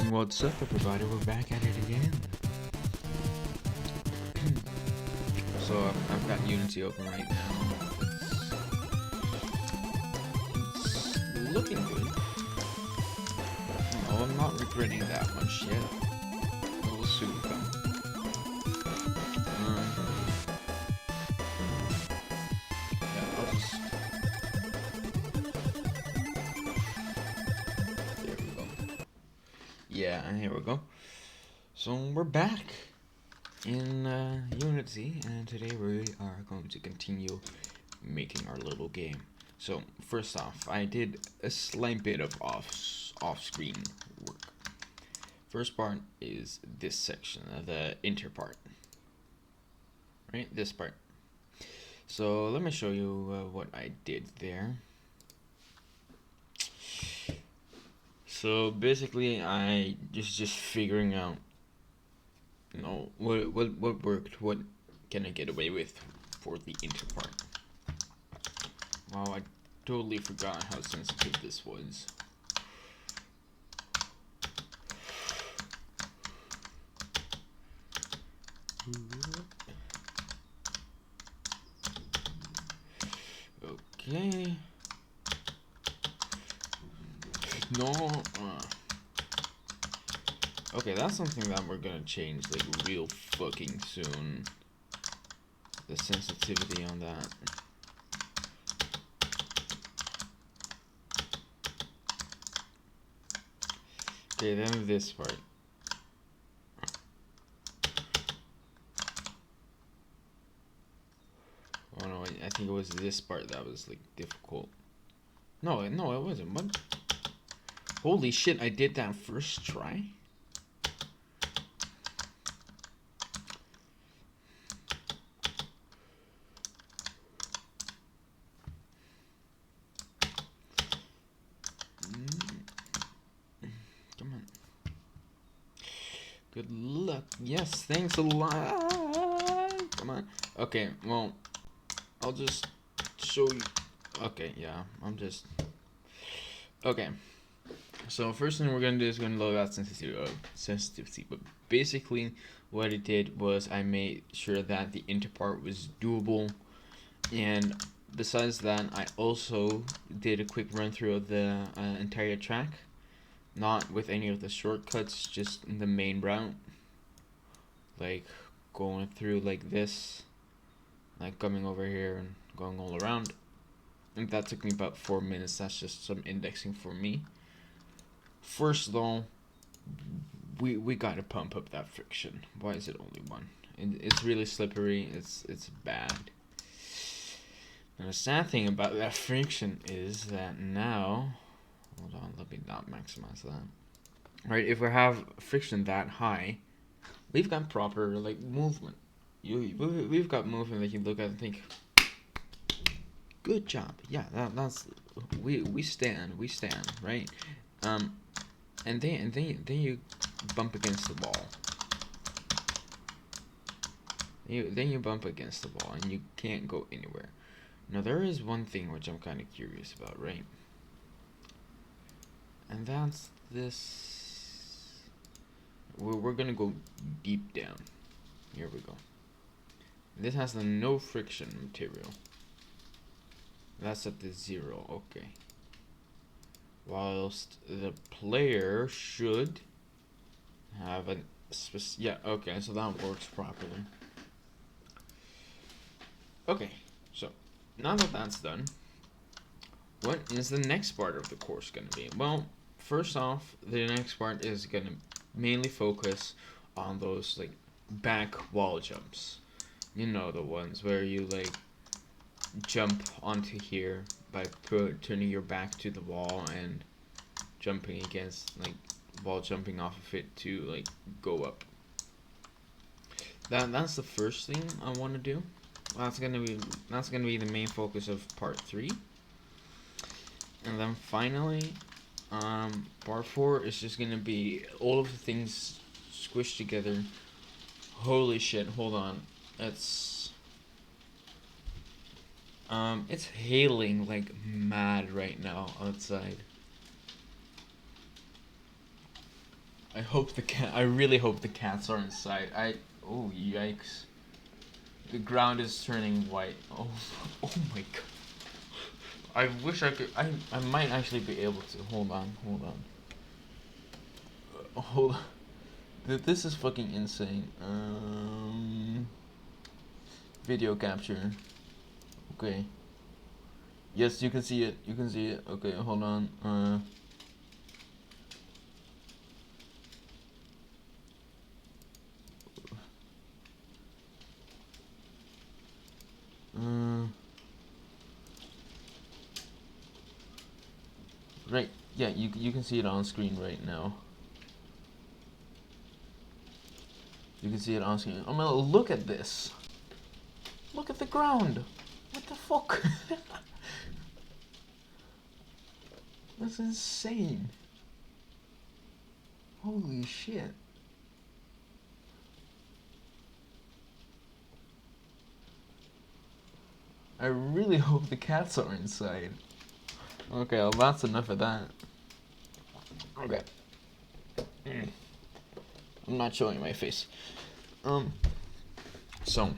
What's up, everybody? We're back at it again. So I've got Unity open right now. It's looking good. Oh, I'm not regretting that much yet. It will soon come. Yeah, I'll just. There we go. Yeah, and here we go. So we're back in Unity, and today we are going to continue making our little game. So first off, I did a slight bit of off-screen work. First part is this section, the inter part, right? This part. So let me show you what I did there. So basically, I just figuring out, you know, what worked, what can I get away with for the inter part. Wow, I totally forgot how sensitive this was. Okay. No. Okay, that's something that we're gonna change like real fucking soon. The sensitivity on that. Okay, then this part. Oh no, I think it was this part that was like difficult. No, it wasn't. What? Holy shit, I did that first try? Come on. Good luck. Yes, thanks a lot. Come on. Okay, well, I'll just show you. Okay, yeah, I'm just. Okay. So first thing we're gonna do is gonna load out sensitivity. But basically, what it did was I made sure that the inter part was doable, and besides that, I also did a quick run through of the entire track, not with any of the shortcuts, just the main route, like going through like this, like coming over here and going all around. And that took me about 4 minutes. That's just some indexing for me. First though, we gotta pump up that friction. Why is it only one? It's really slippery. It's bad. And the sad thing about that friction is that now, hold on, let me not maximize that. Right, if we have friction that high, we've got proper like movement. We've got movement that you look at and think, good job. Yeah, that's we stand, right? And then you bump against the wall. Then you bump against the wall and you can't go anywhere. Now there is one thing which I'm kind of curious about, right? And that's this. We're gonna go deep down. Here we go. This has the no friction material. That's at the 0. Okay. Whilst the player should have a yeah, okay, so that works properly. Okay, so now that that's done, what is the next part of the course going to be? Well, first off, the next part is going to mainly focus on those like back wall jumps. You know, the ones where you like jump onto here by turning your back to the wall and jumping against, like, while jumping off of it to like go up. That's the first thing I want to do. That's gonna be the main focus of part 3. And then finally, part 4 is just gonna be all of the things squished together. Holy shit! Hold on, it's hailing like mad right now outside. I hope the cat. I really hope the cats are inside. Oh, yikes! The ground is turning white. Oh, oh my god! I wish I could. I might actually be able to. Hold on. Hold on. Hold on. This is fucking insane. Video capture. Okay. Yes, you can see it. You can see it. Okay, hold on. Right. Yeah, you can see it on screen right now. You can see it on screen. I'm gonna look at this. Look at the ground. What the fuck? That's insane. Holy shit. I really hope the cats are inside. Okay, well that's enough of that. Okay. I'm not showing my face. So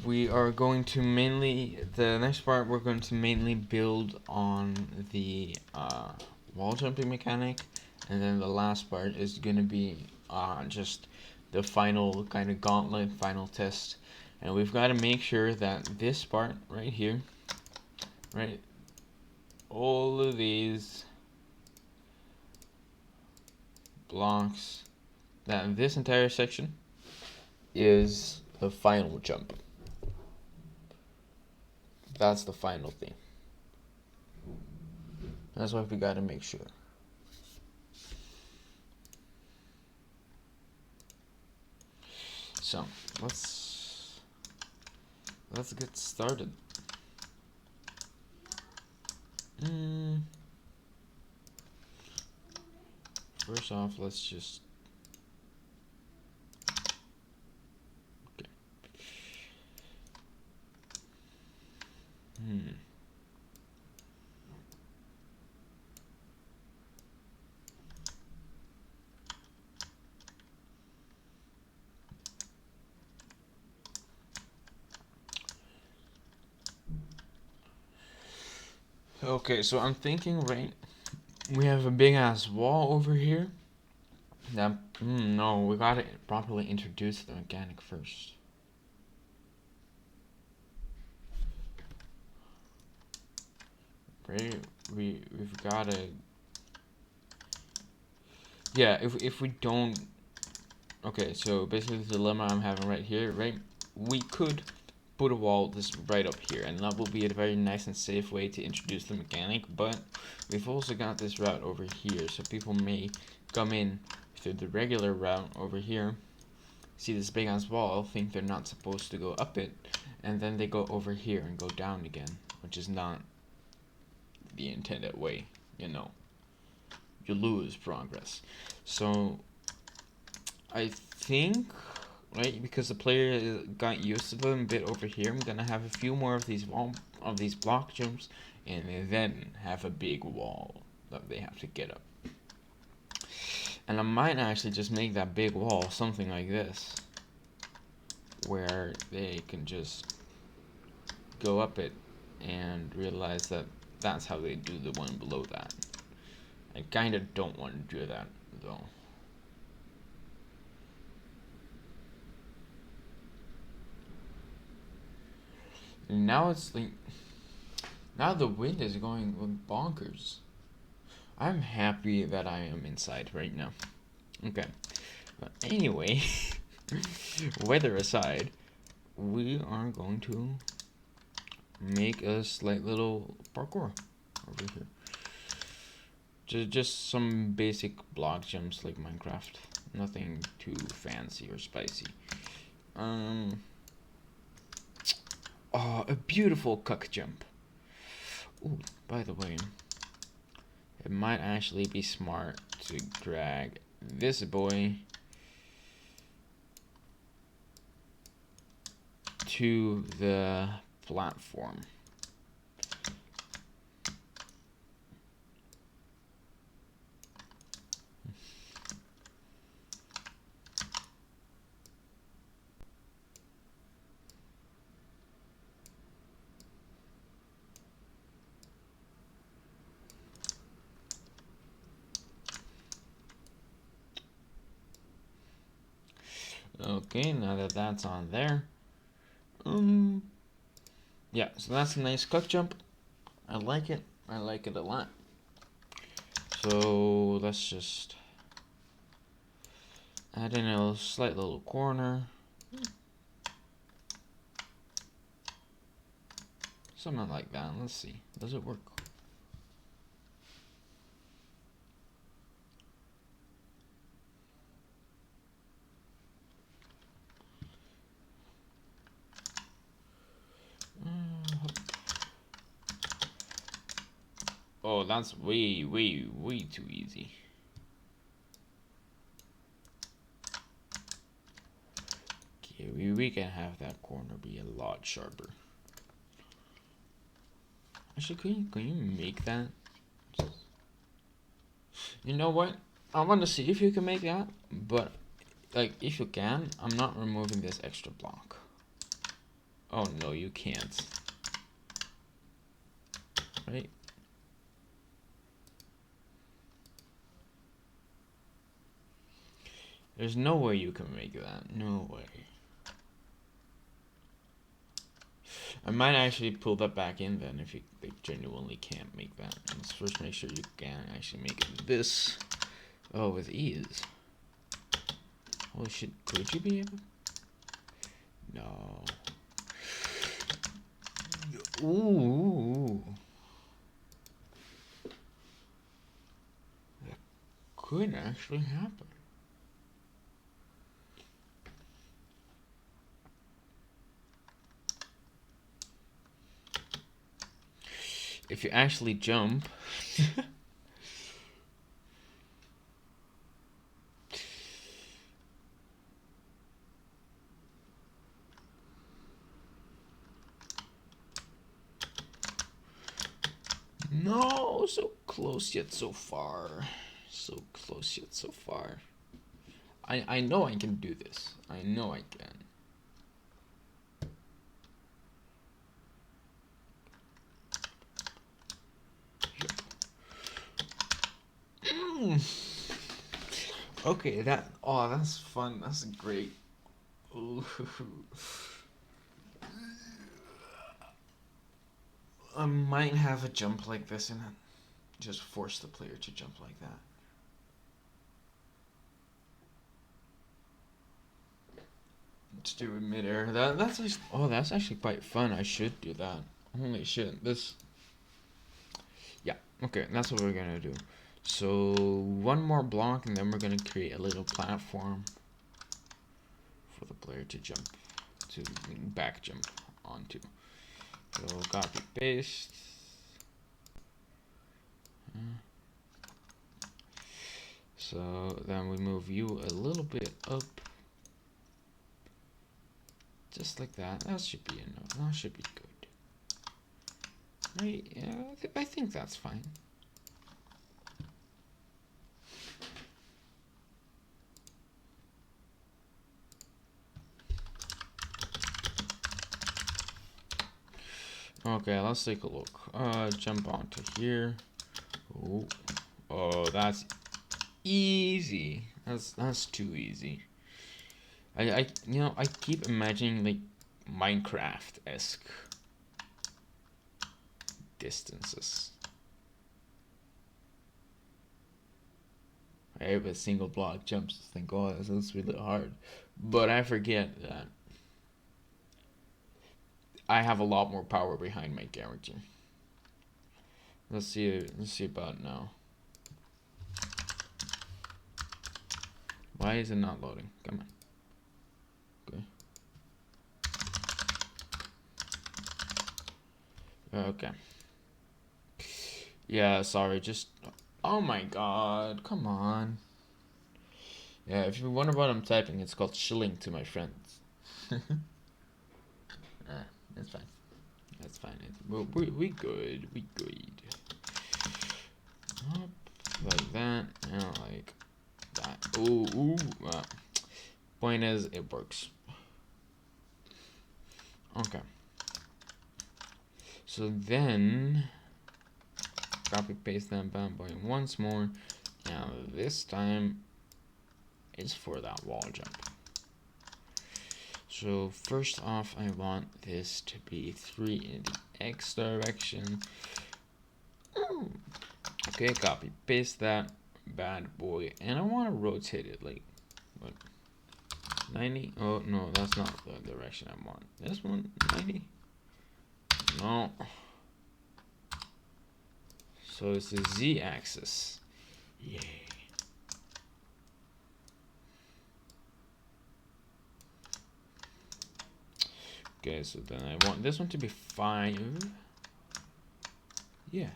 we are going to mainly, the next part we're going to mainly build on the wall jumping mechanic, and then the last part is going to be just the final kind of gauntlet, final test. And we've got to make sure that this part right here, right, all of these blocks, that this entire section is the final jump. That's the final thing. That's what we gotta make sure. So let's get started. First off, let's just Okay, so I'm thinking, right, we have a big ass wall over here. That no, we gotta properly introduce the mechanic first. Right, we've gotta. Yeah, if we don't. Okay, so basically the dilemma I'm having right here, right? We could put a wall this right up here, and that will be a very nice and safe way to introduce the mechanic, but we've also got this route over here, so people may come in through the regular route over here, see this big ass wall, think they're not supposed to go up it, and then they go over here and go down again, which is not the intended way, you know. You lose progress. So I think, right, because the player got used to them a bit over here, I'm gonna have a few more of these block jumps, and then have a big wall that they have to get up. And I might actually just make that big wall something like this, where they can just go up it and realize that that's how they do the one below that. I kind of don't want to do that though. Now it's like, now the wind is going bonkers. I'm happy that I am inside right now. Okay, but anyway, weather aside, we are going to make a slight little parkour over here. Just some basic block jumps like Minecraft. Nothing too fancy or spicy. Oh, a beautiful cuck jump. Ooh, by the way, it might actually be smart to drag this boy to the platform. Okay, now that that's on there. Yeah, so that's a nice cut jump. I like it. I like it a lot. So let's just add in a slight little corner. Something like that. Let's see. Does it work? Oh, that's way too easy. Okay, we can have that corner be a lot sharper. Actually, can you make that? You know what? I want to see if you can make that, but like if you can, I'm not removing this extra block. Oh no, you can't. Right? There's no way you can make that. No way. I might actually pull that back in then if you genuinely can't make that. Let's first make sure you can actually make it this. Oh, with ease. Holy shit, could you be able? No. Ooh. That could actually happen. If you actually jump. No, so close yet so far. So close yet so far. I know I can do this. I know I can. Okay, that's fun. That's great. Ooh. I might have a jump like this and just force the player to jump like that. Let's do it midair. That's actually quite fun. I should do that. Holy shit, this. Yeah, okay, that's what we're gonna do. So one more block, and then we're gonna create a little platform for the player to jump, to back jump onto. So copy paste. So then we move you a little bit up. Just like that. That should be enough. That should be good. Right? Yeah, I think that's fine. Okay, let's take a look. Jump onto here. Oh, that's easy. That's too easy. I keep imagining like Minecraft-esque distances. I have a single block jumps. Think, oh, that's really hard, but I forget that I have a lot more power behind my character. Let's see about now. Why is it not loading? Come on. Okay. Okay. Yeah, sorry, just... Oh my god, come on. Yeah, if you wonder what I'm typing, it's called shilling to my friends. That's fine. That's fine. We good. We good. Up, like that, and like that. Ooh. Point is, it works. Okay. So then, copy paste that bad boy once more. Now this time, it's for that wall jump. So first off, I want this to be 3 in the X direction. Okay, copy, paste that bad boy, and I want to rotate it like, what, 90? Oh no, that's not the direction I want. This one, 90? No. So it's the Z-axis. Yay. Okay, so then I want this one to be 5. Yeah.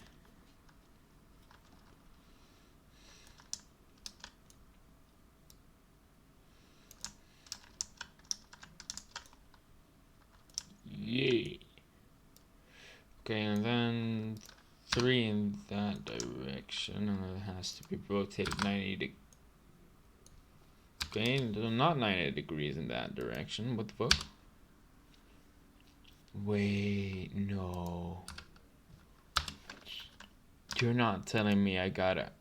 Yay. Okay, and then 3 in that direction, and it has to be rotated 90 degrees. Okay, not 90 degrees in that direction. What the fuck? Wait, no. You're not telling me I gotta...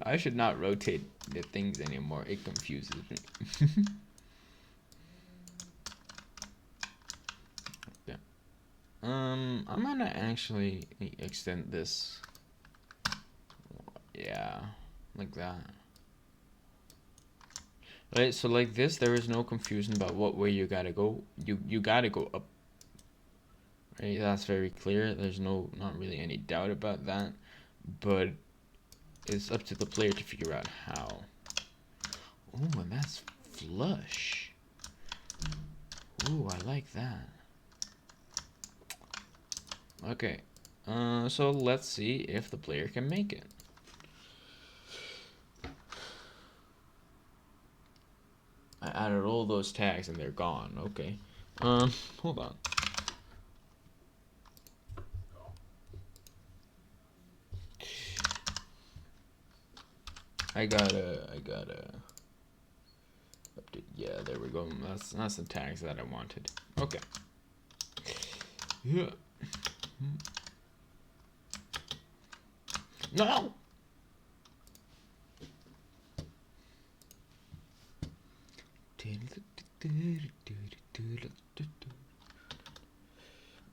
I should not rotate the things anymore. It confuses me. Yeah. I'm gonna actually extend this. Yeah, like that. Right, so like this, there is no confusion about what way you gotta go. You gotta go up. Right, that's very clear. There's not really any doubt about that. But it's up to the player to figure out how. Oh, and that's flush. Ooh, I like that. Okay, so let's see if the player can make it. I added all those tags and they're gone. Okay. Hold on. I gotta update. Yeah, there we go. That's the tags that I wanted. Okay. Yeah. No.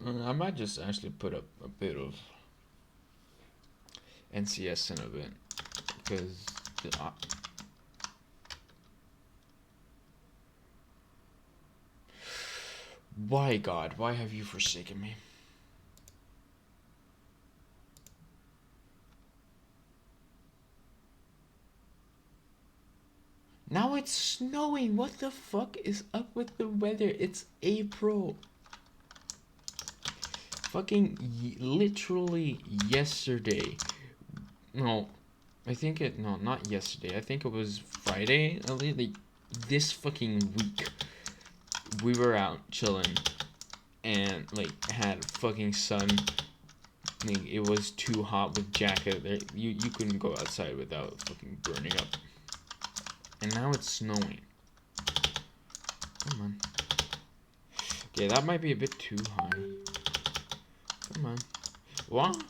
I might just actually put up a bit of NCS in a bit because why God, why have you forsaken me? Now it's snowing. What the fuck is up with the weather? It's April. Fucking literally yesterday. No, I think it. No, not yesterday. I think it was Friday. Like this fucking week, we were out chilling, and like had fucking sun. Like, it was too hot with jacket. You couldn't go outside without fucking burning up. And now it's snowing. Come on. Okay, that might be a bit too high. Come on. What?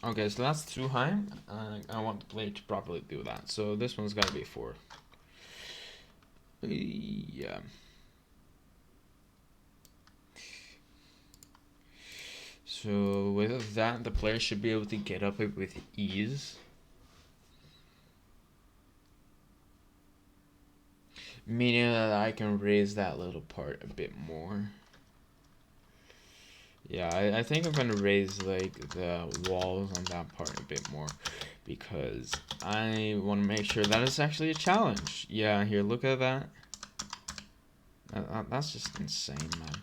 Okay, so that's too high. I want the player to properly do that. So this one's gotta be 4. Yeah. So with that, the player should be able to get up it with ease. Meaning that I can raise that little part a bit more. Yeah, I think I'm gonna raise like the walls on that part a bit more because I want to make sure that it's actually a challenge. Yeah, here, look at that. That's just insane, man.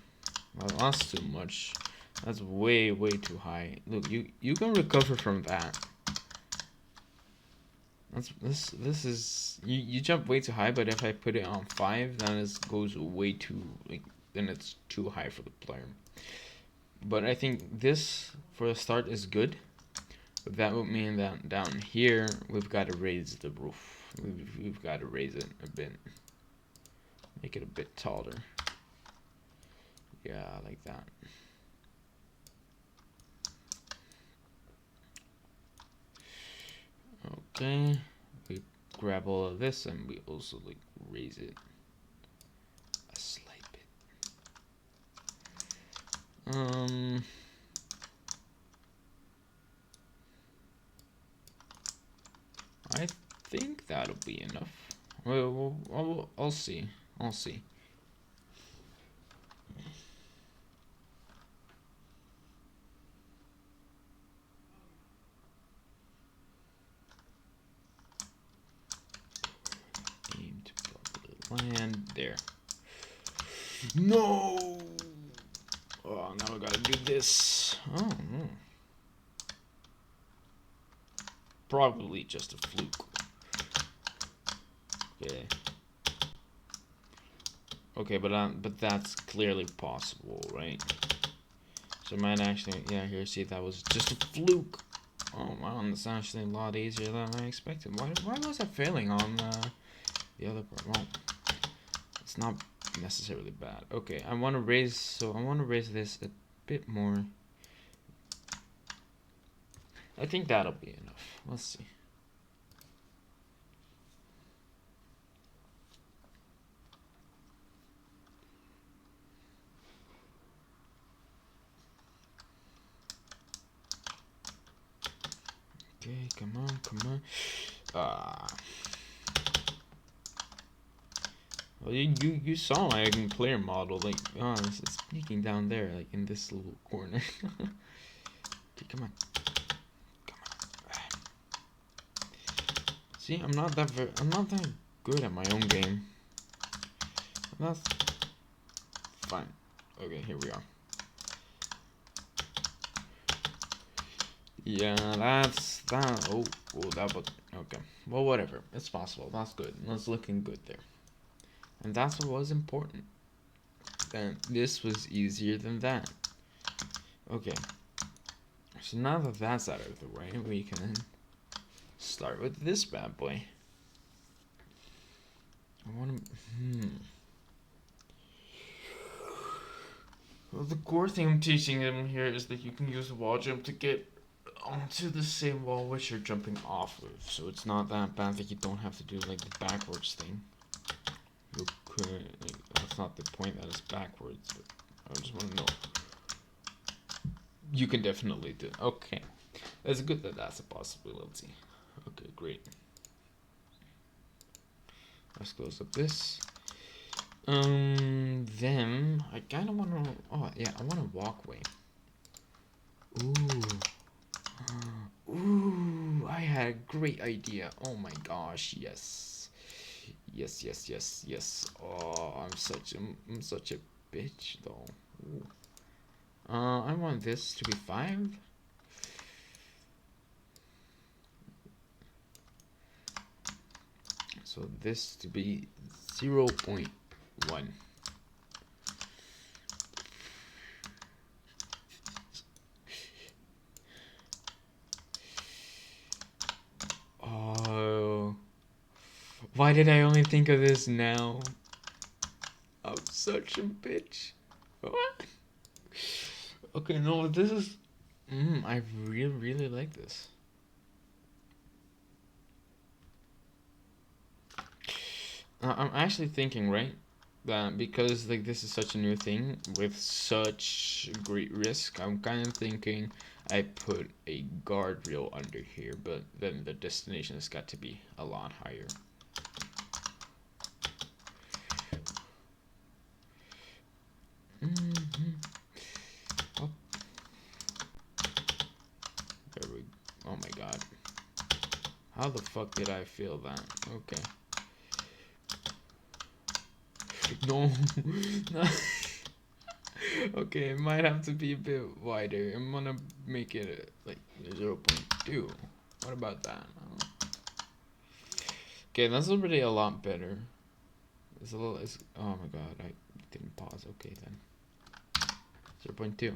Well, that's too much. That's way too high. Look, you can recover from that. This is you jump way too high, but if I put it on 5, then it goes way too then it's too high for the player. But I think this for the start is good. But that would mean that down here we've got to raise the roof. We've got to raise it a bit. Make it a bit taller. Yeah, like that. Okay, we grab all of this and we also like raise it a slight bit. I think that'll be enough. Well, I'll see. I'll see. Aim to properly land there. No! Oh, now I gotta do this. Oh, no. Probably just a fluke. Okay. Okay, but that's clearly possible, right? So I might actually, yeah, here, see, that was just a fluke. Oh, wow, that's actually a lot easier than I expected. Why was I failing on the other part? Well, it's not necessarily bad. Okay, I want to raise this a bit more. I think that'll be enough. Let's see. Okay, come on. Well, you saw my clear model, like, oh, it's peeking down there, like in this little corner. Okay, come on. See, I'm not that good at my own game. That's fine. Okay, here we are. Yeah, that's that. Oh, that was okay. Well, whatever. It's possible. That's good. That's looking good there. And that's what was important. Then this was easier than that. Okay. So now that that's out of the way, we can start with this bad boy. I want to. Well, the core thing I'm teaching him here is that you can use a wall jump to get onto the same wall which you're jumping off of. So it's not that bad that you don't have to do like the backwards thing. You could, like, that's not the point that it's backwards, but I just want to know. You can definitely do it. Okay. It's good that that's a possibility. Okay, great. Let's close up this. Then I kind of want to. Oh yeah, I want a walkway. Ooh, I had a great idea. Oh my gosh, yes. Oh, I'm such a bitch though. Ooh. I want this to be 5. So this to be 0.1. Oh, why did I only think of this now? I'm such a bitch. What? Okay, no, this is. I really like this. I'm actually thinking, right, that because like this is such a new thing with such great risk, I'm kind of thinking I put a guardrail under here, but then the destination has got to be a lot higher. Oh. There we. Oh my god. How the fuck did I feel that? Okay. No. Okay, it might have to be a bit wider. I'm gonna make it like 0.2. What about that? Okay, that's already a lot better. It's a little. Oh my god, I didn't pause. Okay then. 0.2.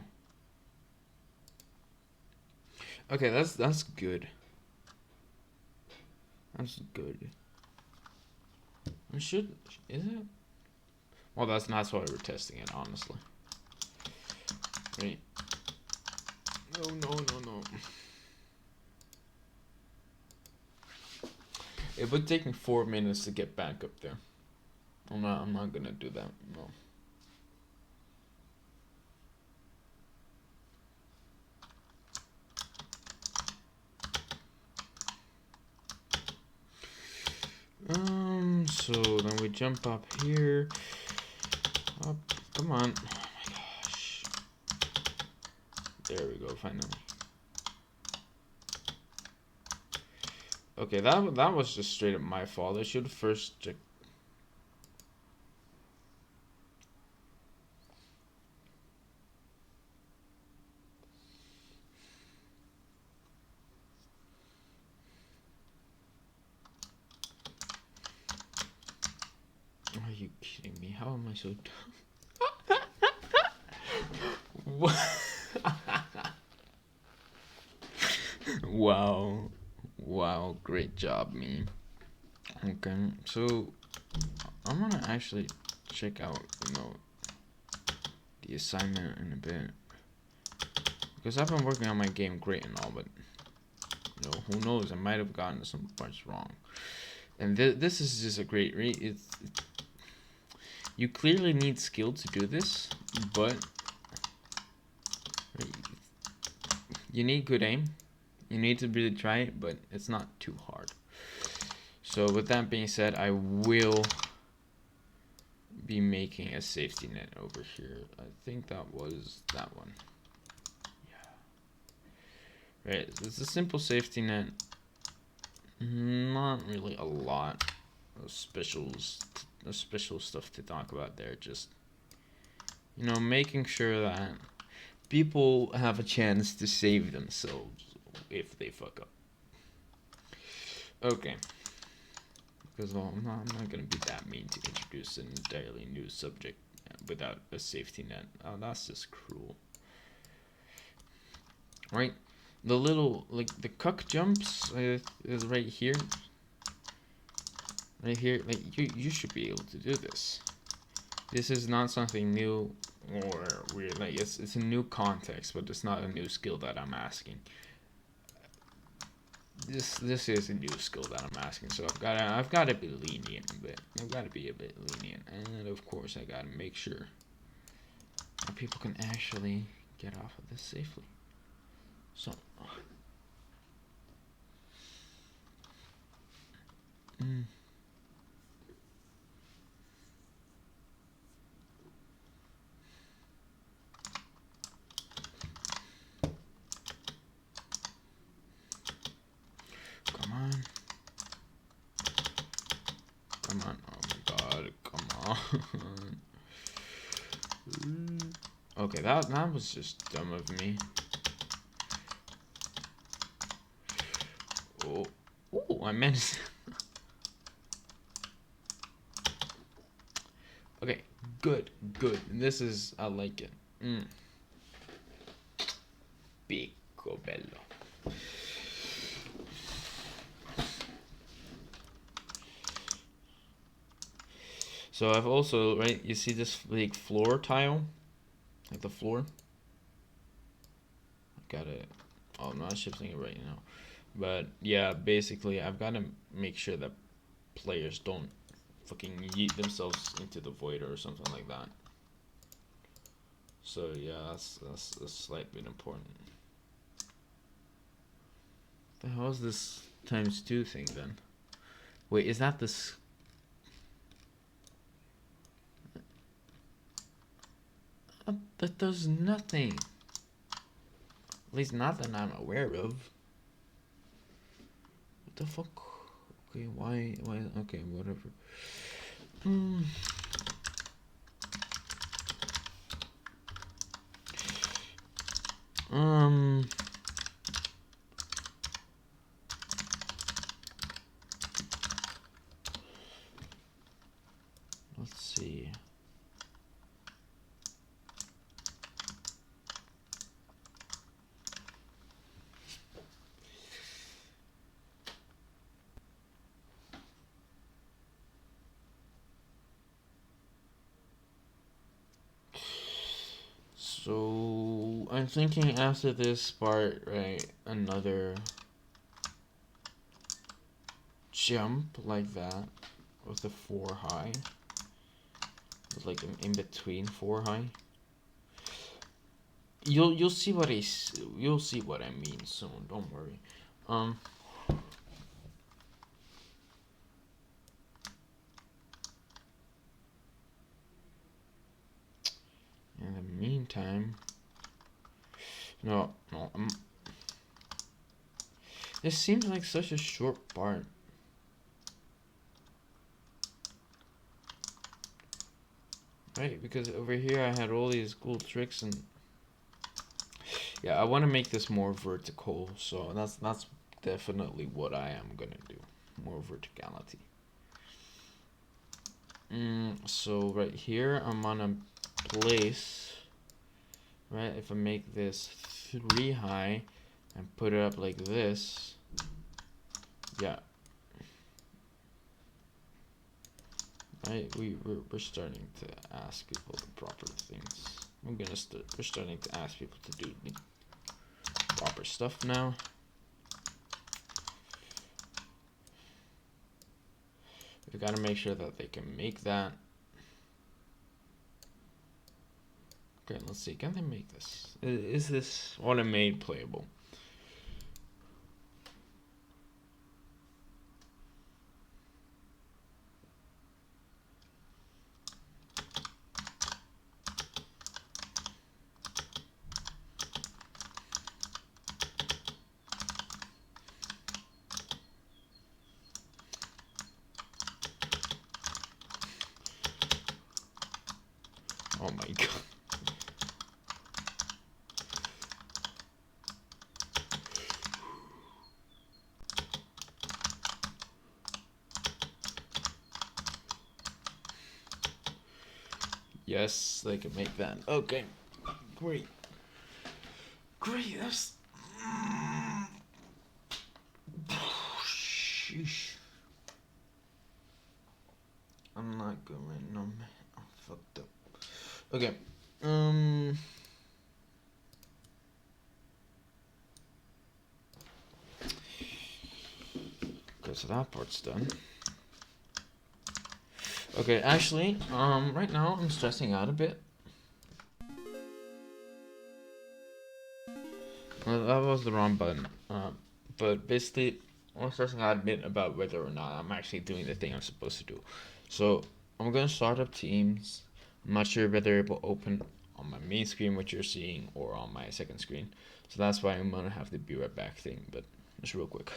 Okay, that's good. That's good. Is it? Well, that's not why we're testing it, honestly. Right. No. It would take me 4 minutes to get back up there. I'm not gonna do that. No. So then we jump up here. Up, come on. Oh my gosh. There we go, finally. Okay, that was just straight up my fault. I should first check. Are you kidding me? How am I so dumb? What? Wow. Wow, great job, me. Okay, so I'm gonna actually check out, the assignment in a bit. Because I've been working on my game great and all, but, who knows? I might have gotten some parts wrong. And this is just a great read. You clearly need skill to do this, but you need good aim. You need to really try it, but it's not too hard. So with that being said, I will be making a safety net over here. I think that was that one. Yeah. Right, so it's a simple safety net. Not really a lot of special stuff to talk about there. Just, making sure that people have a chance to save themselves if they fuck up. Okay. Because, well, I'm not going to be that mean to introduce an entirely new subject without a safety net. Oh, that's just cruel. Right? The little, the cuck jumps is right here. Right here. You should be able to do this. This is not something new or weird. It's a new context, but it's not a new skill that I'm asking. This is a new skill that I'm asking, so I've gotta be lenient a bit. I've gotta be a bit lenient, and of course I gotta make sure that people can actually get off of this safely. So, Come on. Come on. Oh my god, come on. Okay, that was just dumb of me. Oh, I managed. Okay, good. This is, I like it. Picobello. So I've also, right, you see this floor tile? Like the floor? I got it. Oh, I'm not shifting it right now. But yeah, basically I've got to make sure that players don't fucking yeet themselves into the void or something like that. So yeah, that's a slight bit important. The hell is this ×2 thing then? Wait, is that this? That does nothing. At least not that I'm aware of. What the fuck? Okay, why? Okay, whatever. Let's see. So I'm thinking after this part, right, another jump like that with the 4 high, with like an in between 4 high. You'll see what you'll see what I mean soon. Don't worry. In the meantime, no. This seems like such a short part. Right, because over here I had all these cool tricks and yeah, I want to make this more vertical, so that's definitely what I am gonna do. More verticality. So right here I'm gonna place, right, if I make this 3 high and put it up like this, yeah, right, we're starting to ask people the proper things. We're starting to ask people to do the proper stuff now. We gotta make sure that they can make that. Okay, let's see. Can they make this? Is this automate playable? Oh my god. Yes, they can make that. Okay. Great. Great. That's. Sheesh. I'm not good right now, man. I'm fucked up. Okay. Okay, so that part's done. Okay, actually, right now I'm stressing out a bit. Well, that was the wrong button. But basically, I'm stressing out a bit about whether or not I'm actually doing the thing I'm supposed to do. So I'm gonna start up Teams. I'm not sure whether it will open on my main screen, which you're seeing, or on my second screen. So that's why I'm gonna have the be right back thing. But just real quick.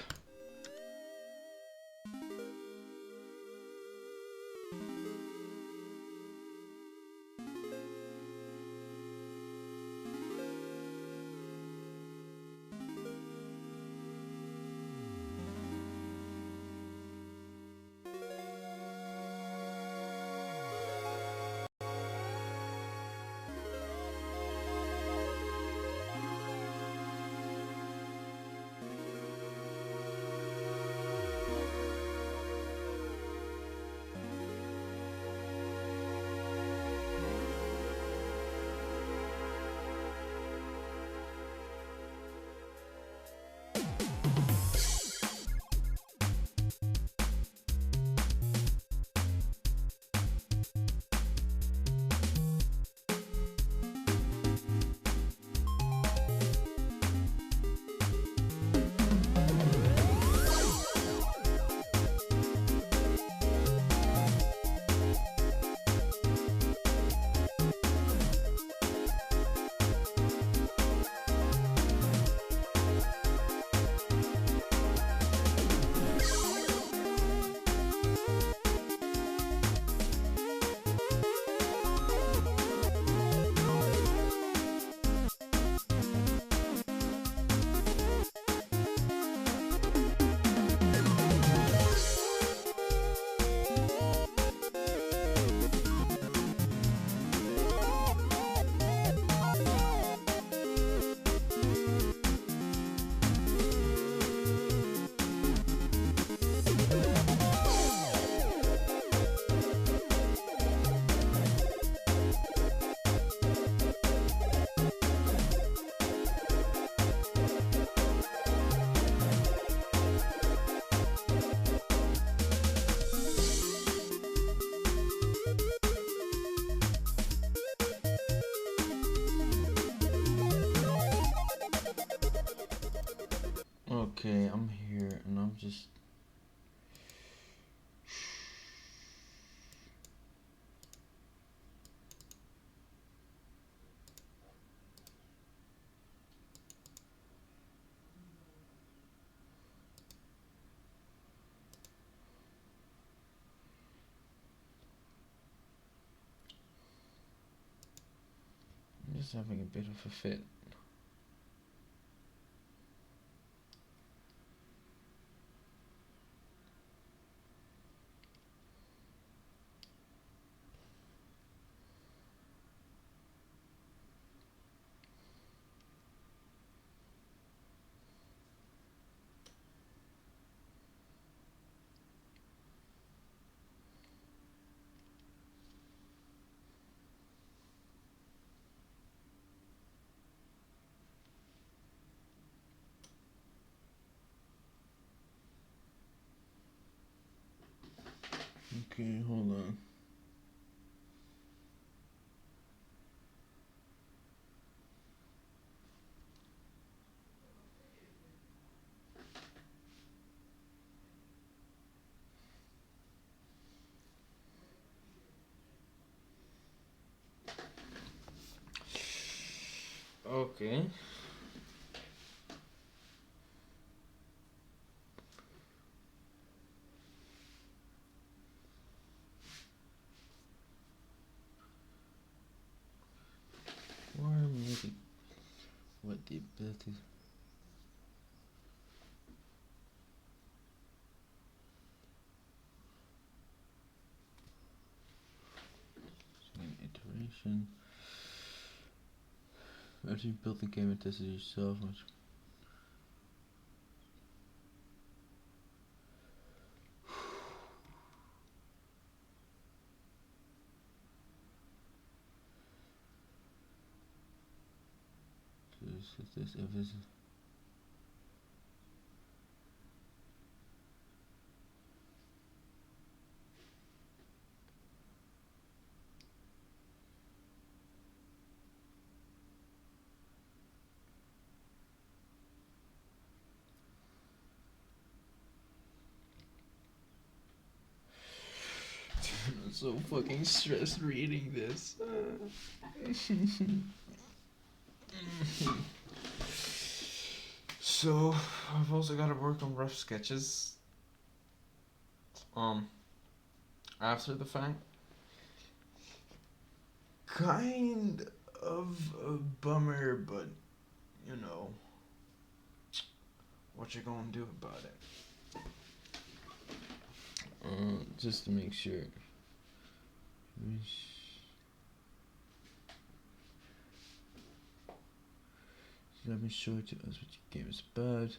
Okay, I'm here and I'm just having a bit of a fit. Okay, hold on. Okay. Or maybe what the abilities. Iteration. After you built the game and tested it yourself, much. If this I'm so fucking stressed reading this. So I've also got to work on rough sketches. After the fact, kind of a bummer, but you know, what you gonna do about it? Just to make sure. Let me show it to us what your game is about.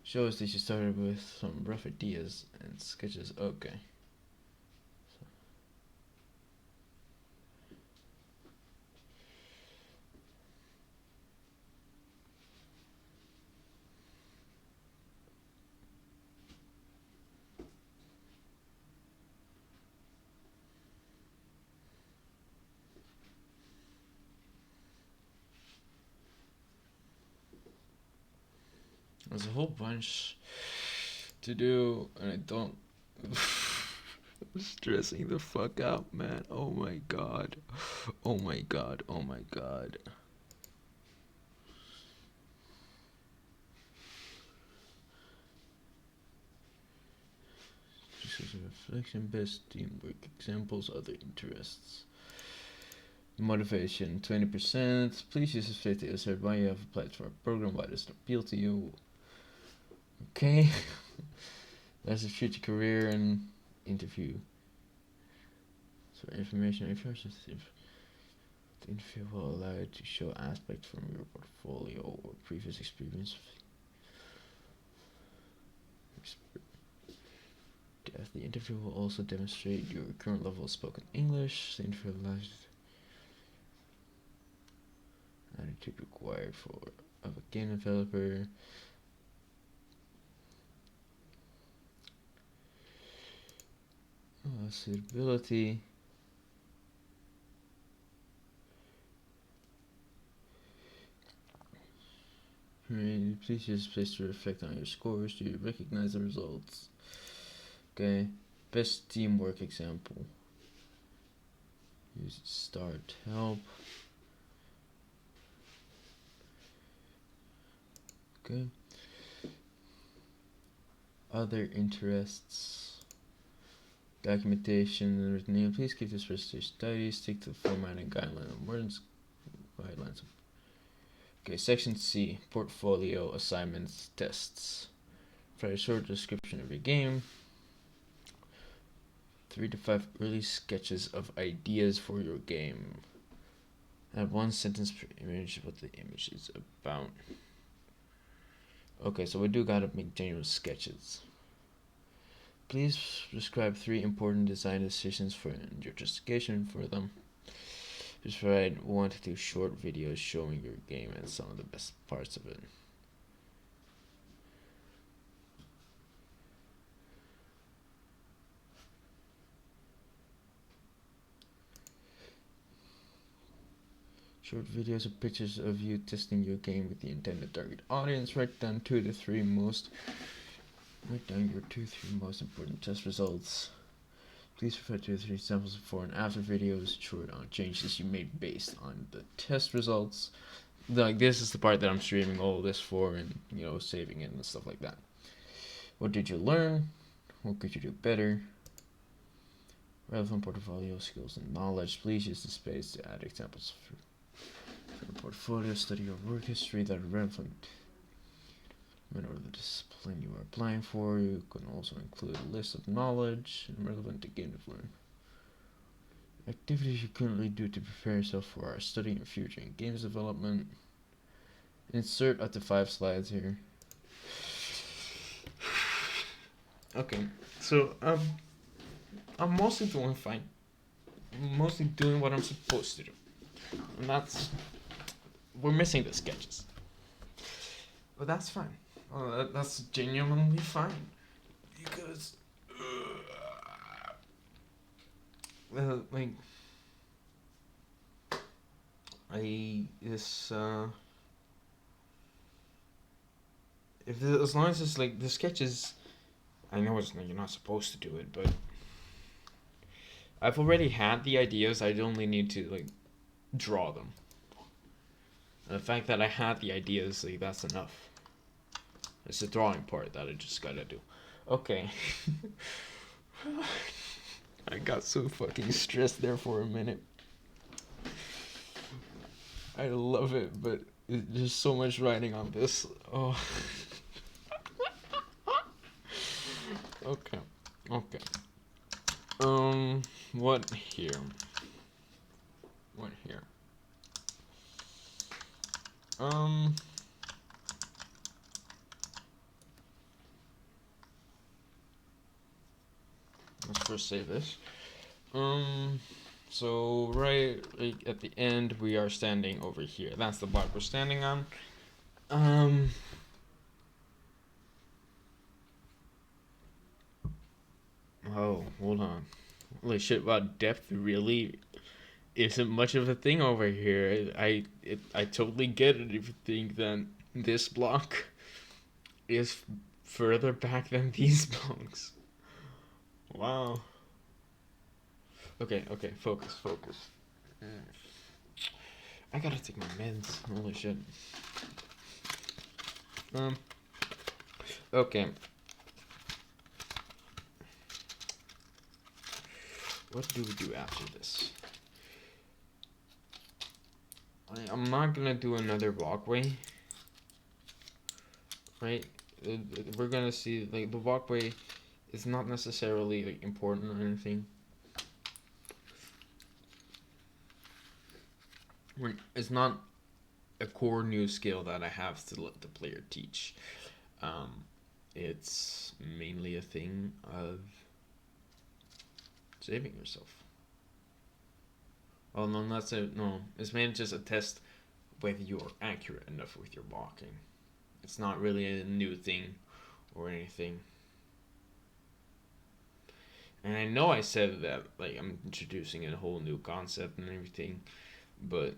Show us that you started with some rough ideas and sketches. Okay. There's a whole bunch to do, and I don't. I'm stressing the fuck out, man. Oh my god. Oh my god. Oh my god. This is a reflection, best teamwork, examples, other interests. Motivation 20%. Please use this to illustrate why you have applied for a program, why does it appeal to you. Okay. That's a future career and interview. So information if the interview will allow you to show aspects from your portfolio or previous experience. The interview will also demonstrate your current level of spoken English. The interview allows you attitude required of a game developer. Suitability. Right, Please use space to reflect on your scores. Do you recognize the results? Okay. Best teamwork example. Use start help. Okay. Other interests. Documentation and written. Please keep this for study. Stick to the format and guidelines. Okay, section C, portfolio, assignments, tests. Write a short description of your game. 3 to 5 early sketches of ideas for your game. Add 1 sentence per image what the image is about. Okay, so we do gotta make general sketches. Please describe 3 important design decisions for your justification for them. Just provide 1 to 2 short videos showing your game and some of the best parts of it. Short videos or pictures of you testing your game with the intended target audience. Write down your 2 to 3 most important test results. Please provide 2 to 3 samples of before and after videos short on changes you made based on the test results. Like, this is the part that I'm streaming all this for and, saving it and stuff like that. What did you learn? What could you do better? Relevant portfolio skills and knowledge. Please use the space to add examples for your portfolio. Study your work history that are relevant in order the discipline you are applying for. You can also include a list of knowledge and relevant to game development. Activities you currently do to prepare yourself for our study in future in games development. Insert up to 5 slides here. Okay, so I'm mostly doing fine. I'm mostly doing what I'm supposed to do. And we're missing the sketches. But that's fine. That's genuinely fine. Because, as long as it's the sketches, I know you're not supposed to do it, but I've already had the ideas. I only need to draw them. And the fact that I had the ideas, that's enough. It's the drawing part that I just gotta do. Okay. I got so fucking stressed there for a minute. I love it, but there's so much writing on this. Oh. Okay. What here? Let's first save this. So right at the end, we are standing over here. That's the block we're standing on. Oh, hold on. Holy shit! Wow, depth really isn't much of a thing over here. I totally get it if you think that this block is further back than these blocks. Wow. Okay, focus. I gotta take my meds. Holy shit. Okay. What do we do after this? I'm not gonna do another walkway. Right? We're gonna see, the walkway is not necessarily, important or anything. It's not a core new skill that I have to let the player teach. It's mainly a thing of saving yourself. Oh no, that's it. No, it's mainly just a test whether you're accurate enough with your walking. It's not really a new thing or anything. And I know I said that I'm introducing a whole new concept and everything, but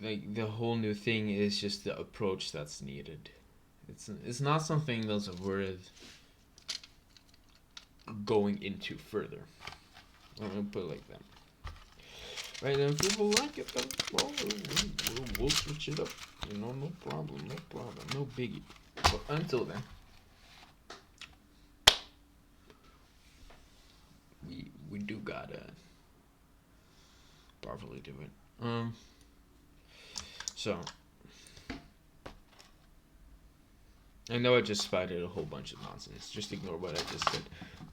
like the whole new thing is just the approach that's needed. It's not something that's worth going into further. I'm gonna put it like that. Right, and if people like it, then well, we'll switch it up. You know, no problem, no biggie. But until then, we do gotta properly do it. So I know I just spouted a whole bunch of nonsense. Just ignore what I just said.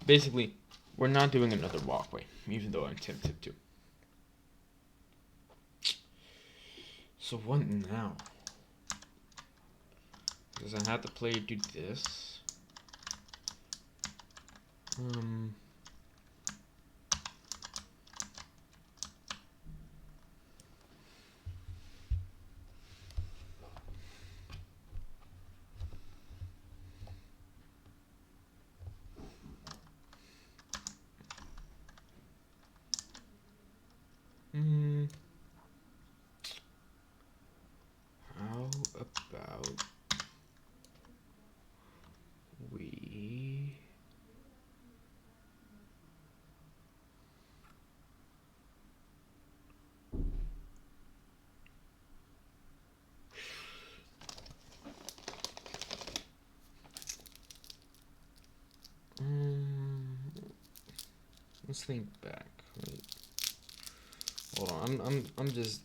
Basically, we're not doing another walkway, even though I'm tempted to. So what now? Because I have to play do this. How about we let's think back. Wait. Hold on, I'm just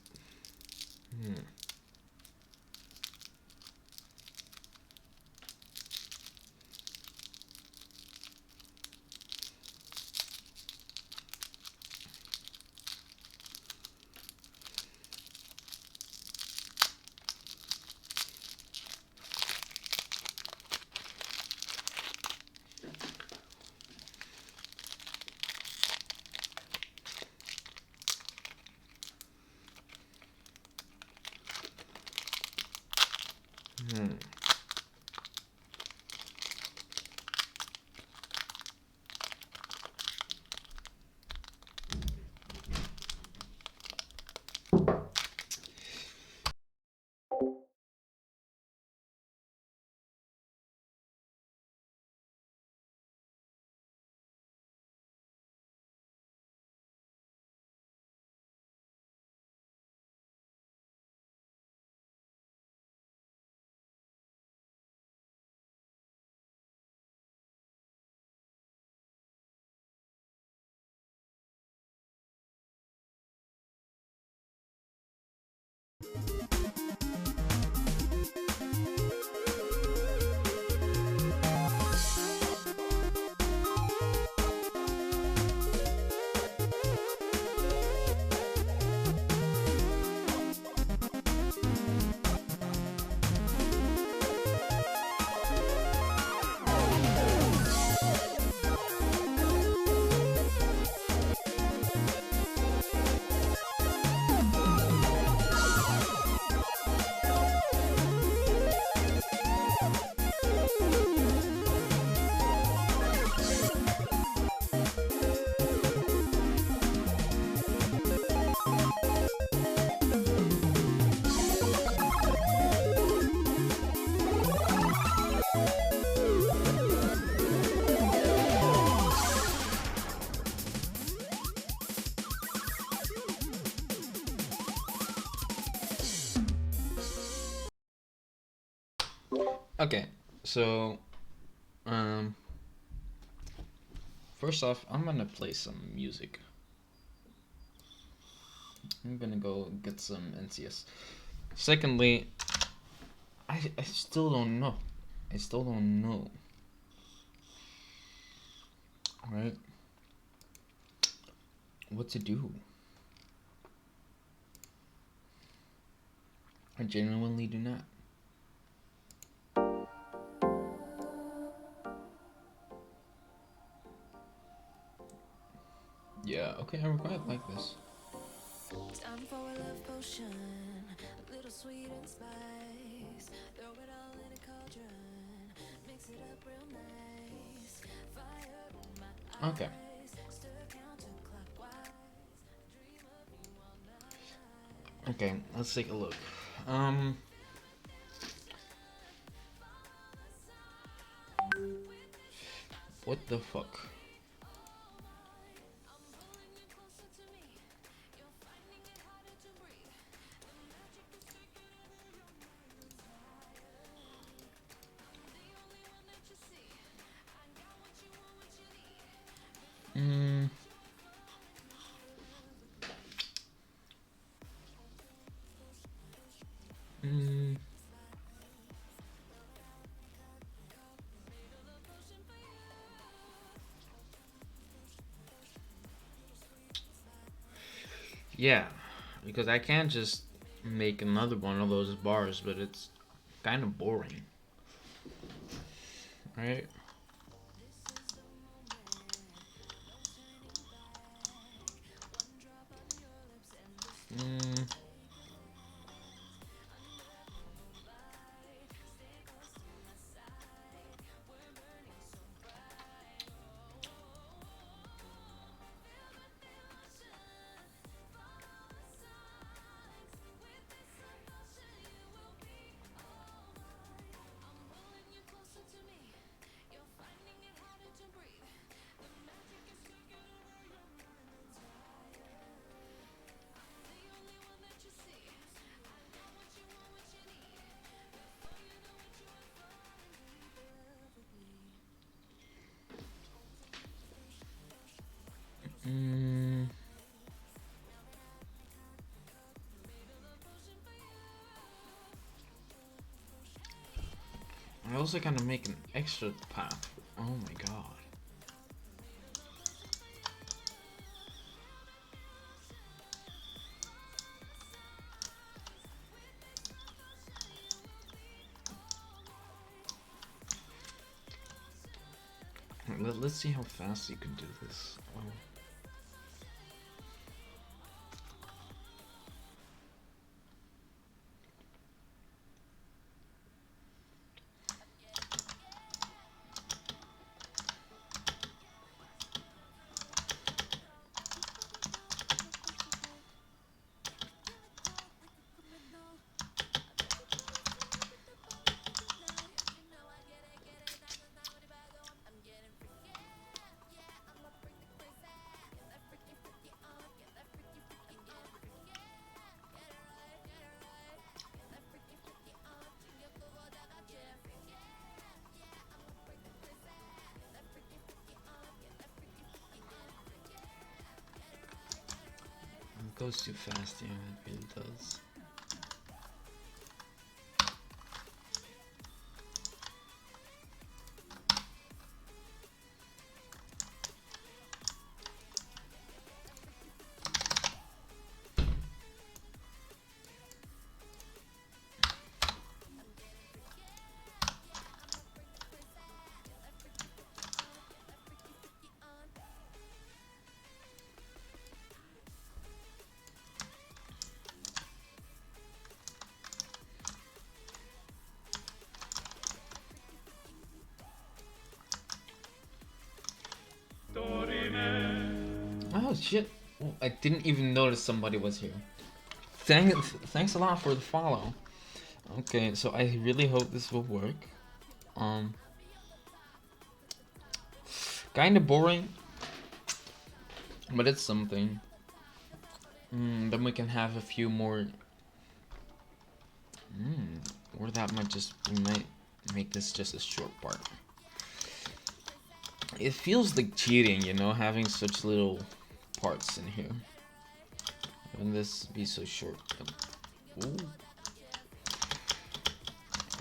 okay. So, first off, I'm gonna play some music. I'm gonna go get some NCS. Secondly, I still don't know. Right? What to do? I genuinely do not. Yeah, okay, I quite like this. Time for a love potion, a little sweet and spice. Throw it all in a cauldron, mix it up real nice. Fire in my Okay. eyes, stir counterclockwise. Dream of you all night. Okay, let's take a look. What the fuck? Mm. Mm. Yeah, because I can't just make another one of those bars, but it's kind of boring, right? Mm. Mm. I also kind of make an extra path. Oh my god. Let's see how fast you can do this. Oh. It goes too fast, yeah, it really does. Oh shit! Oh, I didn't even notice somebody was here. Thanks a lot for the follow. Okay, so I really hope this will work. Um, kind of boring, but it's something. Then we can have a few more. Or that might just we might make this just a short part. It feels like cheating, you know, having such little parts in here. And this be so short. Ooh.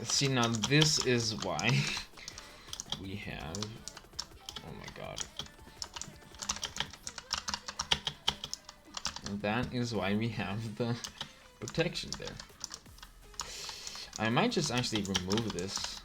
See, now this is why we have. Oh my god. And that is why we have the protection there. I might just actually remove this.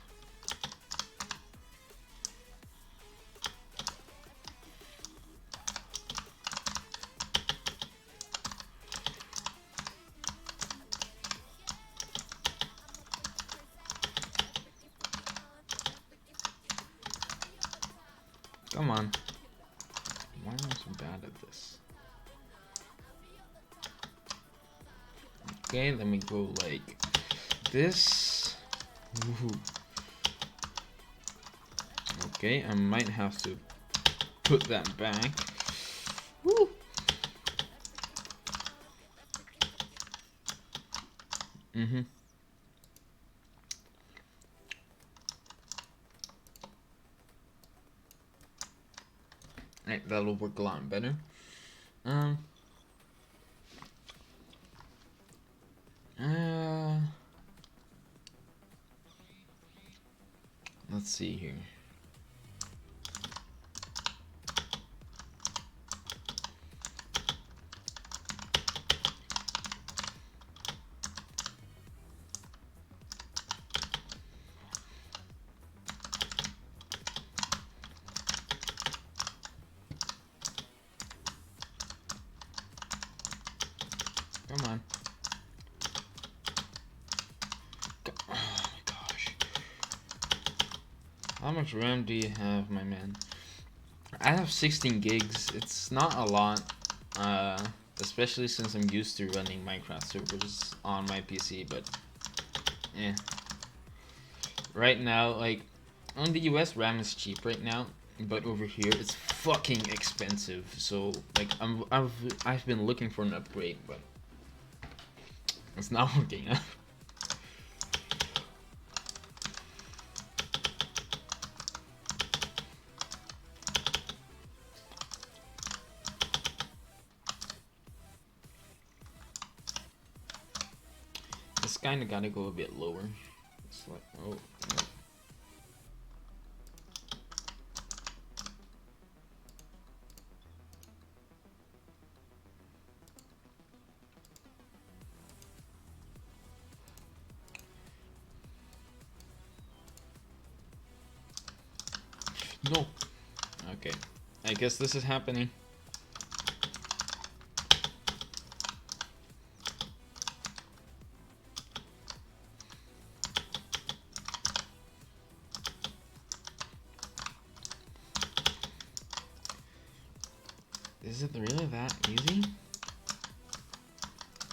Come on. Why am I so bad at this? Okay, let me go like this. Ooh. Okay, I might have to put that back. Woo. Right, that'll work a lot better. Uh, let's see here. Come on. Oh my gosh. How much RAM do you have, my man? I have 16 gigs. It's not a lot, especially since I'm used to running Minecraft servers on my PC, but yeah. Right now, like, on the US, RAM is cheap right now, but over here, it's fucking expensive. So, like, I've been looking for an upgrade, but it's not working out. It's kind of gotta go a bit lower. It's like, oh. No. Okay. I guess this is happening. Is it really that easy?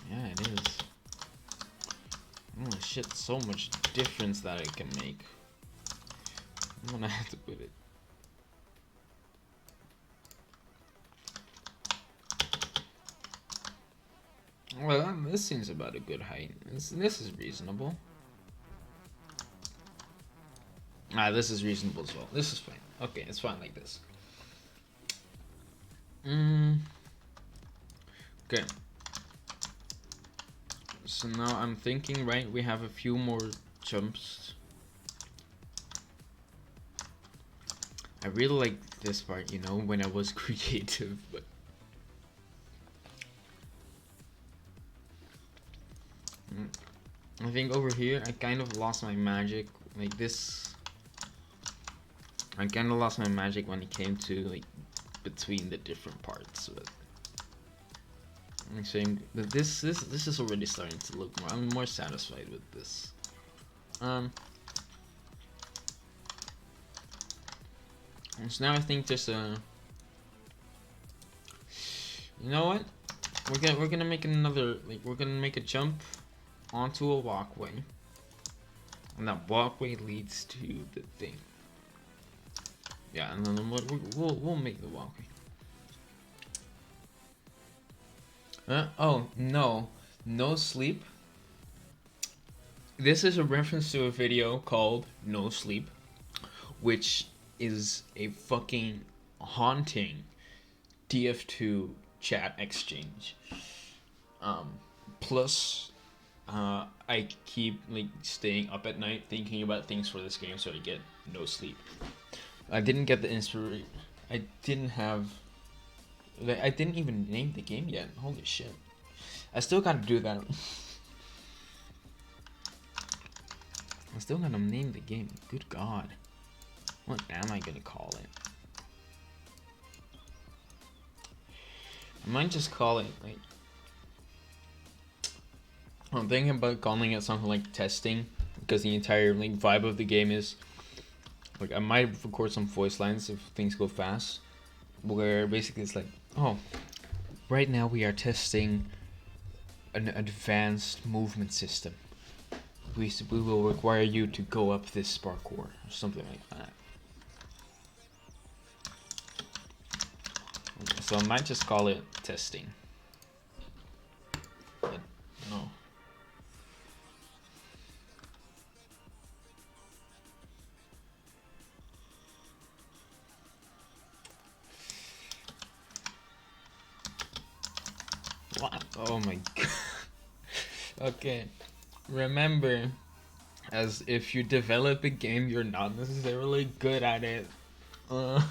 Yeah, it is. Holy shit, so much difference that it can make. I'm gonna have to put it. Well, this seems about a good height. This is reasonable. Ah, this is reasonable as well. This is fine. Okay, it's fine like this. Okay. So now I'm thinking, right, we have a few more jumps. I really like this part, you know, when I was creative, but I think over here I kind of lost my magic. Like this, I kind of lost my magic when it came to like between the different parts. But I'm saying that this is already starting to look more. I'm more satisfied with this. So now I think there's a. You know what? We're gonna make another, like, we're gonna make a jump onto a walkway, and that walkway leads to the thing. Yeah, and then we'll make the walkway. Oh no sleep. This is a reference to a video called No Sleep, which is a fucking haunting TF2 chat exchange. Plus, I keep like staying up at night thinking about things for this game, so I get no sleep. I didn't get the inspiration. I didn't have. Like, I didn't even name the game yet. Holy shit! I still gotta do that. I still gotta name the game. Good God, what am I gonna call it? I might just call it like. I'm thinking about calling it something like testing, because the entire like vibe of the game is like, I might record some voice lines if things go fast, where basically it's like, oh, right now we are testing an advanced movement system. We will require you to go up this parkour or something like that. So I might just call it testing. But no. What? Oh my god. Okay. Remember, as if you develop a game, you're not necessarily good at it. I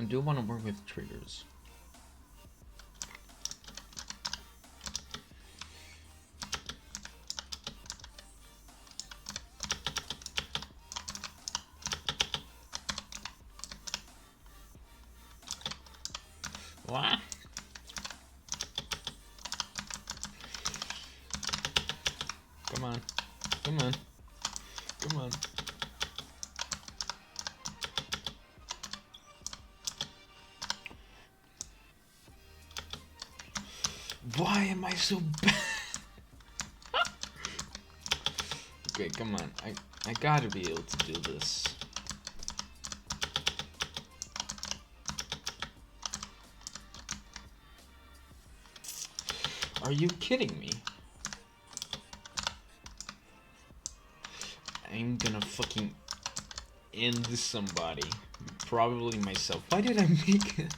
do want to work with triggers. What? Come on. Come on. Come on. Why am I so bad? Okay, come on. I gotta be able to do this. Are you kidding me? I'm gonna fucking end somebody. Probably myself. Why did I make it?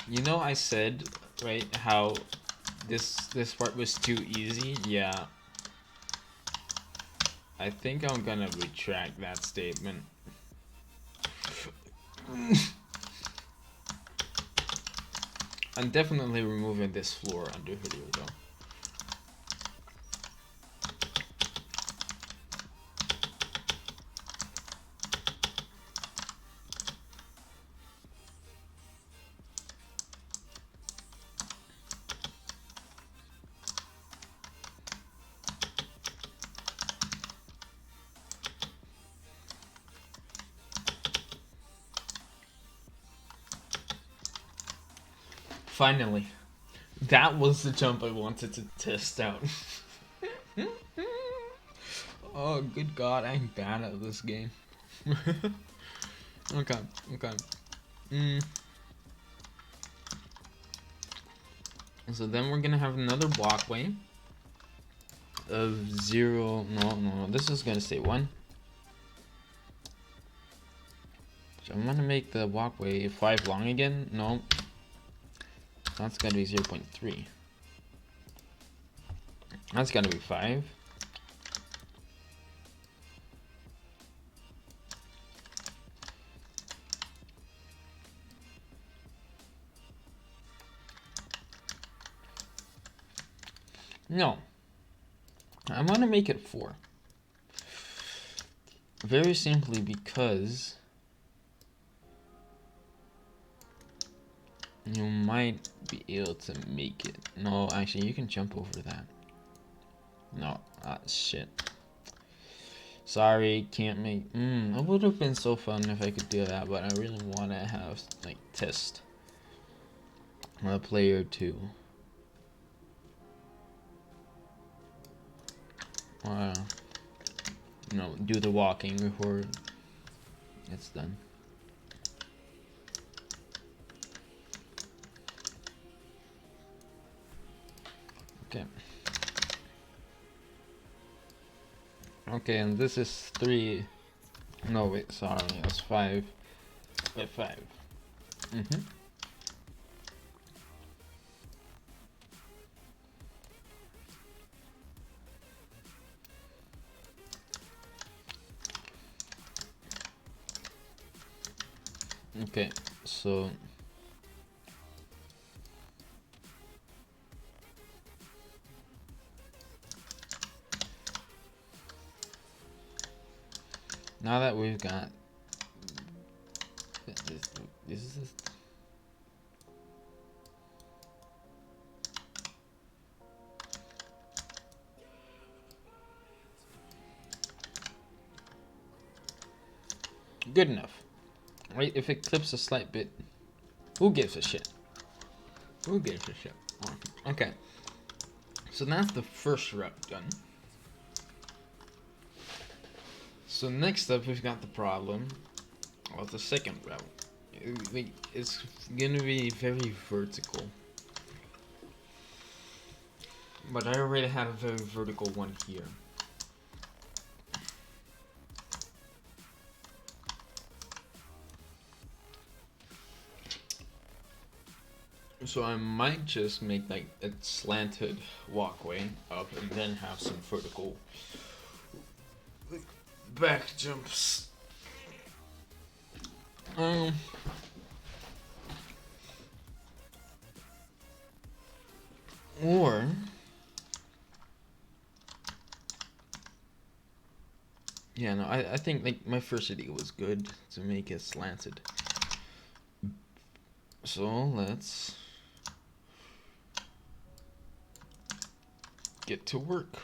You know, I said, right, how this part was too easy? Yeah. I think I'm gonna retract that statement. I'm definitely removing this floor under video though. Finally. That was the jump I wanted to test out. Oh, good god, I'm bad at this game. Okay. So then we're gonna have another walkway of 0. No, this is gonna stay 1. So I'm gonna make the walkway 5 long again. No, that's gotta be 0.3. That's gotta be 5. No, I want to make it 4. Very simply because you might be able to make it. No, actually, you can jump over that. No, shit. Sorry, can't make. It would have been so fun if I could do that, but I really want to have like test a player 2. Do the walking before it's done. Okay. Okay, and this is 3. No, wait, sorry, that's 5. Wait, 5. Okay, so now that we've got this is good enough. Right? If it clips a slight bit, who gives a shit? Who gives a shit? Oh, okay. So that's the first rep done. So next up, we've got the problem of the second rep. It's gonna be very vertical. But I already had a very vertical one here. So I might just make like a slanted walkway up and then have some vertical back jumps. Or yeah, no, I think like my first idea was good to make it slanted. So let's get to work.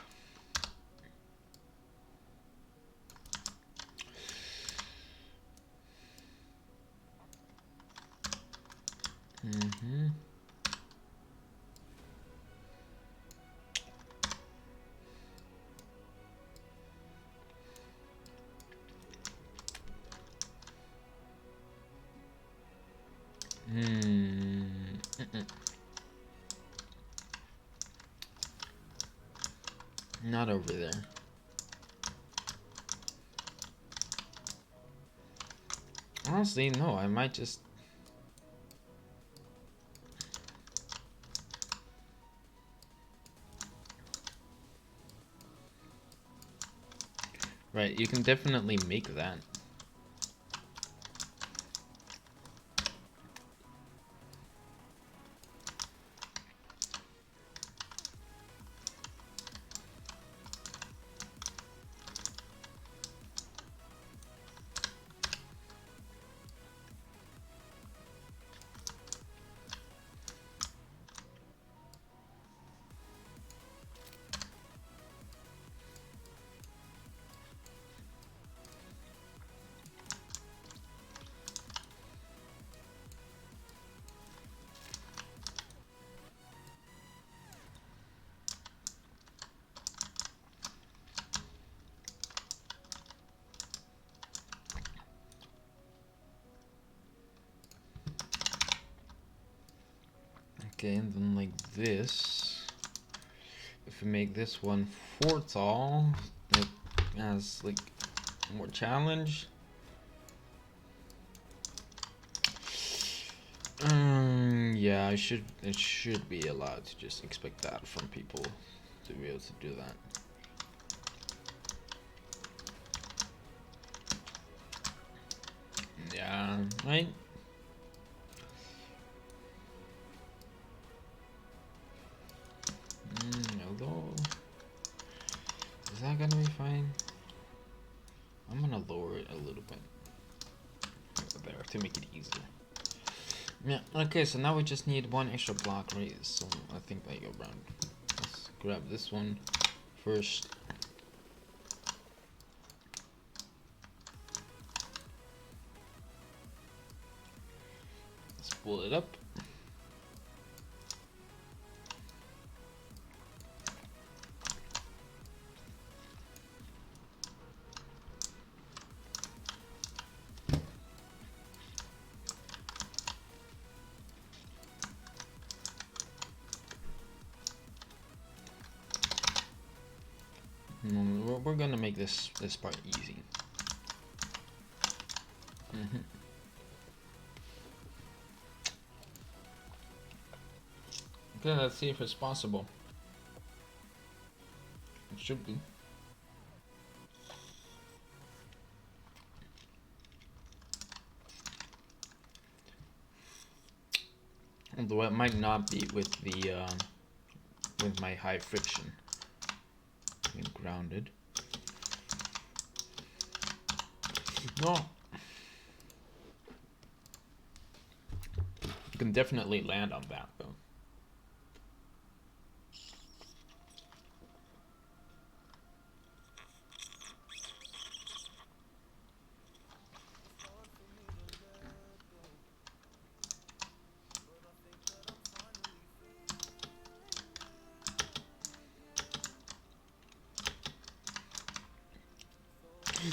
Mm-hmm. Not over there. Honestly, no, I might just... Right, you can definitely make that. Okay, and then like this. If we make this one 4 tall, it has like more challenge. Yeah, it should be allowed to just expect that from people to be able to do that. Yeah, right? Although, is that gonna be fine? I'm gonna lower it a little bit there to make it easier. Yeah, okay, so now we just need one extra block, right? So I think like around, let's grab this one first. Let's pull it up. We're gonna make this part easy. Okay, let's see if it's possible. It should be. Although it might not be with the with my high friction. Being grounded. No. You can definitely land on that though.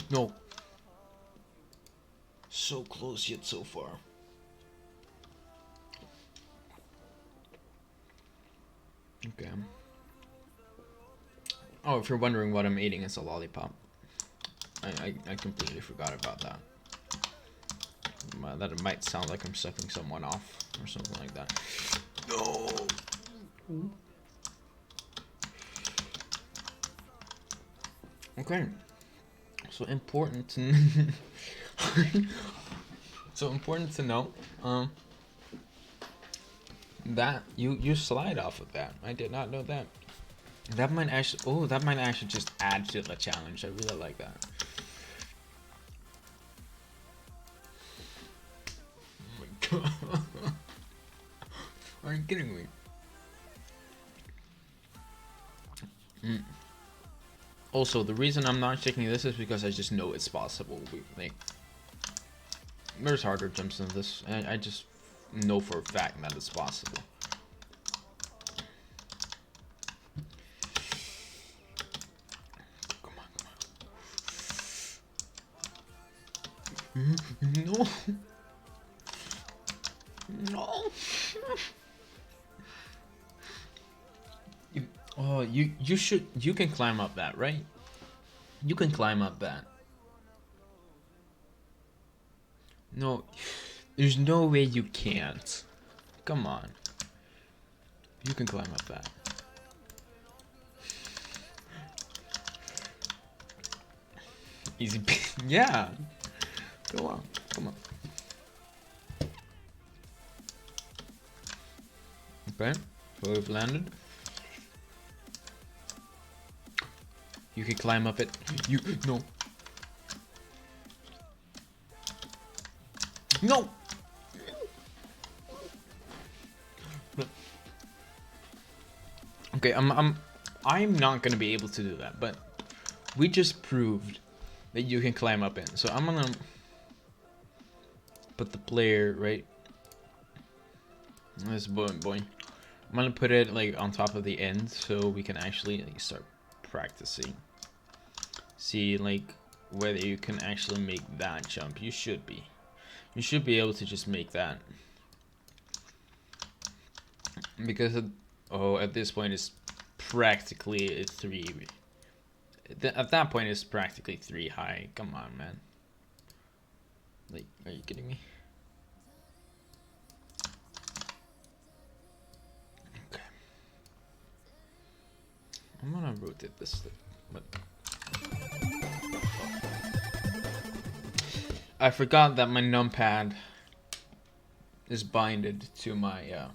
No. So close yet so far. Okay. Oh, if you're wondering what I'm eating, it's a lollipop. I completely forgot about that. That it might sound like I'm sucking someone off or something like that. No. Okay. So important to so important to know. That you slide off of that. I did not know that. That might actually. Oh, that might actually just add to the challenge. I really like that. Oh my god. Are you kidding me? Also, the reason I'm not checking this is because I just know it's possible. There's harder jumps than this, and I just know for a fact that it's possible. Come on, come on. No. No. Oh, you can climb up that, right? You can climb up that. No, there's no way you can't. Come on. You can climb up that. Easy. Yeah. Go on. Come on. Okay. So we've landed. You can climb up it. You no. No. Okay, I'm not gonna be able to do that, but we just proved that you can climb up in. So I'm gonna put the player right. This boy. I'm gonna put it like on top of the end so we can actually like, start practicing. See like whether you can actually make that jump. You should be. You should be able to just make that. Because at this point it's practically a 3. At that point it's practically 3 high. Come on, man. Like, are you kidding me? Okay. I'm gonna rotate this thing, but I forgot that my numpad is binded to my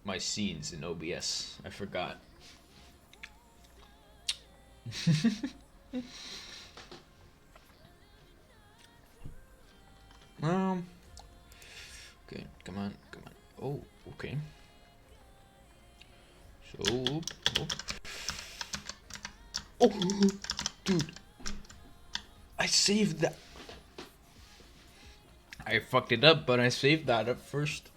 my scenes in OBS. I forgot. Okay, come on. Oh, okay. So, oh, dude, I saved that. I fucked it up, but I saved that up first.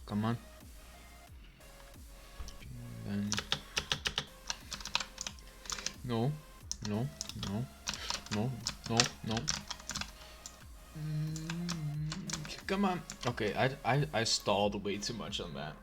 Come on. Then no. Come on. Okay, I stalled way too much on that.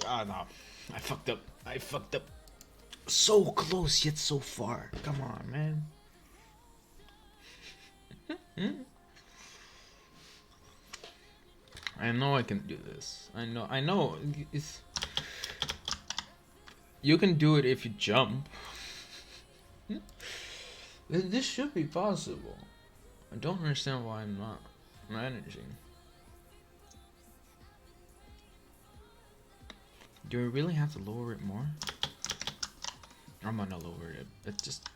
Ah, no. I fucked up. So close yet so far. Come on, man. I know I can do this. I know. You can do it if you jump. This should be possible. I don't understand why I'm not managing. Do we really have to lower it more? I'm gonna lower it. It's just...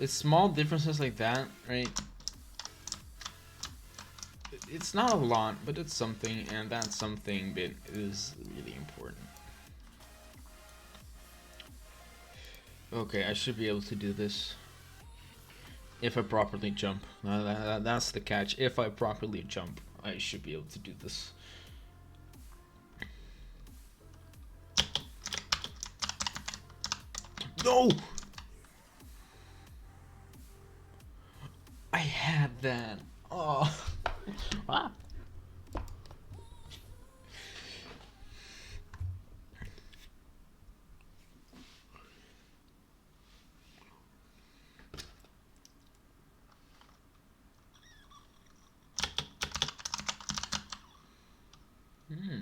It's small differences like that, right? It's not a lot, but it's something, and that something bit is really important. Okay, I should be able to do this if I properly jump. That's the catch. If I properly jump, I should be able to do this. No! I had that. Oh. Ah. Hmm.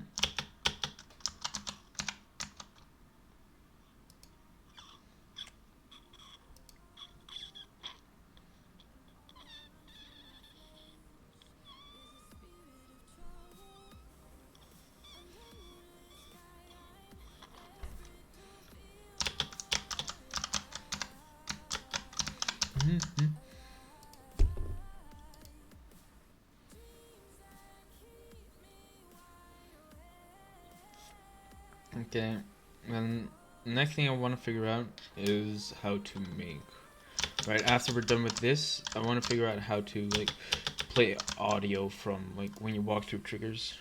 Mm-hmm. Okay, then next thing I want to figure out is how to make. Right after we're done with this, I want to figure out how to like play audio from like when you walk through triggers.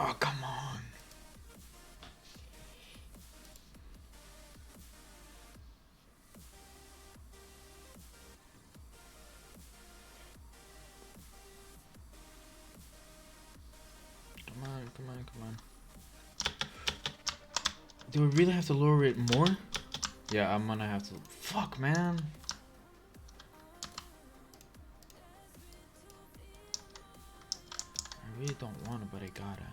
Oh, come on. Come on, come on, come on. Do we really have to lower it more? Yeah, I'm gonna have to. Fuck, man. I really don't want to, but I gotta.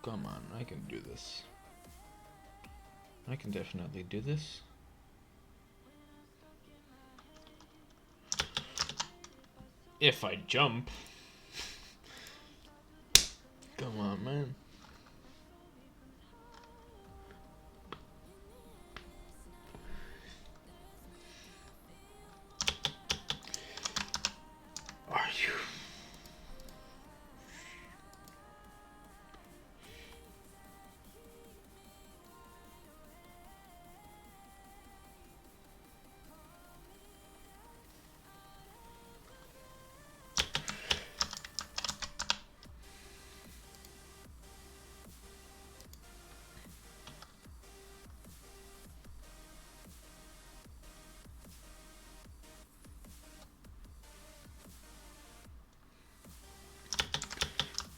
Come on, I can do this. I can definitely do this. If I jump. Come on, man. Are you?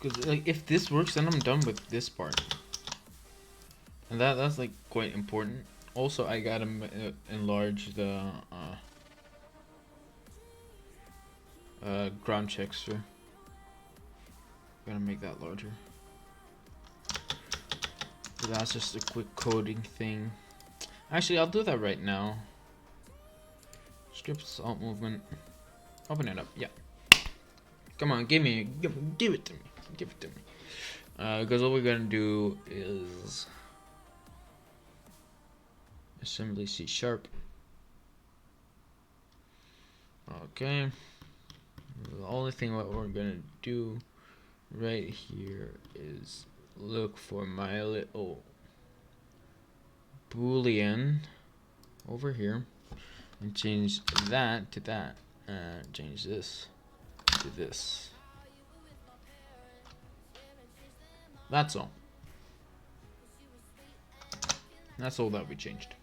Because like, if this works, then I'm done with this part, and that's like quite important. Also, I gotta enlarge the ground texture. Gotta make that larger. So that's just a quick coding thing. Actually, I'll do that right now. Strip salt movement. Open it up. Yeah. Come on, give it to me. Give it to me. Because what we're gonna do is assembly C#. Okay. The only thing what we're gonna do right here is look for my little boolean over here and change that to that, and change this to this. That's all. That's all that we changed.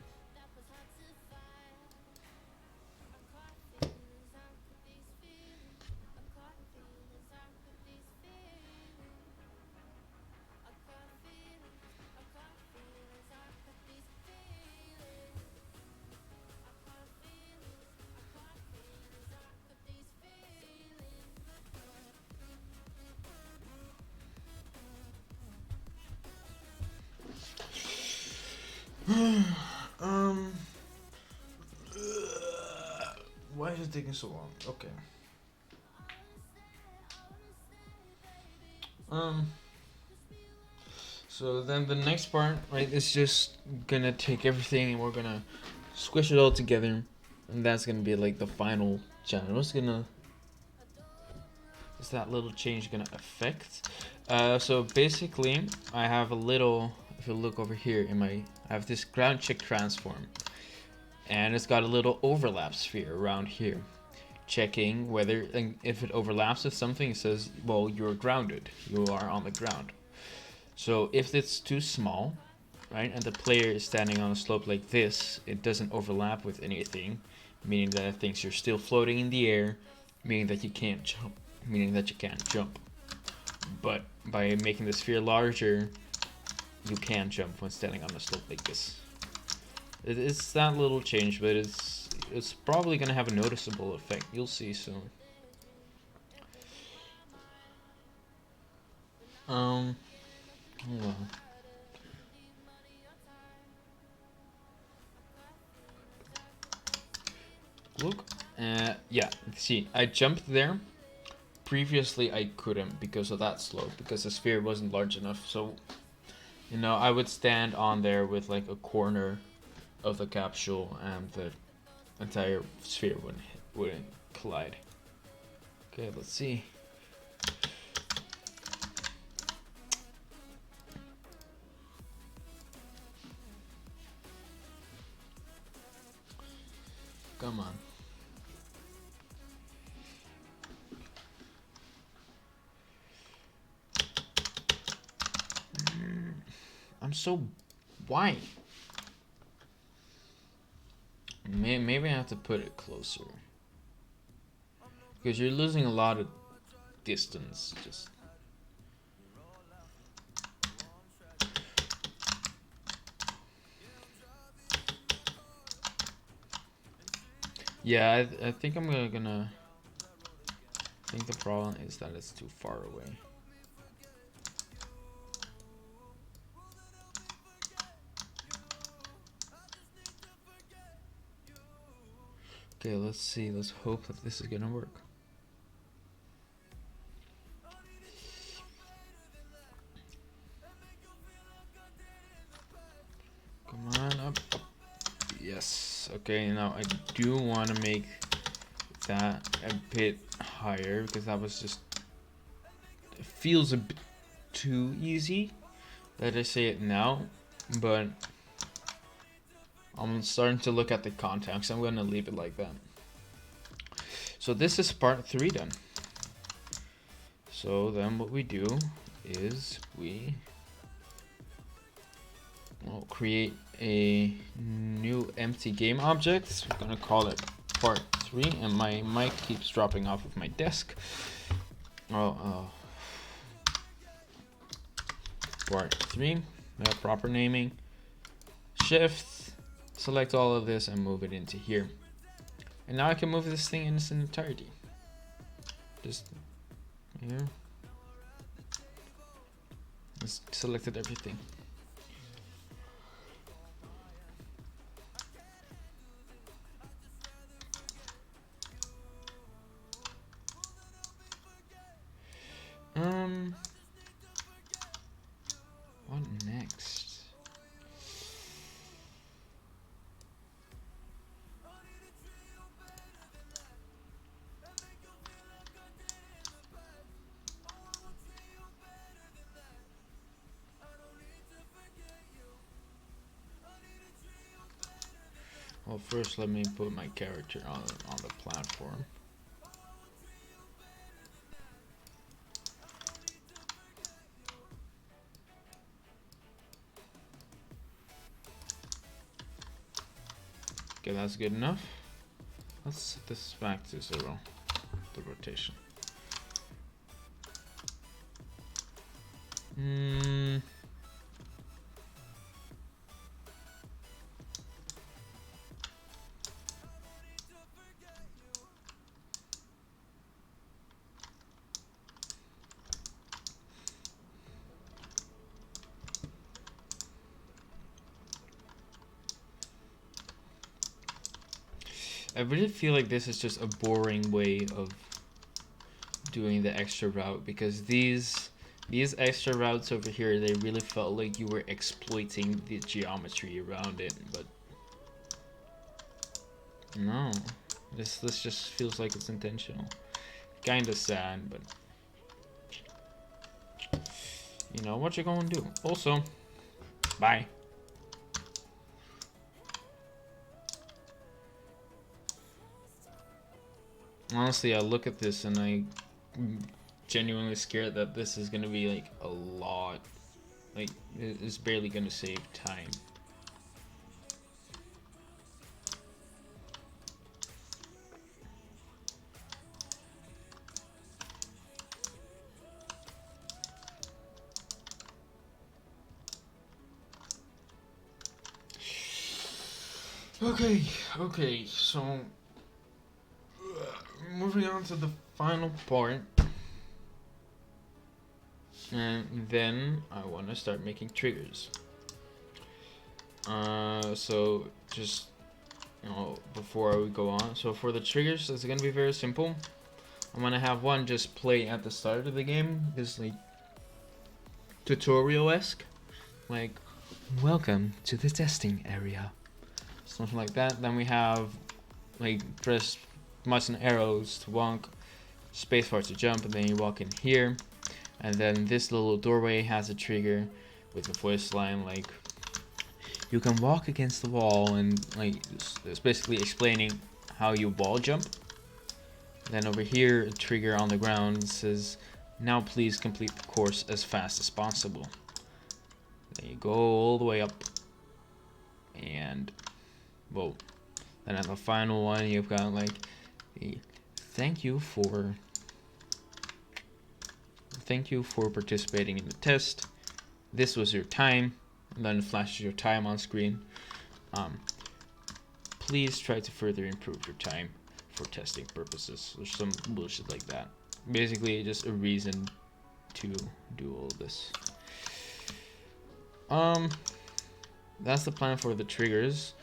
um. Why is it taking so long? Okay. Um. So then the next part, right, is just gonna take everything and we're gonna squish it all together, and that's gonna be like the final challenge. What's gonna is that little change gonna affect? So basically, I have a little. If you look over here in my, I have this ground check transform, and it's got a little overlap sphere around here, checking whether and if it overlaps with something. It says, well, you're grounded. You are on the ground. So if it's too small, right, and the player is standing on a slope like this, it doesn't overlap with anything, meaning that it thinks you're still floating in the air, meaning that you can't jump, meaning that you can't jump. But by making the sphere larger, you can jump when standing on a slope like this. It's that little change, but it's probably gonna have a noticeable effect. You'll see soon. Hold on. Look, yeah. See, I jumped there. Previously, I couldn't because of that slope, because the sphere wasn't large enough. So, I would stand on there with like a corner of the capsule, and the entire sphere wouldn't collide. Okay, let's see. Come on. I'm so white. Maybe I have to put it closer, because you're losing a lot of distance. Just yeah, I think I'm gonna. I think the problem is that it's too far away. Okay, let's see. Let's hope that this is gonna work. Come on up. Yes. Okay, now I do want to make that a bit higher, because that was just, it feels a bit too easy that I say it now, but I'm starting to look at the context. I'm gonna leave it like that. So this is part 3 done. So then what we do is we create a new empty game object. We're gonna call it part 3, and my mic keeps dropping off of my desk. Part 3, proper naming. Shift, select all of this and move it into here. And now I can move this thing in its entirety. Just here. Just selected everything. What next? Well, first let me put my character on the platform. Okay, that's good enough. Let's set this back to 0, the rotation. I really feel like this is just a boring way of doing the extra route, because these extra routes over here, they really felt like you were exploiting the geometry around it, but no, this just feels like it's intentional. Kinda sad, but you know what you're gonna do. Also, bye. Honestly, I look at this and I'm genuinely scared that this is gonna be like a lot. Like, it's barely gonna save time. Okay, so moving on to the final part, and then I want to start making triggers. So just, you know, before we go on, so for the triggers, it's gonna be very simple. I'm gonna have one just play at the start of the game, is like tutorial-esque, like welcome to the testing area, something like that. Then we have like press mouse and arrows to walk, spacebar to jump, and then you walk in here. And then this little doorway has a trigger with a voice line like, you can walk against the wall, and like it's basically explaining how you wall jump. Then over here, a trigger on the ground says, now please complete the course as fast as possible. Then you go all the way up, and whoa. Then at the final one, you've got like the thank you for participating in the test. This was your time, and then it flashes your time on screen. Please try to further improve your time for testing purposes, or some bullshit like that. Basically, just a reason to do all this. That's the plan for the triggers.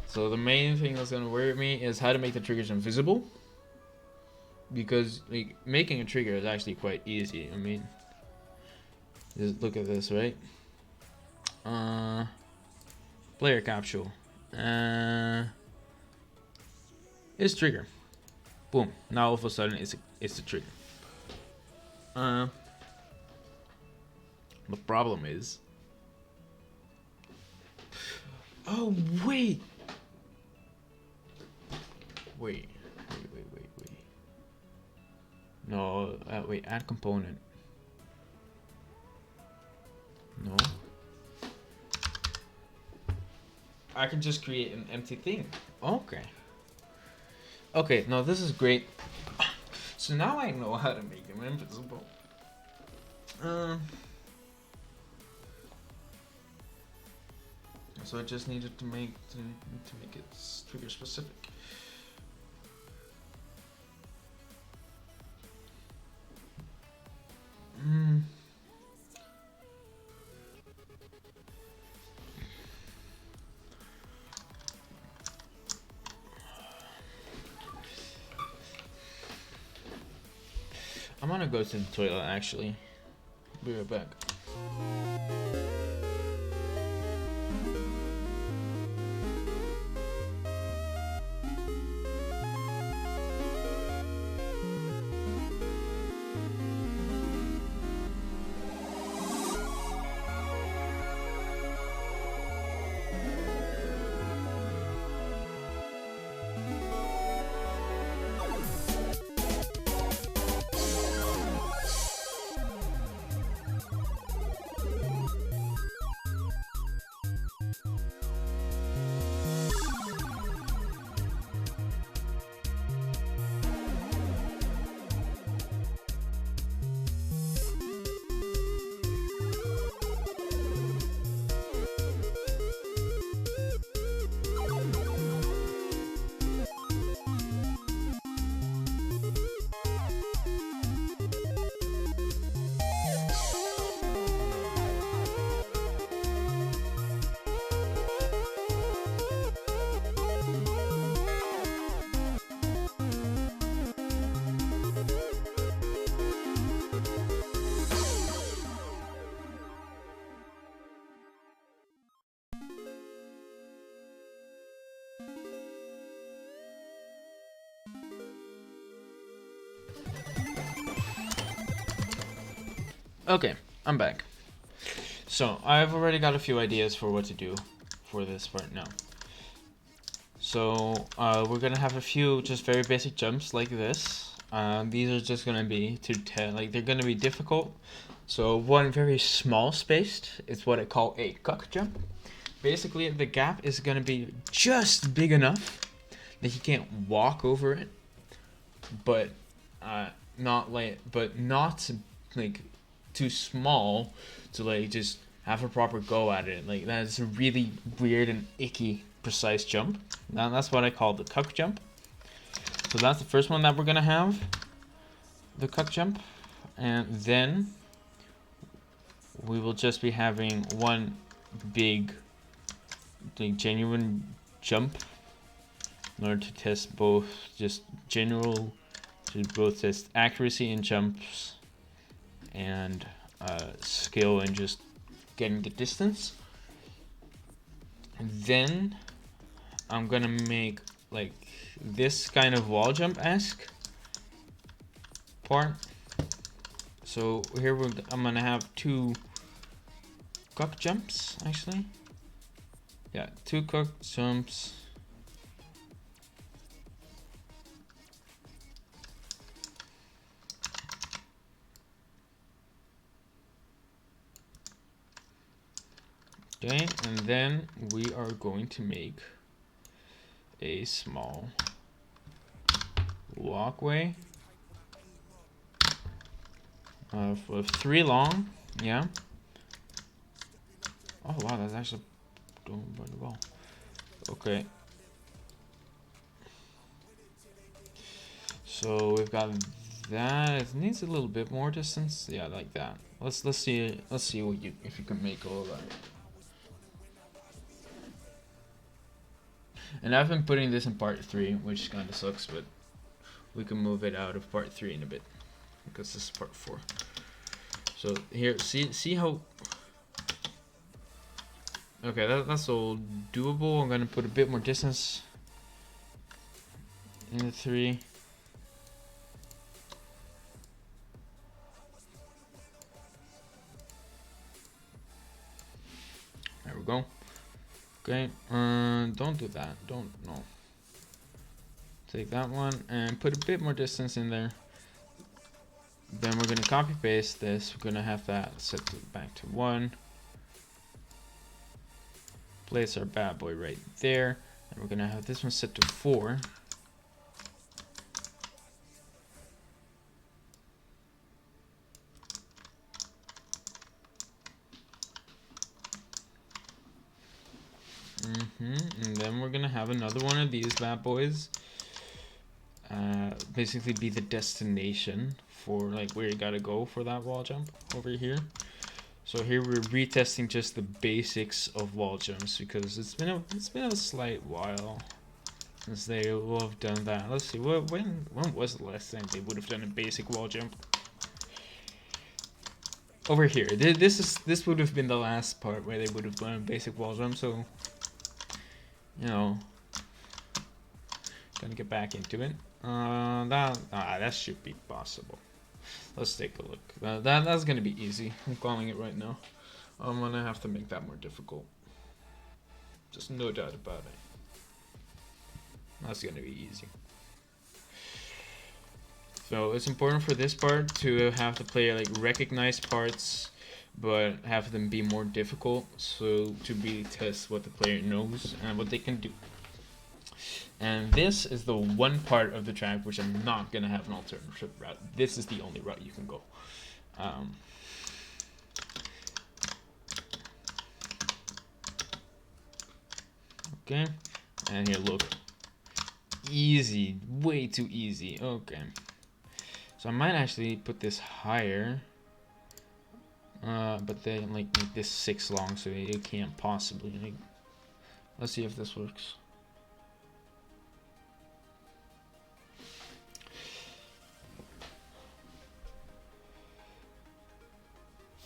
So the main thing that's gonna worry me is how to make the triggers invisible, because like making a trigger is actually quite easy. I mean, just look at this, right? Player capsule. It's trigger. Boom. Now all of a sudden it's a trigger. The problem is. Oh wait. Wait. No. Wait. Add component. No. I can just create an empty thing. Okay. Okay, no, this is great. So now I know how to make them invisible. So I just needed to make it trigger specific. I'm gonna go to the toilet actually. Be right back. Okay, I'm back. So I've already got a few ideas for what to do for this part now. So we're gonna have a few just very basic jumps like this. These are just gonna be like they're gonna be difficult. So one very small spaced is what I call a cuck jump. Basically, the gap is gonna be just big enough that you can't walk over it, but not like too small to like just have a proper go at it. Like that's a really weird and icky precise jump. Now that's what I call the cuck jump. So that's the first one that we're gonna have, the cuck jump, and then we will just be having one big, like, genuine jump in order to test both just general, to both test accuracy in jumps and skill and just getting the distance. And then I'm gonna make like this kind of wall jump-esque part. So here I'm gonna have two cuck jumps actually. Yeah, two cuck jumps. Okay, and then we are going to make a small walkway of 3 long. Yeah. Oh wow, that's actually doing pretty well. Okay. So we've got that. It needs a little bit more distance. Yeah, like that. Let's see if you can make all of that. And I've been putting this in part 3, which kind of sucks, but we can move it out of part 3 in a bit because this is part 4. So here, see how. Okay, that's all doable. I'm gonna put a bit more distance in the 3. There we go. Okay, don't do that. No. Take that one and put a bit more distance in there. Then we're gonna copy paste this. We're gonna have that set back to 1. Place our bad boy right there, and we're gonna have this one set to 4. And then we're gonna have another one of these bad boys. Basically be the destination for like where you gotta go for that wall jump over here. So here we're retesting just the basics of wall jumps because it's been a slight while since they will have done that. Let's see, when was the last time they would have done a basic wall jump? Over here, this would have been the last part where they would have done a basic wall jump. So you know, gonna get back into it. That should be possible. Let's take a look. That's gonna be easy. I'm calling it right now. I'm gonna have to make that more difficult. Just no doubt about it. That's gonna be easy. So it's important for this part to have the player like recognize parts, but have them be more difficult. So to really test what the player knows and what they can do. And this is the one part of the track which I'm not gonna have an alternative route. This is the only route you can go. Okay, and here, look, easy, way too easy. Okay, so I might actually put this higher, but then like make this 6 long so you can't possibly. Like, let's see if this works.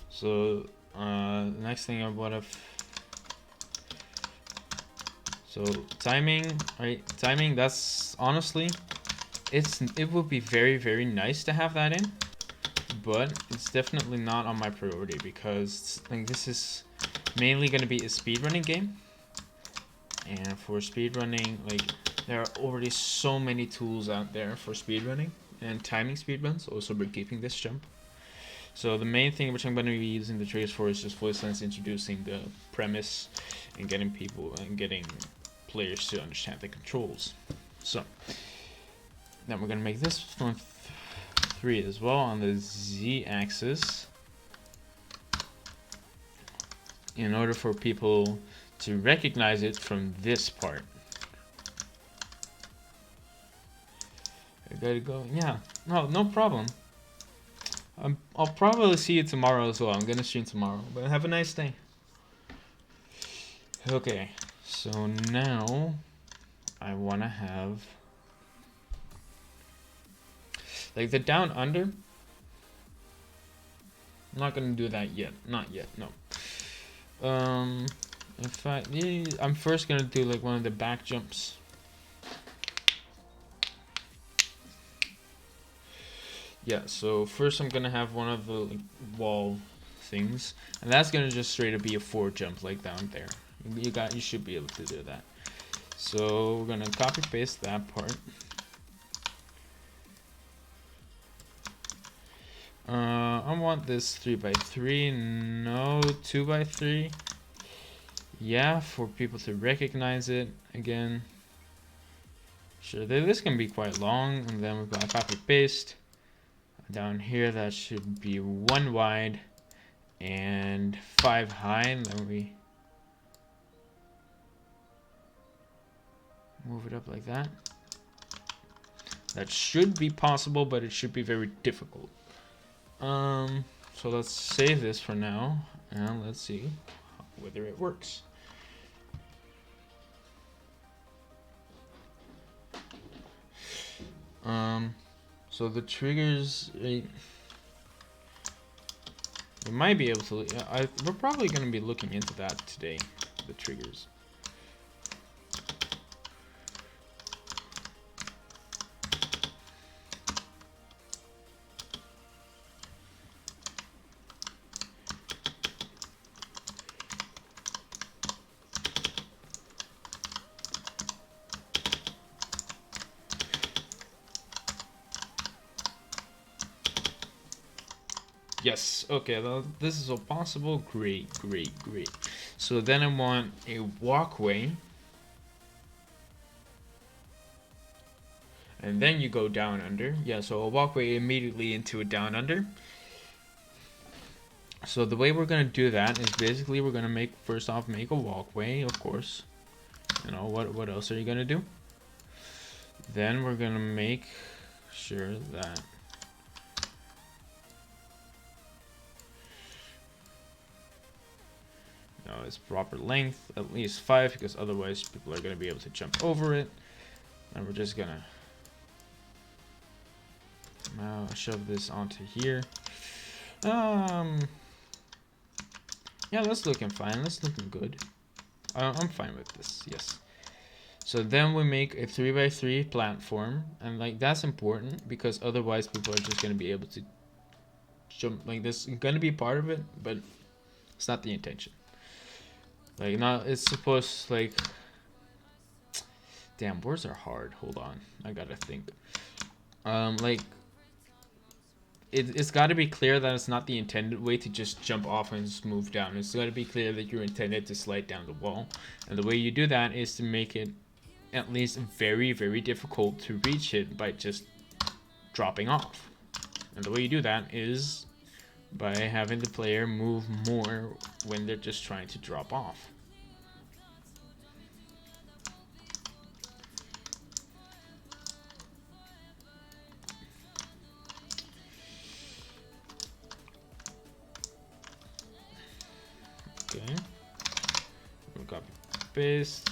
So the next thing I would have. So timing, right? Timing. That's honestly, it would be very, very nice to have that in, but it's definitely not on my priority because like this is mainly going to be a speedrunning game. And for speedrunning, like there are already so many tools out there for speedrunning and timing speedruns. Also, we're keeping this jump. So the main thing which I'm going to be using the triggers for is just voice lines, introducing the premise and getting people and getting players to understand the controls. So then we're going to make this one 3 as well on the z-axis in order for people to recognize it from this part. I gotta go. Yeah, no problem. I'll probably see you tomorrow as well. I'm gonna stream tomorrow, but have a nice day. Okay, so now I wanna have like the down under. I'm not gonna do that yet. Not yet. No. In fact, I'm first gonna do like one of the back jumps. Yeah, so first I'm gonna have one of the like, wall things, and that's gonna just straight up be a 4 jump like down there. You should be able to do that. So we're gonna copy paste that part. I want this 3x3, no 2x3. Yeah, for people to recognize it again. Sure, this can be quite long, and then we're gonna copy paste. Down here, that should be 1 wide and 5 high, and then we move it up like that. That should be possible, but it should be very difficult. So let's save this for now, and let's see whether it works. So the triggers, we might be able to. We're probably going to be looking into that today. The triggers. Yes, okay, well, this is all possible. Great. So then I want a walkway. And then you go down under. Yeah, so a walkway immediately into a down under. So the way we're going to do that is basically we're going to first off make a walkway, of course. You know, what else are you going to do? Then we're going to make sure that it's proper length, at least 5, because otherwise people are going to be able to jump over it. And we're just going to shove this onto here. Yeah, that's looking fine. That's looking good. I'm fine with this. Yes. So then we make a 3x3 platform, and like that's important because otherwise people are just going to be able to jump like this. It's going to be part of it, but it's not the intention. Like, not, it's supposed, like, damn, words are hard. Hold on, I gotta think. Like, it's got to be clear that it's not the intended way to just jump off and just move down. It's got to be clear that you're intended to slide down the wall, and the way you do that is to make it at least very, very difficult to reach it by just dropping off. And the way you do that is by having the player move more when they're just trying to drop off. Okay, we'll copy paste.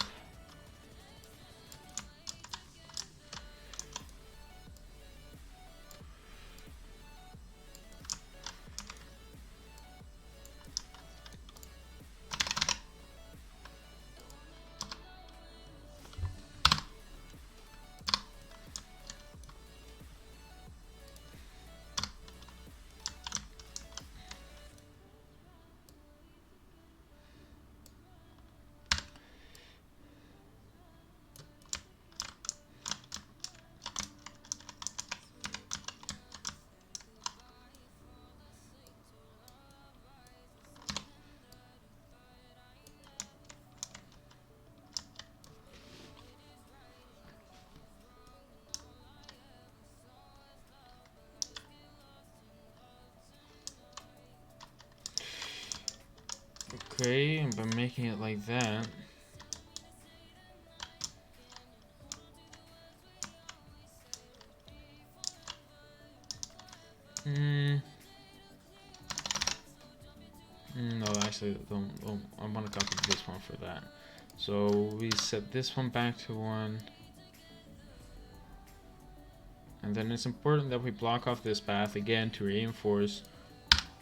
Okay, by making it like that. No, actually, don't. I want to copy this one for that. So we set this one back to 1. And then it's important that we block off this path again to reinforce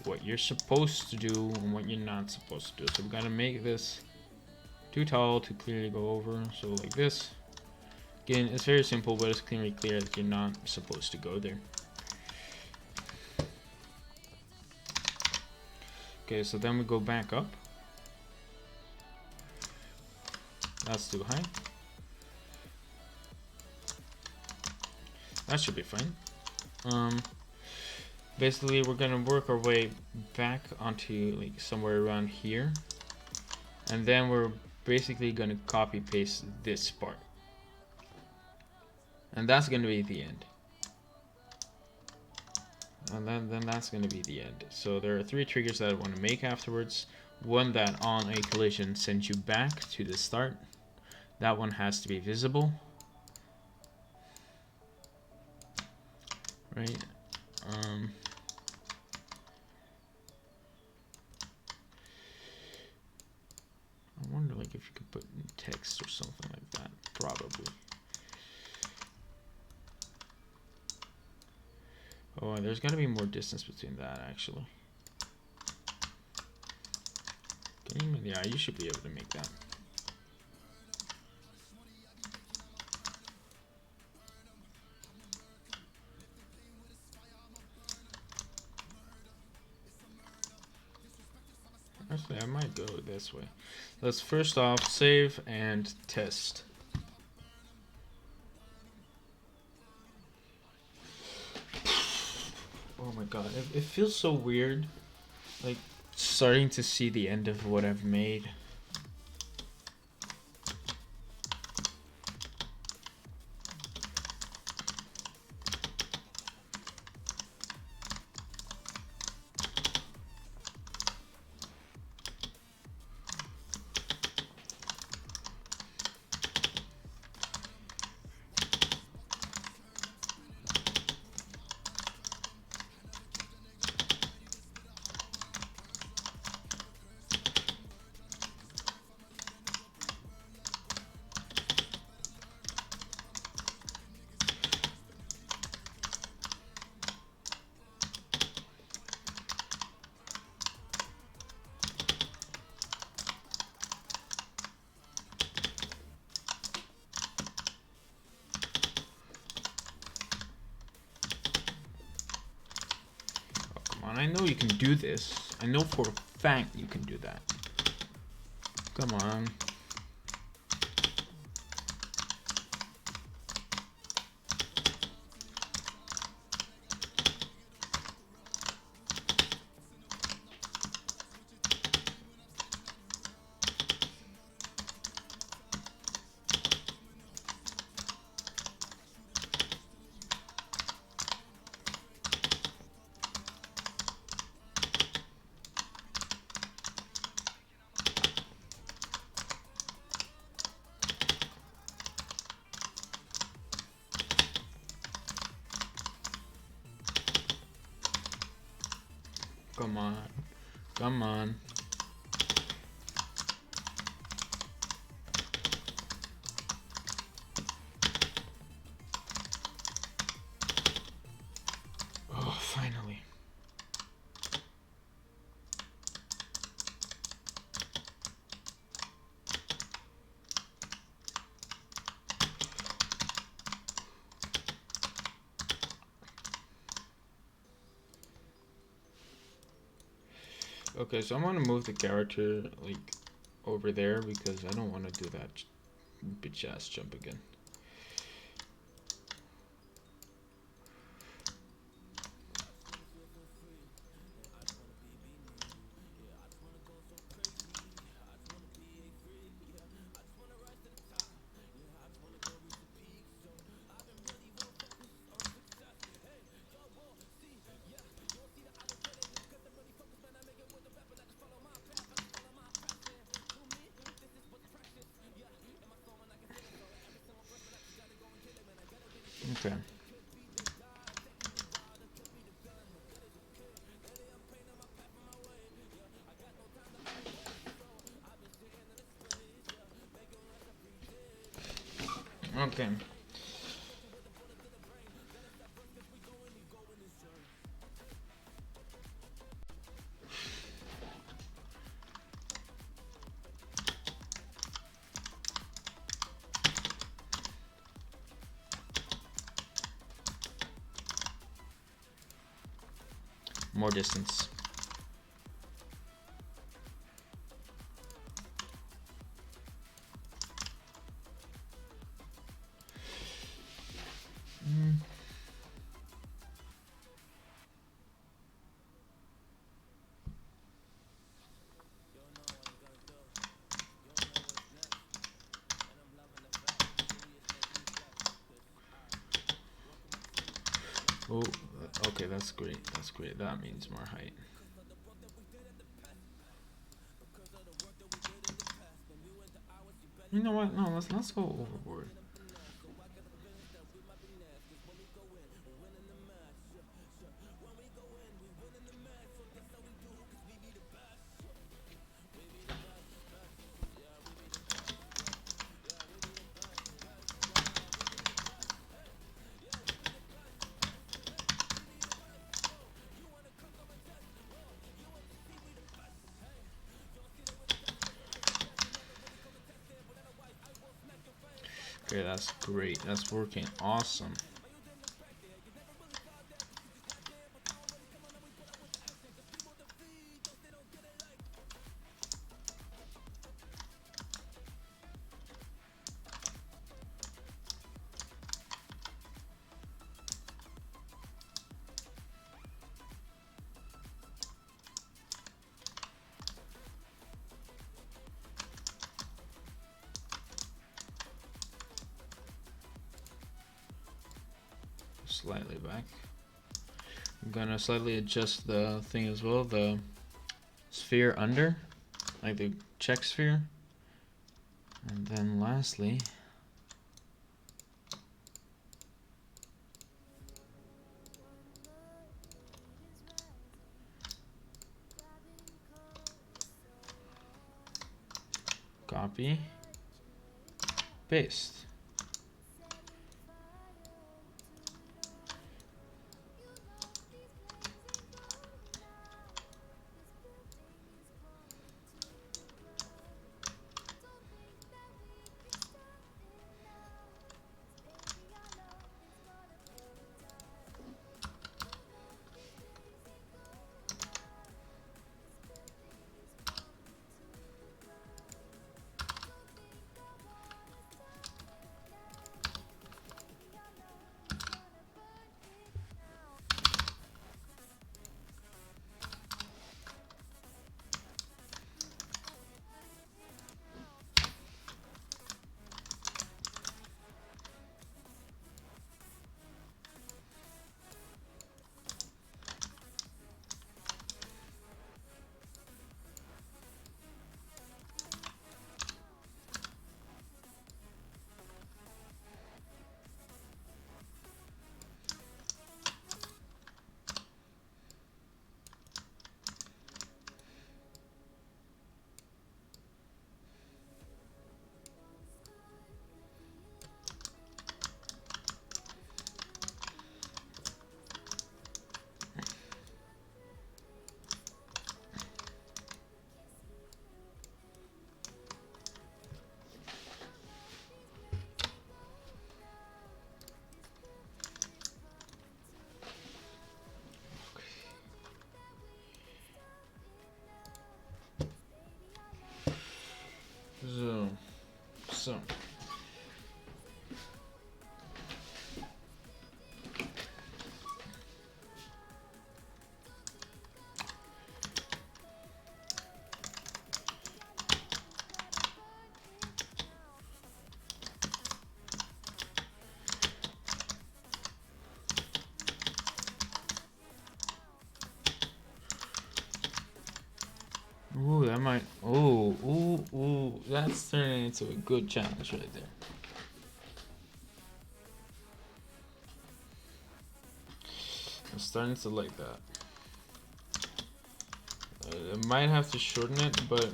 what you're supposed to do and what you're not supposed to do. So we gotta make this too tall to clearly go over. So like this. Again, it's very simple, but it's clearly clear that you're not supposed to go there. Okay, so then we go back up. That's too high. That should be fine. Basically, we're gonna work our way back onto like somewhere around here, and then we're basically gonna copy paste this part, and that's gonna be the end. And then that's gonna be the end. So there are 3 triggers that I want to make afterwards. One that on a collision sends you back to the start. That one has to be visible. Right? I wonder like if you could put in text or something like that. Probably. Oh, there's gotta be more distance between that actually. Yeah, you should be able to make that. Actually, I might go this way. Let's first off save and test. Oh my god, it feels so weird. Like, starting to see the end of what I've made. I know you can do this. I know for a fact you can do that. Come on. Come on. Come on. Oh, finally. Okay, so I'm gonna move the character like over there because I don't want to do that bitch ass jump again. Okay. Okay. More distance. Oh, okay, that's great. That's great. That means more height. You know what? No, let's go overboard. Okay, that's great. That's working awesome. Slightly back. I'm gonna slightly adjust the thing as well, the sphere under, like the check sphere. And then lastly, copy, paste. So. Ooh, that might. Ooh, that's turning into a good challenge right there. I'm starting to like that. I might have to shorten it, but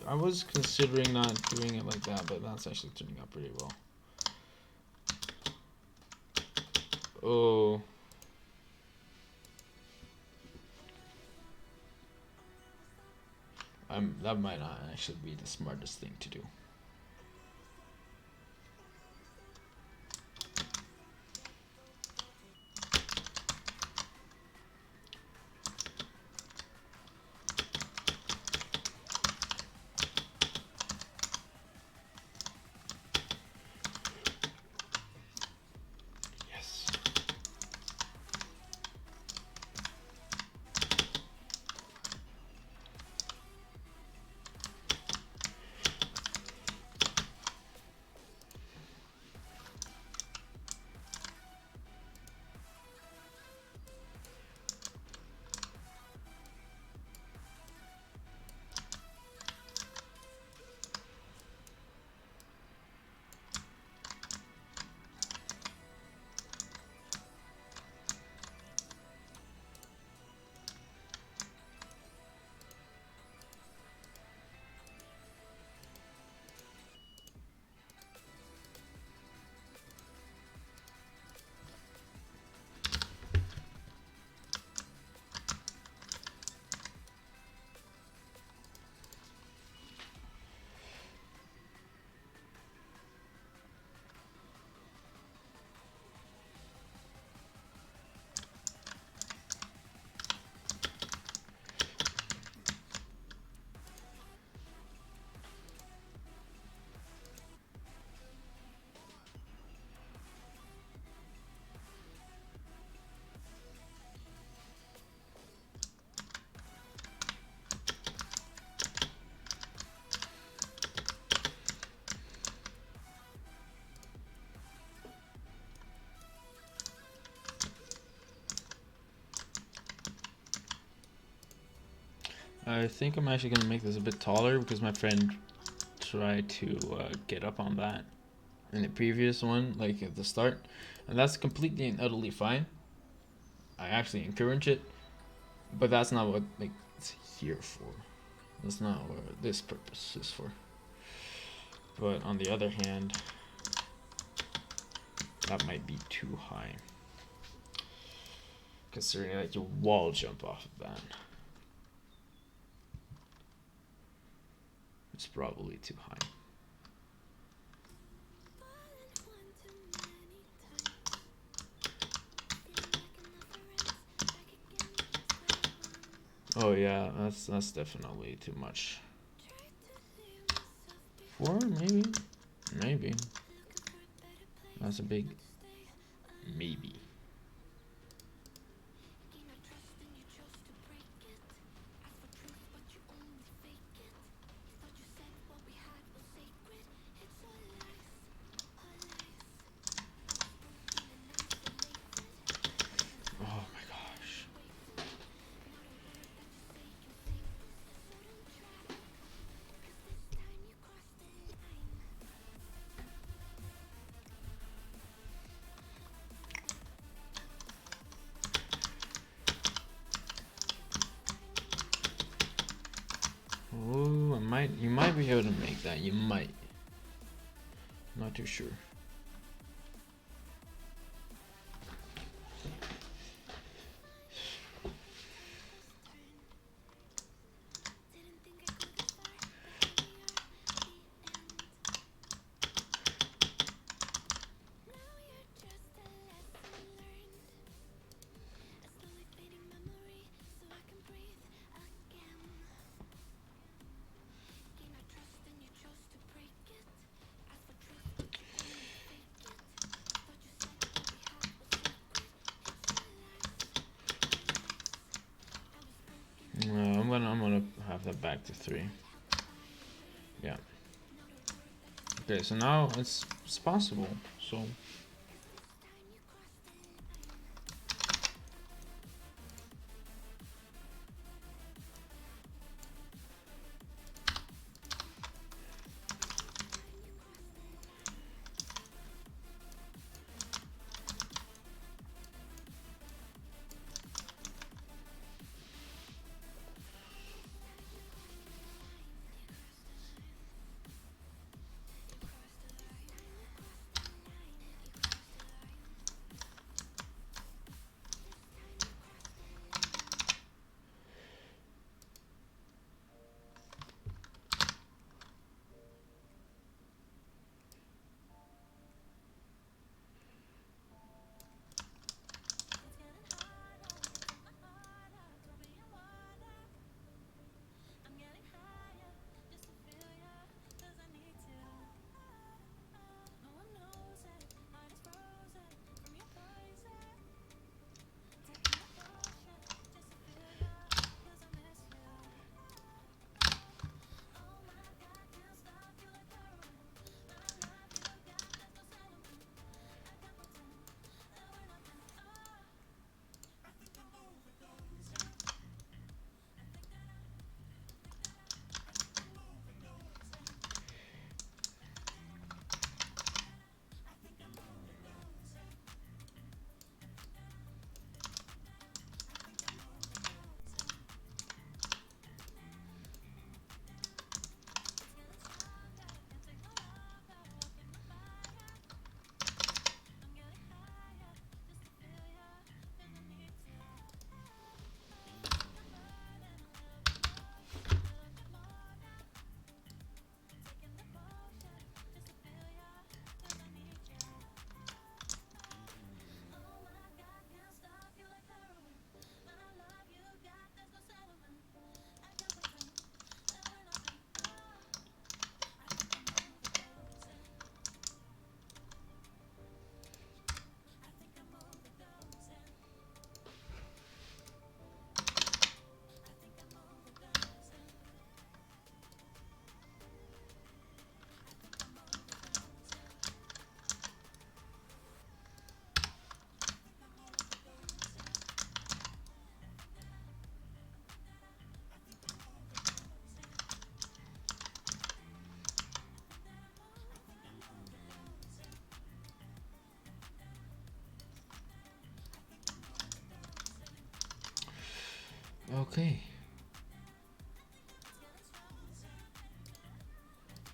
I was considering not doing it like that, but that's actually turning out pretty well. Oh. That might not actually be the smartest thing to do. Yes. I think I'm actually gonna make this a bit taller because my friend tried to get up on that in the previous one, like at the start, and that's completely and utterly fine. I actually encourage it, but that's not what like it's here for. That's not what this purpose is for. But on the other hand, that might be too high, considering that your wall jump off of that. It's probably too high. Oh yeah, that's definitely too much. 4 maybe? Maybe. That's a big maybe. Oh my gosh. Oh, you might be able to make that. You might. Not too sure. I'm gonna have that back to 3. Yeah. Okay, so now it's possible. So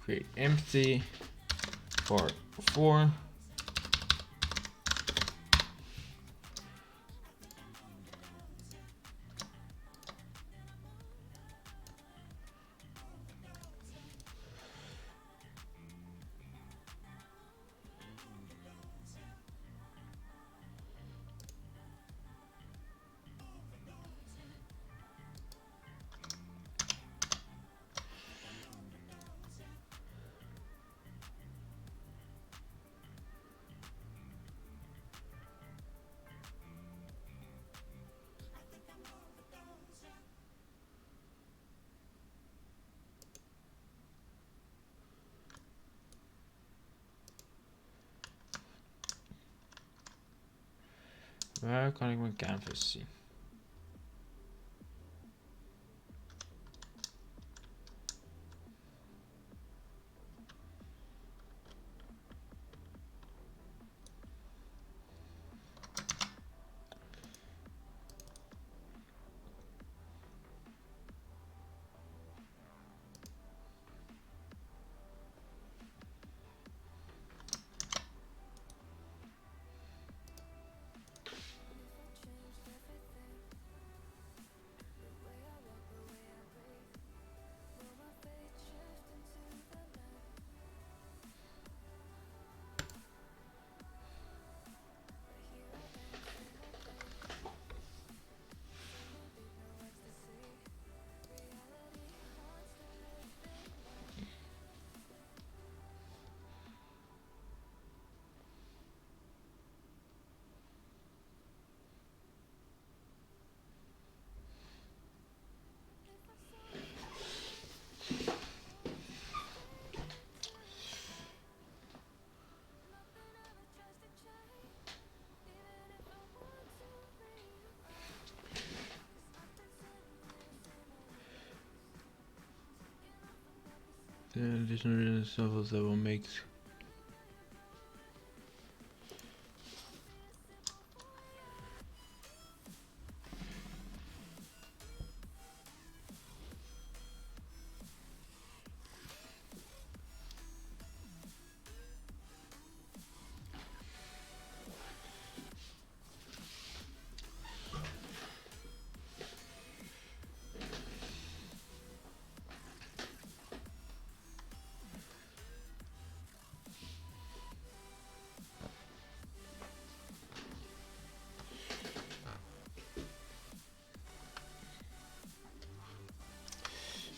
create empty part 4. Waar kan ik mijn canvas zien? The additional levels that will make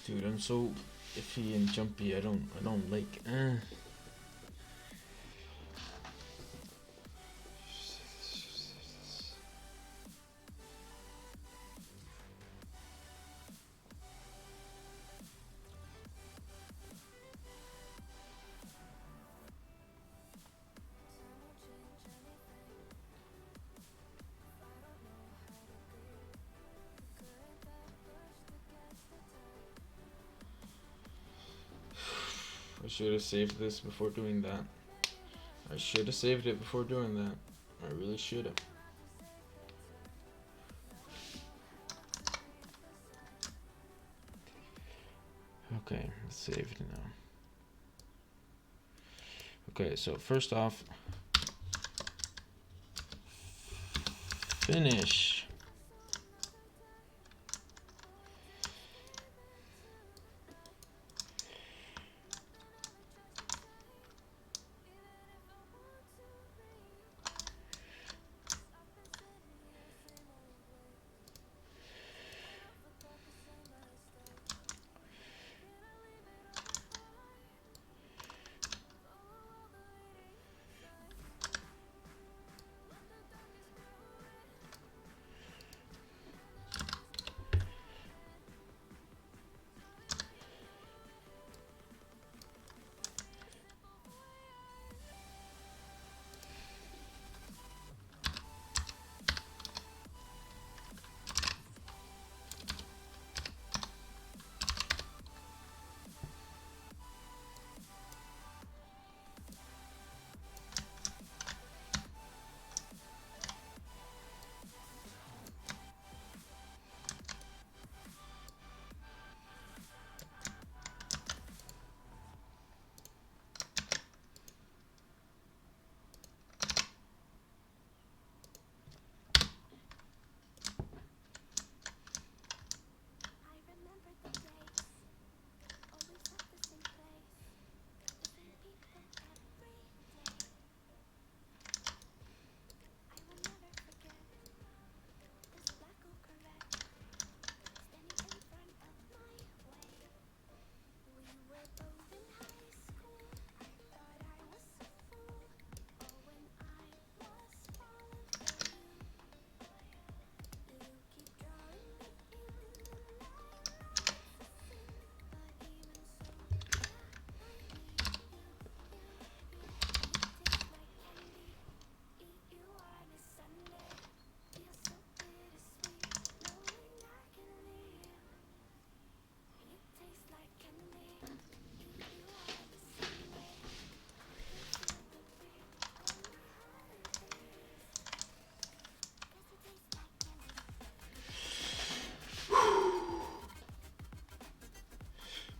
Dude, I'm so iffy and jumpy. I don't like. I should have saved this before doing that. I should have saved it before doing that. I really should have. Okay, let's save it now. Okay, so first off, finish.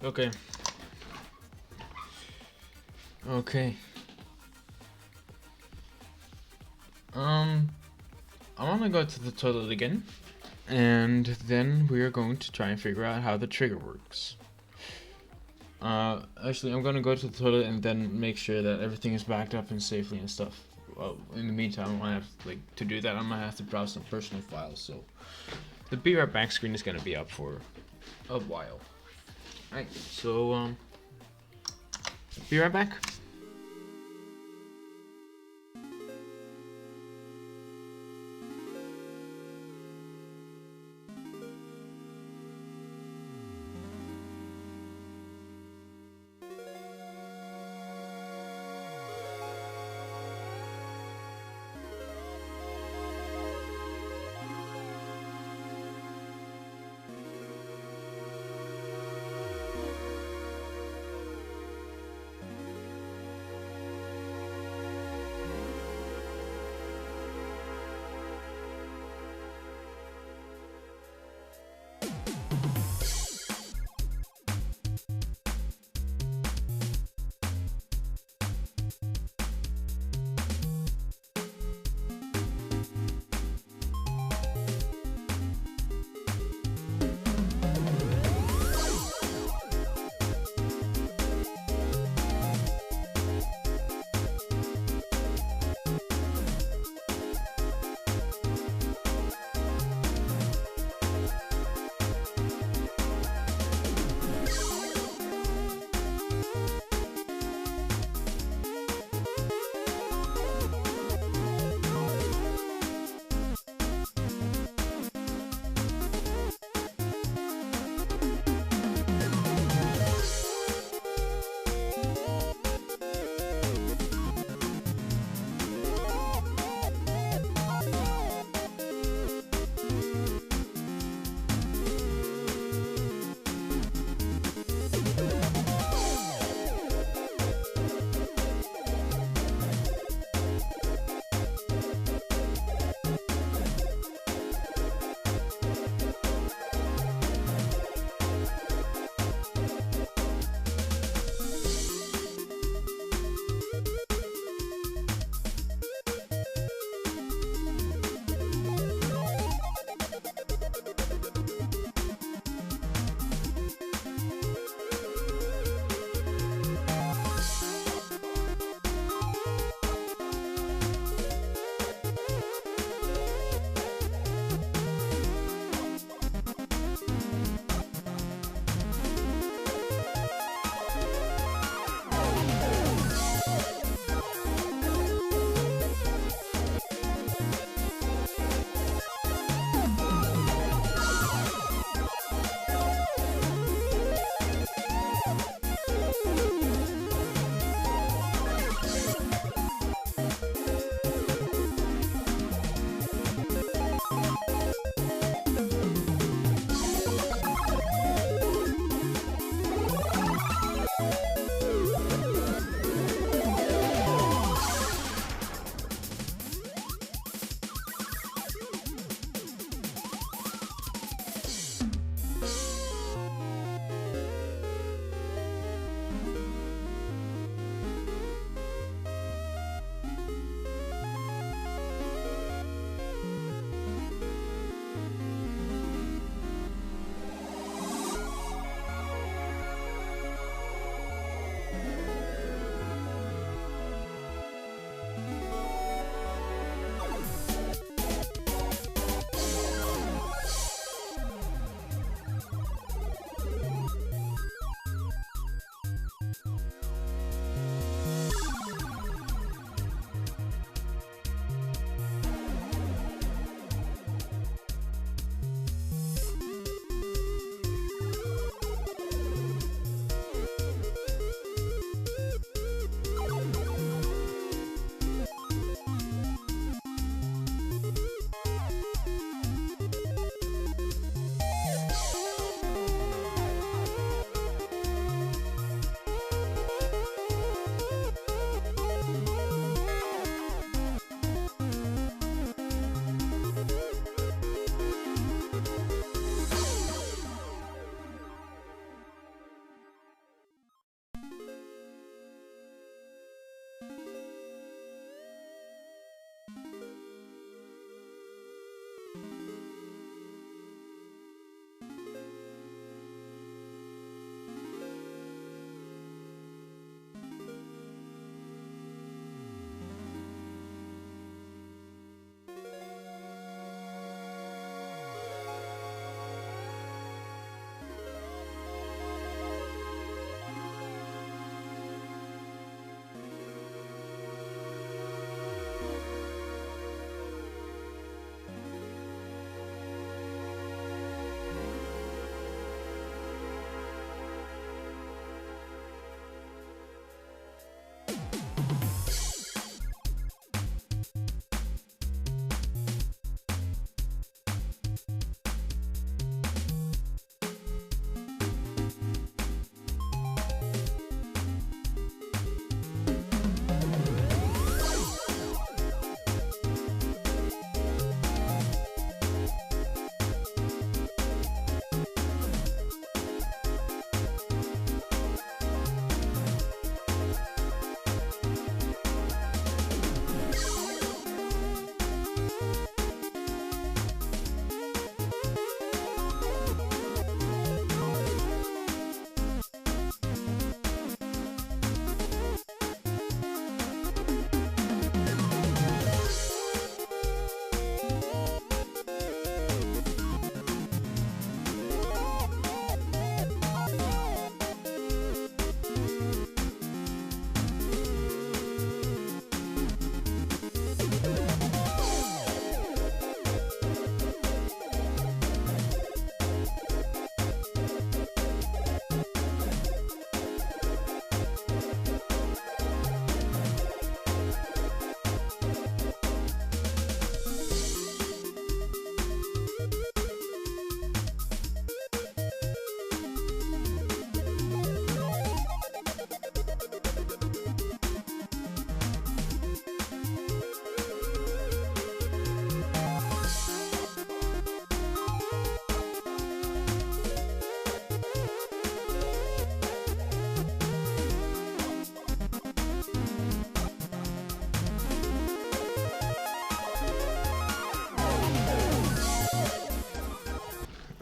Okay. Okay. I want to go to the toilet again, and then we are going to try and figure out how the trigger works. Actually, I'm gonna go to the toilet and then make sure that everything is backed up and safely and stuff. Well, in the meantime, I have to do that. I'm gonna have to browse some personal files. So the be right back screen is gonna be up for a while. Alright, so be right back.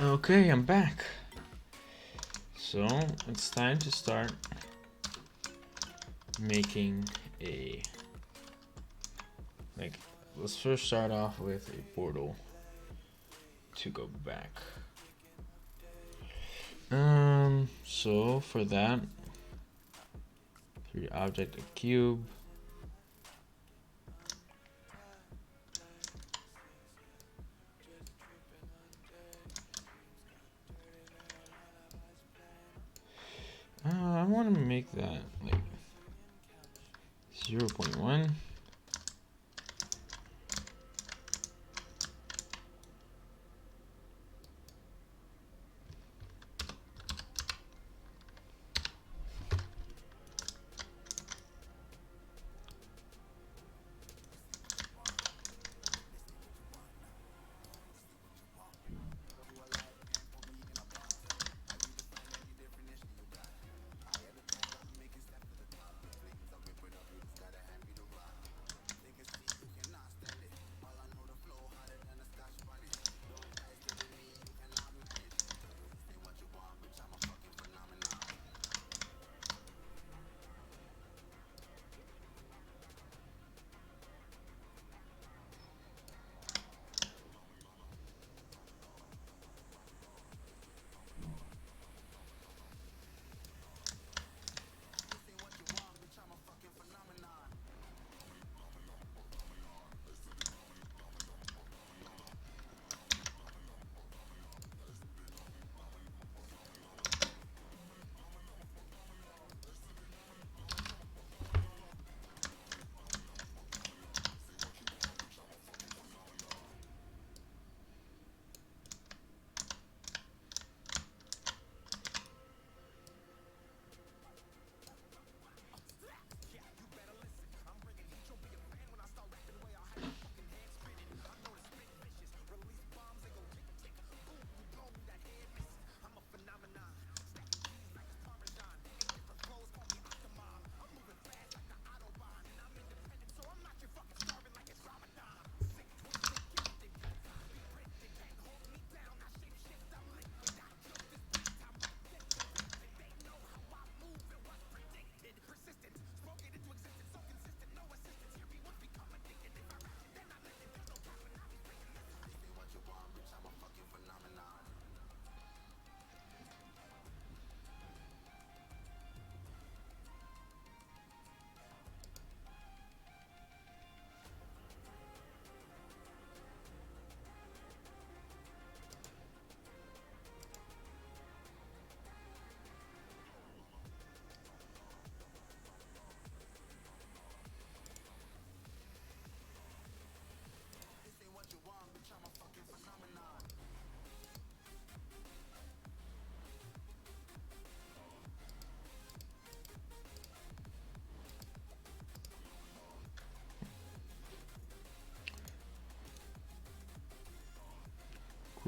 Okay, I'm back. So it's time to start making a, like, let's first start off with a portal to go back. So for that, create object a cube. I want to make that like 0.1.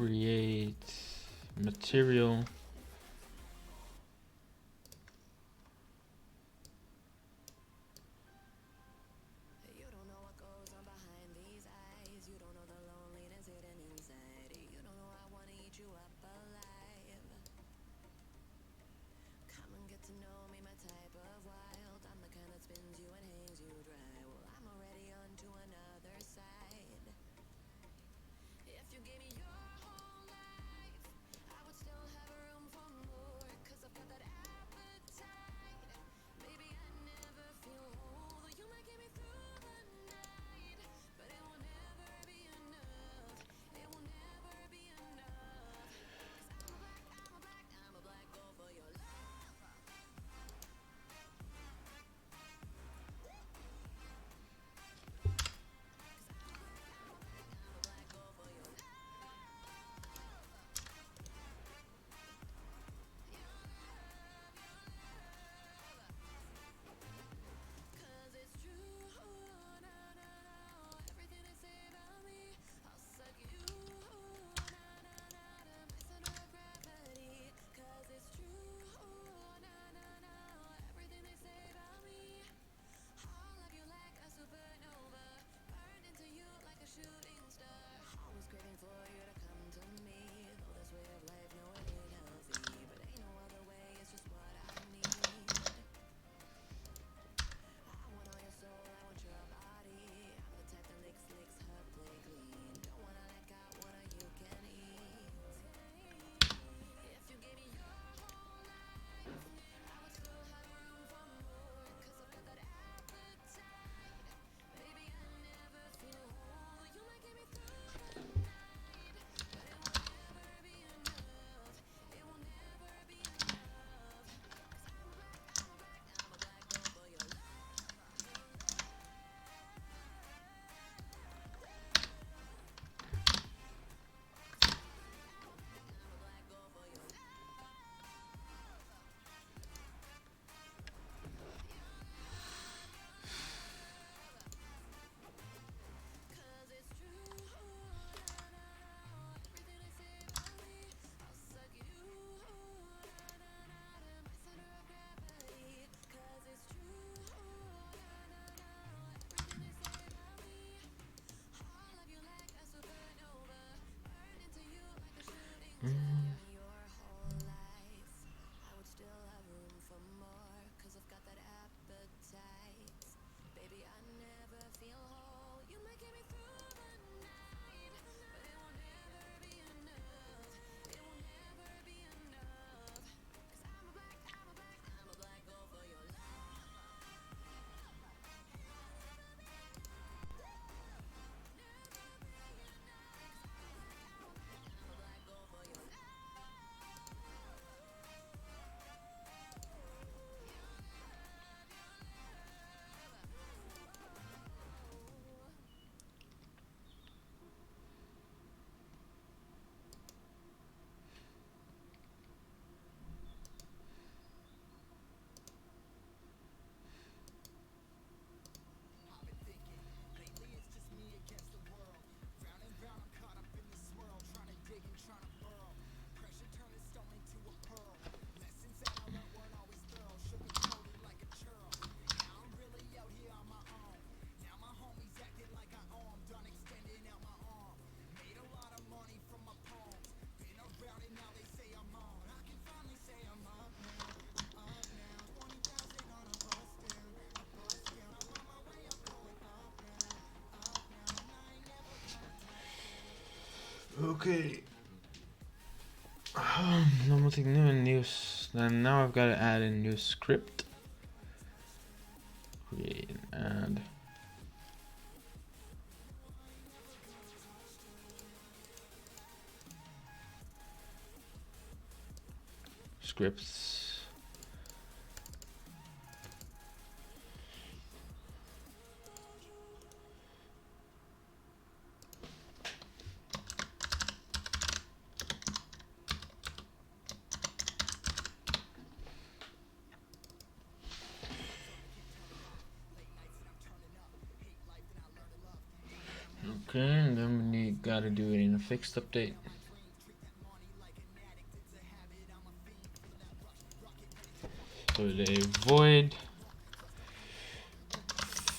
create material. You don't know what goes on behind these eyes. You don't know the loneliness hidden inside. You don't know I wanna eat you up alive. Come and get to know me, my type of wild. I'm the kind that spins you and hangs you dry. Well, I'm already on to another side. If you gave me your whole life, I would still have room for more. Cause I've got that appetite. Maybe I never feel whole. You might get me through the night, but it will never be enough. It will never be enough. I'm a black girl for your love. Cause it's true, na na na. Everything they say about me, I'll suck you, na na na. My center of gravity. Cause it's true, na na na. Everything they say about me, I'll love you like a supernova, burned into you like a shooting star. Always craving for you to come to me. Though this way of life, no, it ain't healthy, but ain't no other way. It's just what I need. I want all your soul, I want your body. I'm the type that licks, her play clean. Don't wanna let go, what are you can eat? If you gave me your whole life, I would still have room for more. Cause I've got that appetite. Maybe I never feel whole. You might get me through the night, but it will never be enough. It will never be enough. I'm a black girl for your love. Cause it's true, na na na. Everything they say about me, I'll suck you, na na na. My center of gravity. Cause it's true, na na na. Everything they say about me, I'll love you like a supernova, burn into you like a shooting star. Give me your whole life, I would still have room for more. Cause I've got that appetite. Baby, I never feel whole. You might get me through the night, but it will never be enough. It will never be enough. Cause I'm a black girl for your love. I'm a black girl for your love. Okay. Nothing new in news. Then now I've got to add a new script. Create and add. Scripts. Okay, and then we gotta do it in a fixed update. So a void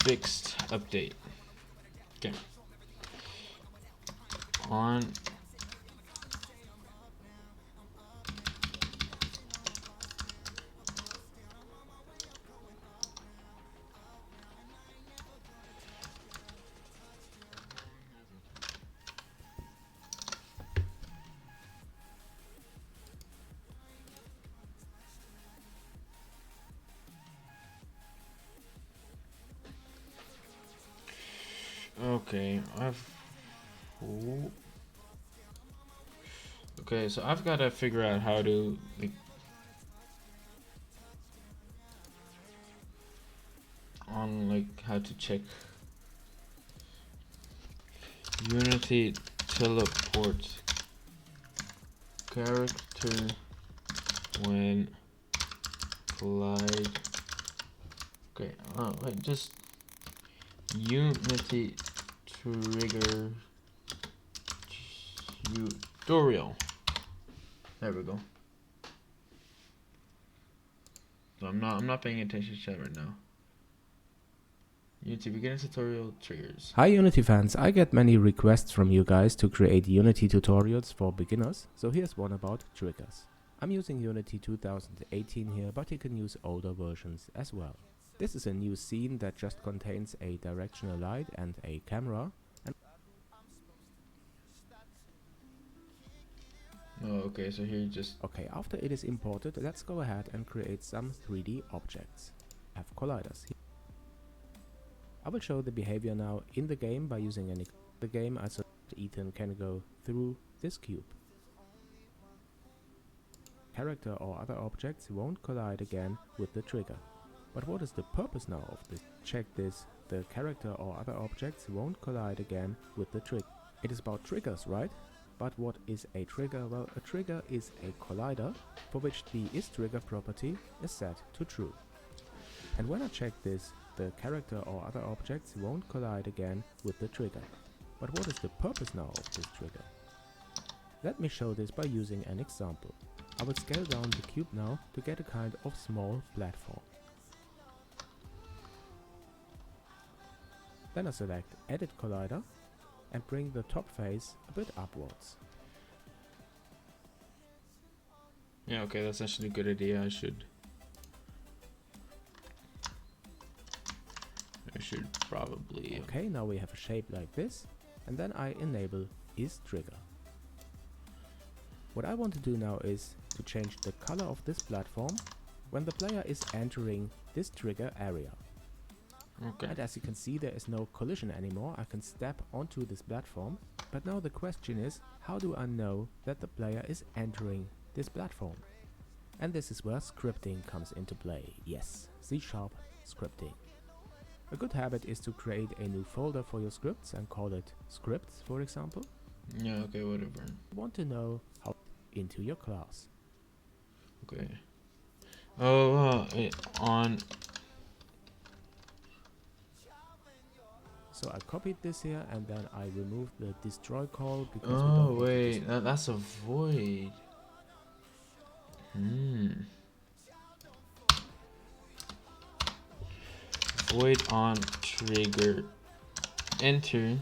fixed update. Okay. On okay, okay, so I've got to figure out how to like how to check Unity teleport character when collide. Okay, wait, just Unity trigger tutorial. There we go. So I'm not paying attention to chat right now. Unity beginner tutorial triggers. Hi Unity fans, I get many requests from you guys to create Unity tutorials for beginners, so here's one about triggers. I'm using Unity 2018 here, but you can use older versions as well. This is a new scene that just contains a directional light and a camera. Oh, okay, so here you just... Okay, after it is imported, let's go ahead and create some 3D objects. I have colliders here. I will show the behavior now in the game by using the game so Ethan can go through this cube. Character or other objects won't collide again with the trigger. But what is the purpose now of this? Check this, the character or other objects won't collide again with the trigger. It is about triggers, right? But what is a trigger? Well, a trigger is a collider for which the isTrigger property is set to true. And when I check this, the character or other objects won't collide again with the trigger. But what is the purpose now of this trigger? Let me show this by using an example. I will scale down the cube now to get a kind of small platform. Then I select Edit Collider and bring the top face a bit upwards. Yeah, okay, that's actually a good idea. I should probably... Okay, now we have a shape like this, and then I enable isTrigger. What I want to do now is to change the color of this platform when the player is entering this trigger area. Okay. And as you can see, there is no collision anymore. I can step onto this platform. But now the question is, how do I know that the player is entering this platform? And this is where scripting comes into play. Yes, C# scripting. A good habit is to create a new folder for your scripts and call it scripts, for example. Yeah, okay, whatever. You want to know how into your class. Okay. Oh, on... So I copied this here and then I removed the destroy call because oh, wait, that's a void. Void on trigger enter.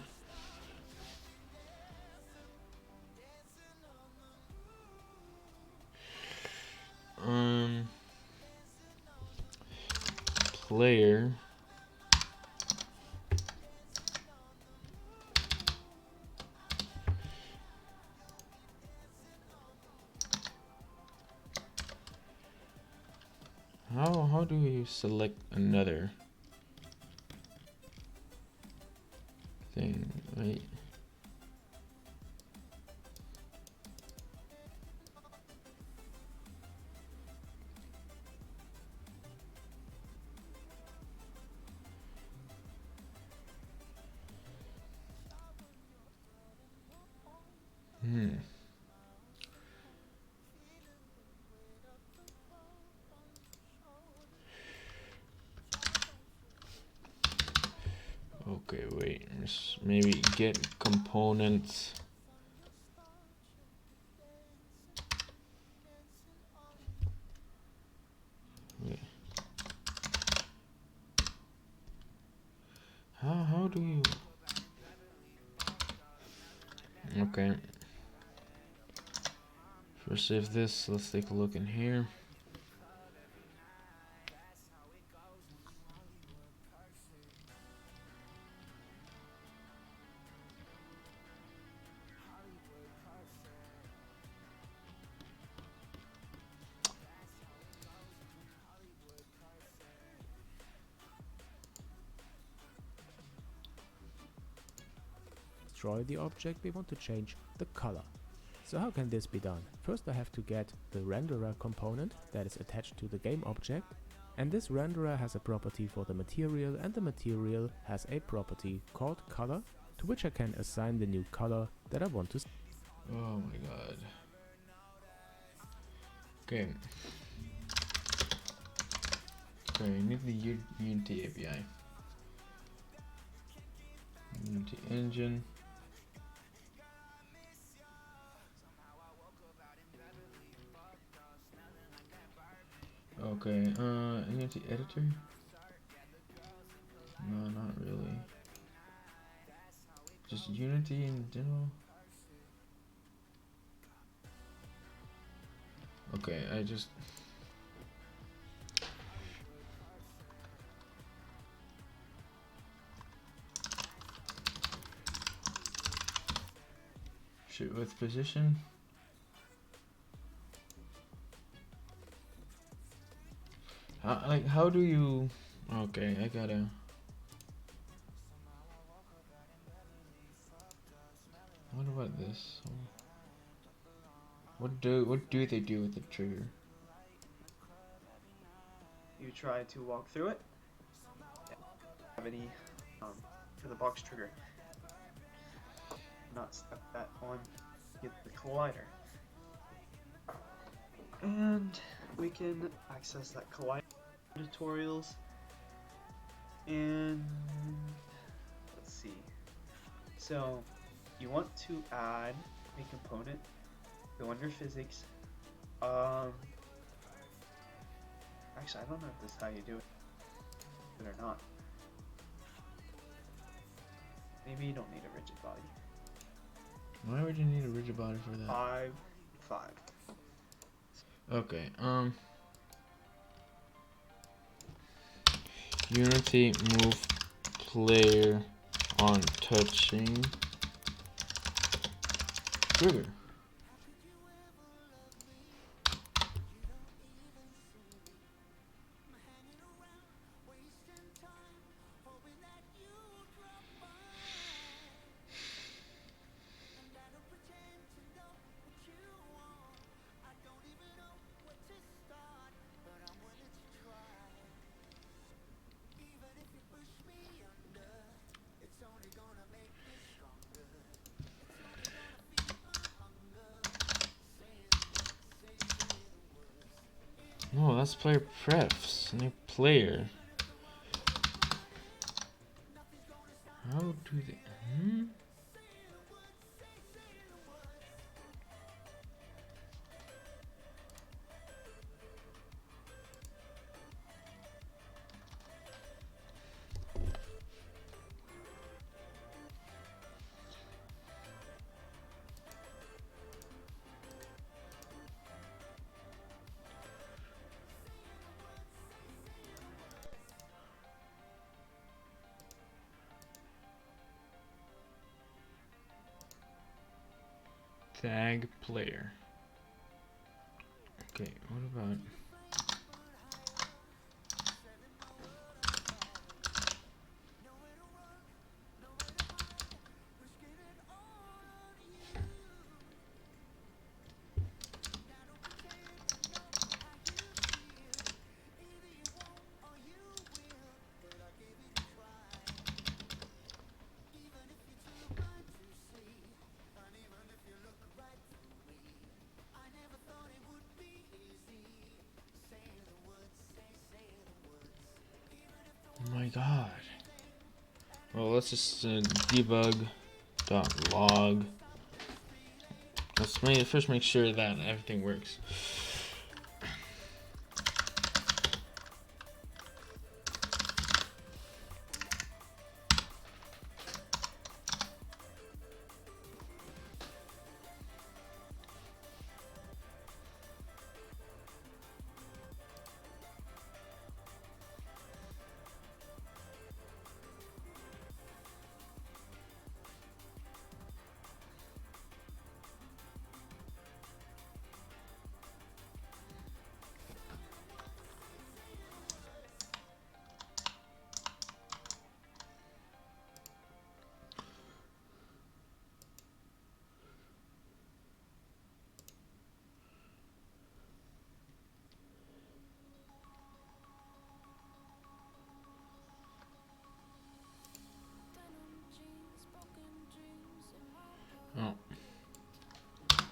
Player how do we select another thing, right? Okay, wait, maybe get components. Okay. do you? Okay. First save this. Let's take a look in here. Destroy the object, we want to change the color. So how can this be done? First I have to get the renderer component that is attached to the game object, and this renderer has a property for the material, and the material has a property called color, to which I can assign the new color that I want to. Oh my god. Okay. Okay, I need the Unity API. Unity engine. Okay, Unity editor? No, not really. Just Unity in general? Okay, I just... Shoot with position. How do you... Okay, I gotta... What about this? What do they do with the trigger? You try to walk through it. Have any for the box trigger? Not stuck that on. Get the collider, and we can access that collider tutorials. And let's see. So you want to add a component. Go under physics. Actually, I don't know if this is how you do it or not. Maybe you don't need a rigid body. Why would you need a rigid body for that? 5. Okay, Unity move player on touching trigger. No, that's player prefs. New player. How do they? Tag player. Okay, what about? Oh my god. Well, let's just debug.log. Let's first make sure that everything works.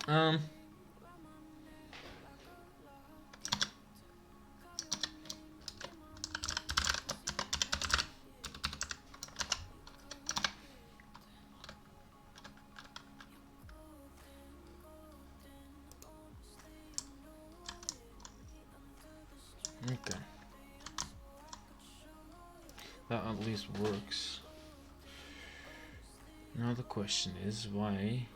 Um. Okay. That at least works. Now the question is why.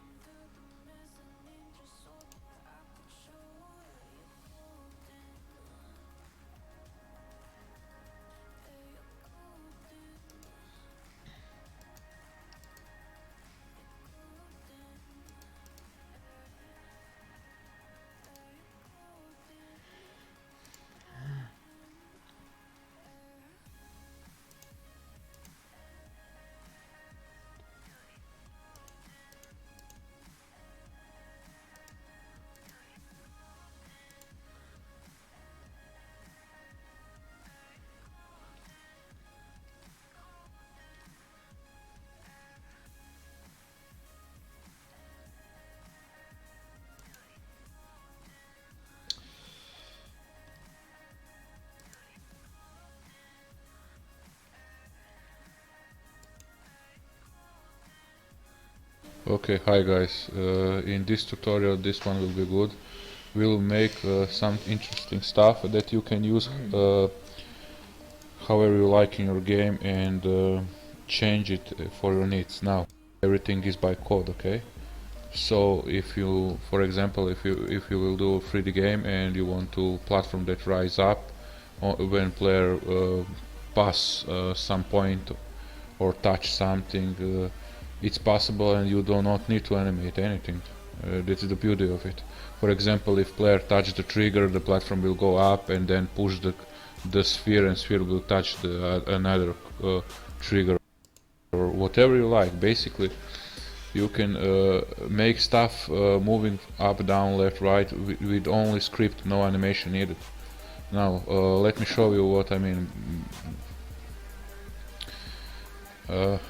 Okay, hi guys. In this tutorial, this one will be good. We'll make some interesting stuff that you can use however you like in your game and change it for your needs. Now, everything is by code, okay? So if you, for example, if you will do a 3D game and you want to platform that rise up when player pass some point or touch something, it's possible and you do not need to animate anything. That's the beauty of it. For example, if player touch the trigger, the platform will go up and then push the sphere, and sphere will touch the another trigger or whatever you like. Basically, you can make stuff moving up, down, left, right with only script, no animation needed. Now let me show you what I mean.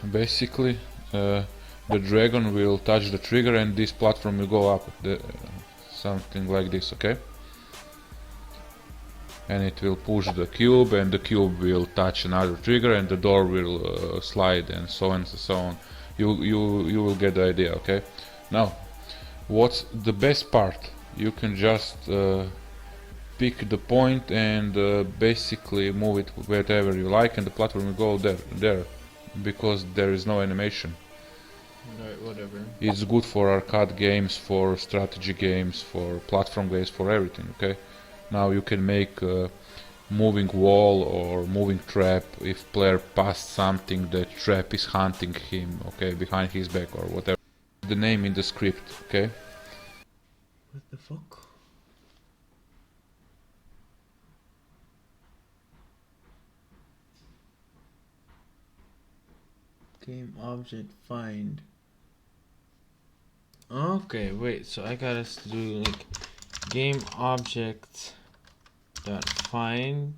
Basically, the dragon will touch the trigger and this platform will go up, something like this, okay? And it will push the cube, and the cube will touch another trigger, and the door will slide, and so on and so on. You will get the idea, okay? Now, what's the best part? You can just pick the point and basically move it wherever you like, and the platform will go there, because there is no animation. Right, whatever. It's good for arcade games, for strategy games, for platform games, for everything, okay? Now you can make a moving wall or moving trap if player passed something, that trap is hunting him, okay, behind his back or whatever. The name in the script, okay? What the fuck? Game object find. Okay, wait, so I gotta do like game object dot find.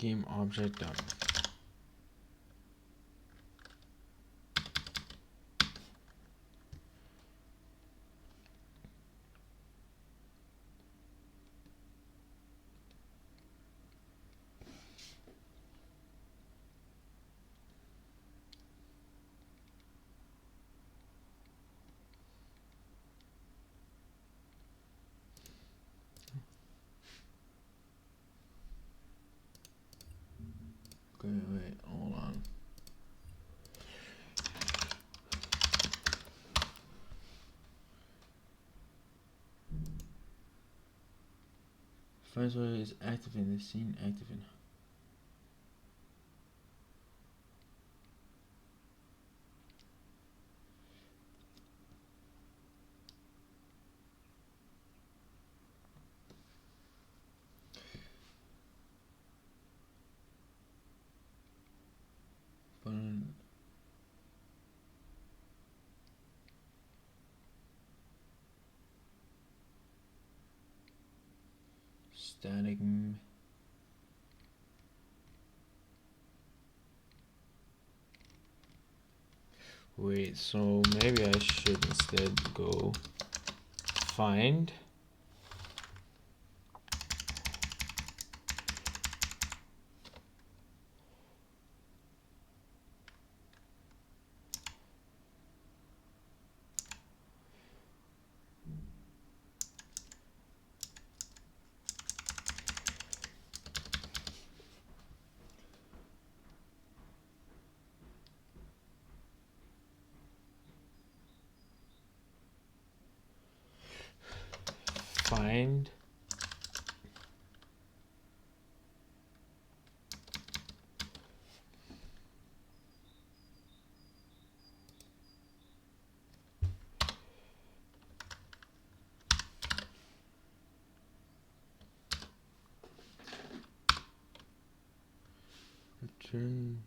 Game object dot First one is active in the scene, active in. Static. Wait, so maybe I should instead go find find return.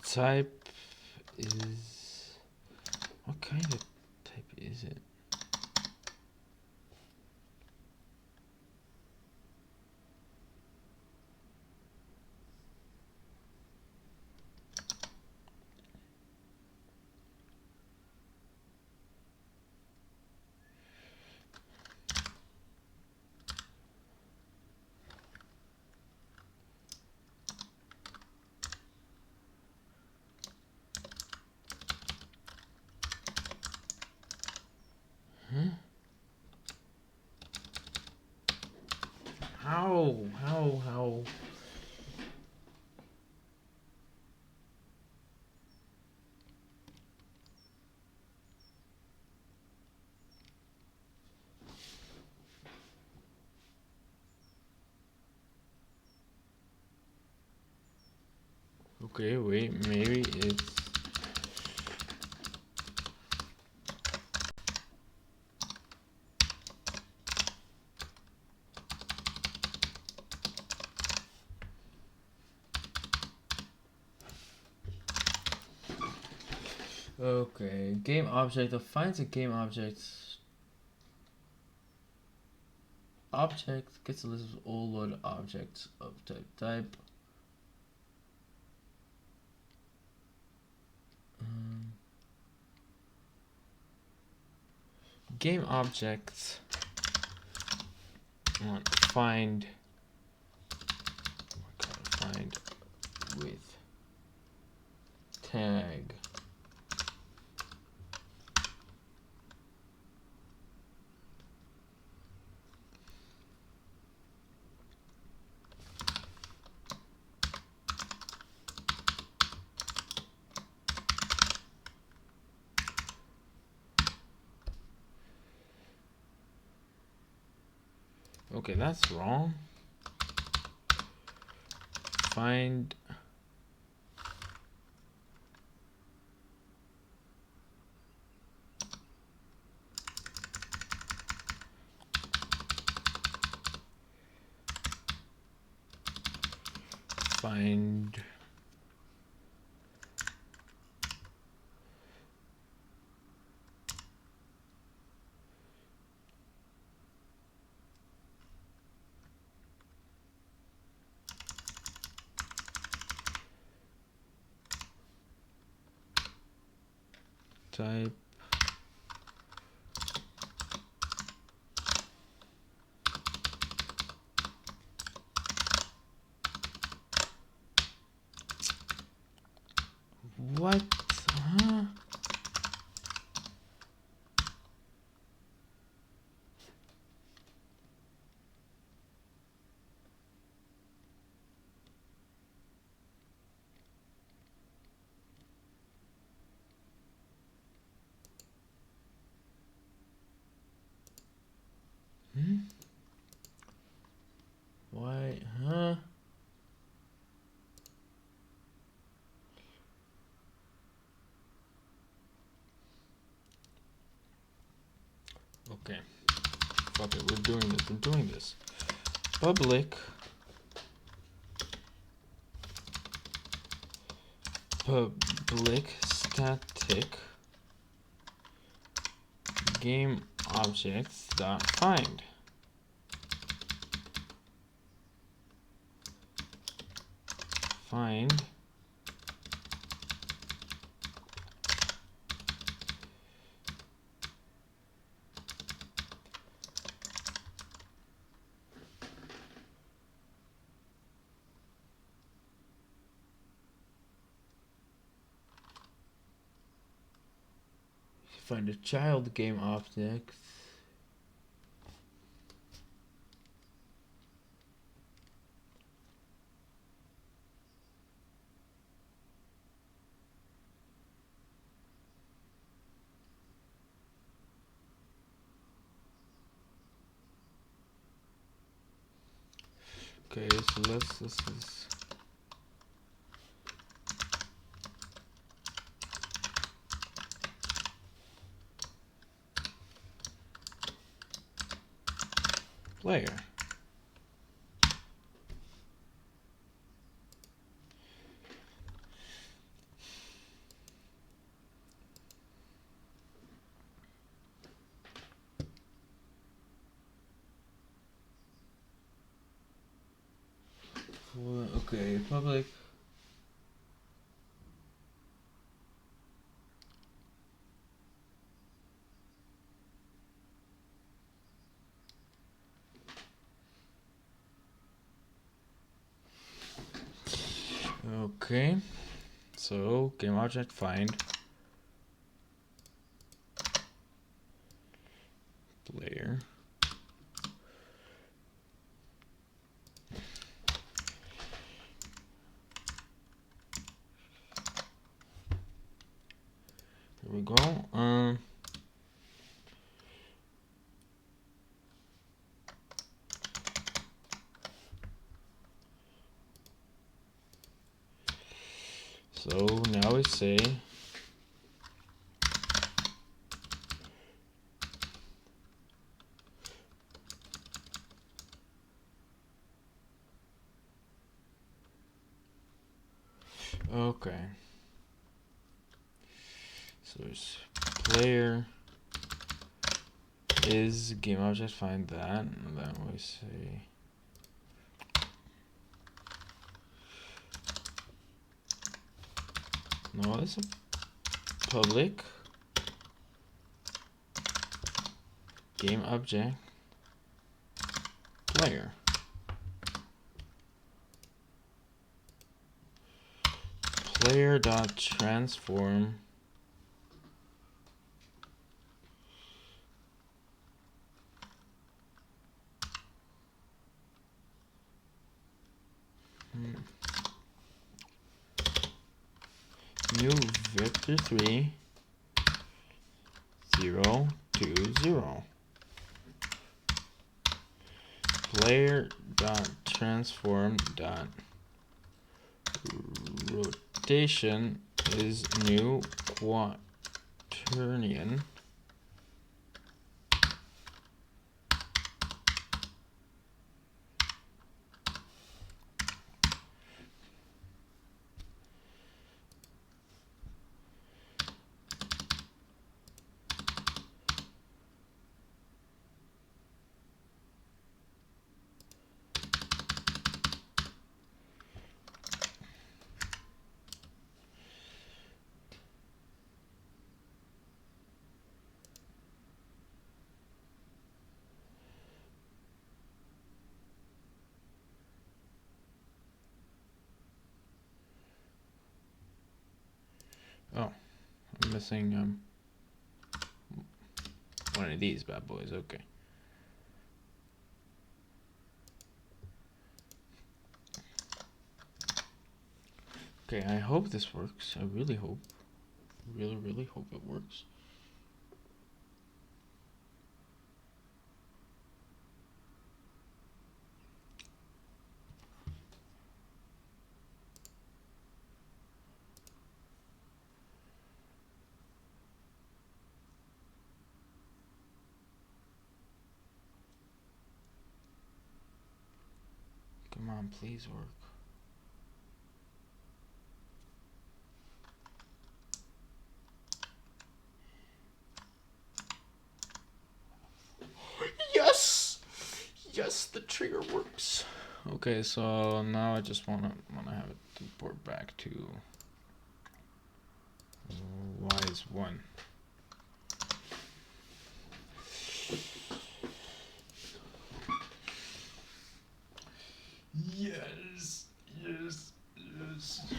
Type is, what kind of type is it? How? Okay, wait, maybe it's. Okay, game object finds a game object. Object gets a list of all loaded objects of type. Game objects. Find with tag. Okay, that's wrong. Find type what? Huh? Hmm? Why? Huh? Okay. Fuck it. We're doing this. We're doing this. Public. Public static game objects dot find. Find find a child game object. Okay, so this is player. Okay, public. Okay, so game object find player. Here we go. So now we say okay. So it's player is game object find that, and then we say no, it's a public game object player. Player dot transform new vector 3 0 2 0. Player dot transform dot rotation is new quaternion. Oh, I'm missing one of these bad boys. Okay. Okay, I hope this works. I really hope. Really, really hope it works. Come on, please work. Yes! Yes, the trigger works. Okay, so now I just wanna have it teleport back to wise one. Yes, yes, yes.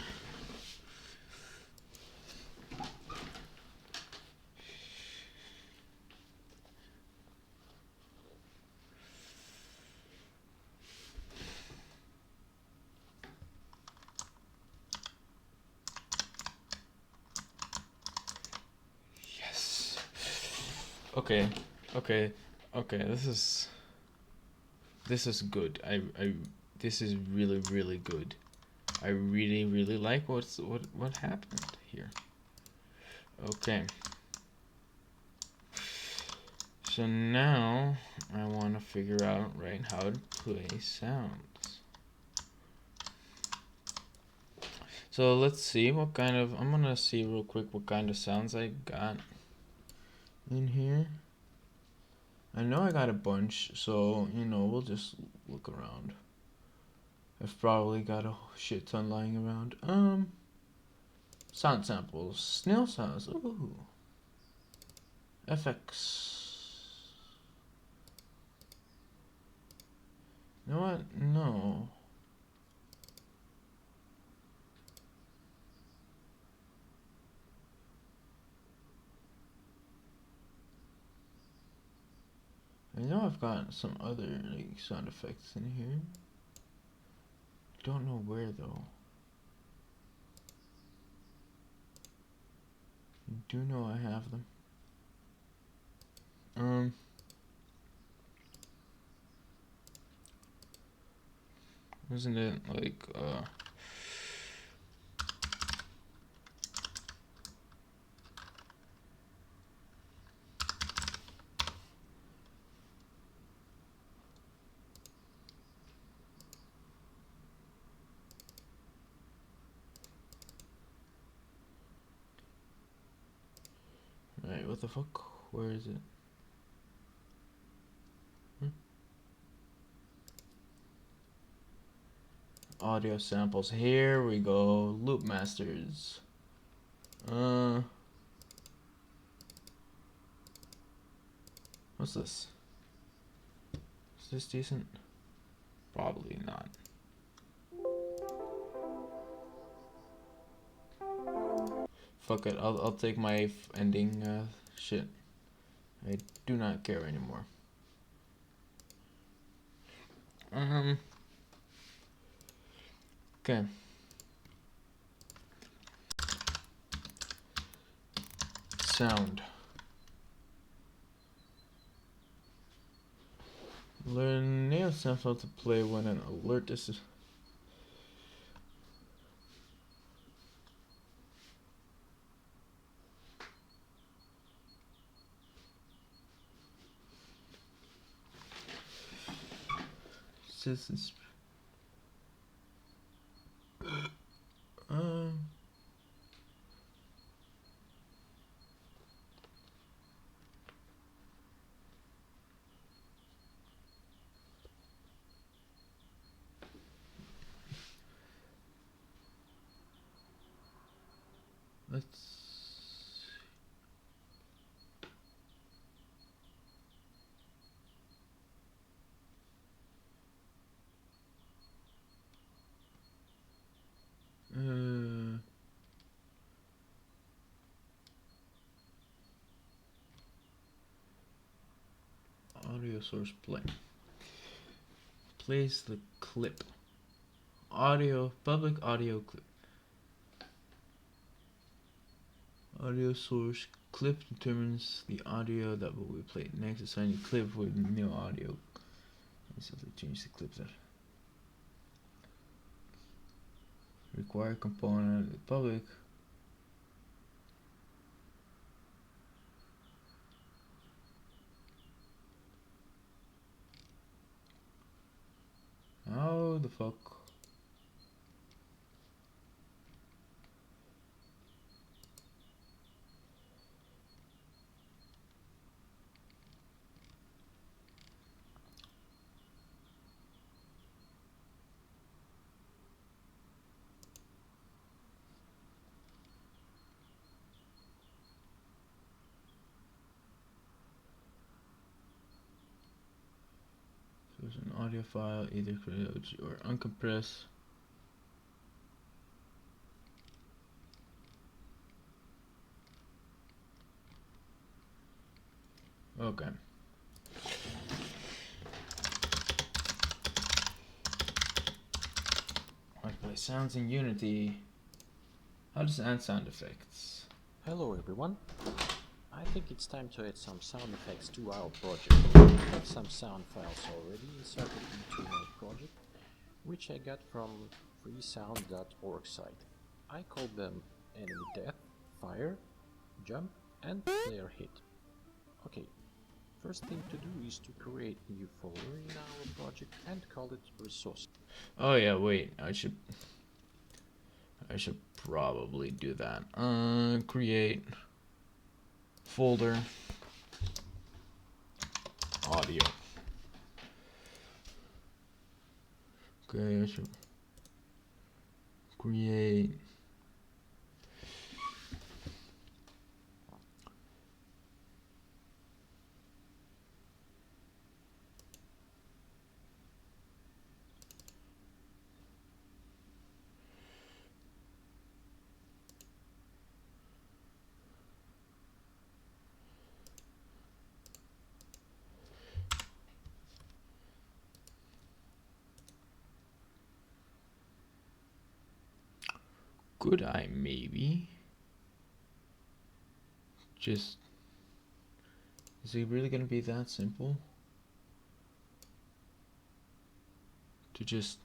Yes. Okay, okay, okay. This is good. This is really, really good. I really, really like what happened here. Okay. So now I want to figure out how to play sounds. So let's see what kind of, I'm gonna see real quick what kind of sounds I got in here. I know I got a bunch, so we'll just look around. I've probably got a shit ton lying around. Sound samples, snail sounds. Ooh. FX. You know what? No. I know I've got some other sound effects in here. Don't know where though. I do know I have them. Wasn't it like right, what the fuck? Where is it? Audio samples. Here we go. Loop masters. What's this? Is this decent? Probably not. Fuck it. I'll take my ending shit. I do not care anymore. Okay. Sound. Learn nail sample to play when an alert is. Citizens. Let's. audio source play. Plays the clip. Audio, public audio clip. Audio source clip determines the audio that will be played. Next, assign a clip with new audio. Let me simply change the clip there. Require component with public. How the fuck? There's an audio file, either created or uncompressed. Okay. I play sounds in Unity. How does it add sound effects? Hello everyone. I think it's time to add some sound effects to our project. I have some sound files already inserted into my project, which I got from freesound.org site. I call them enemy death, fire, jump, and player hit. Okay, first thing to do is to create a new folder in our project and call it resource. Oh yeah, wait. I should probably do that. Create folder audio. Okay, I should create could I maybe just, is it really gonna be that simple to just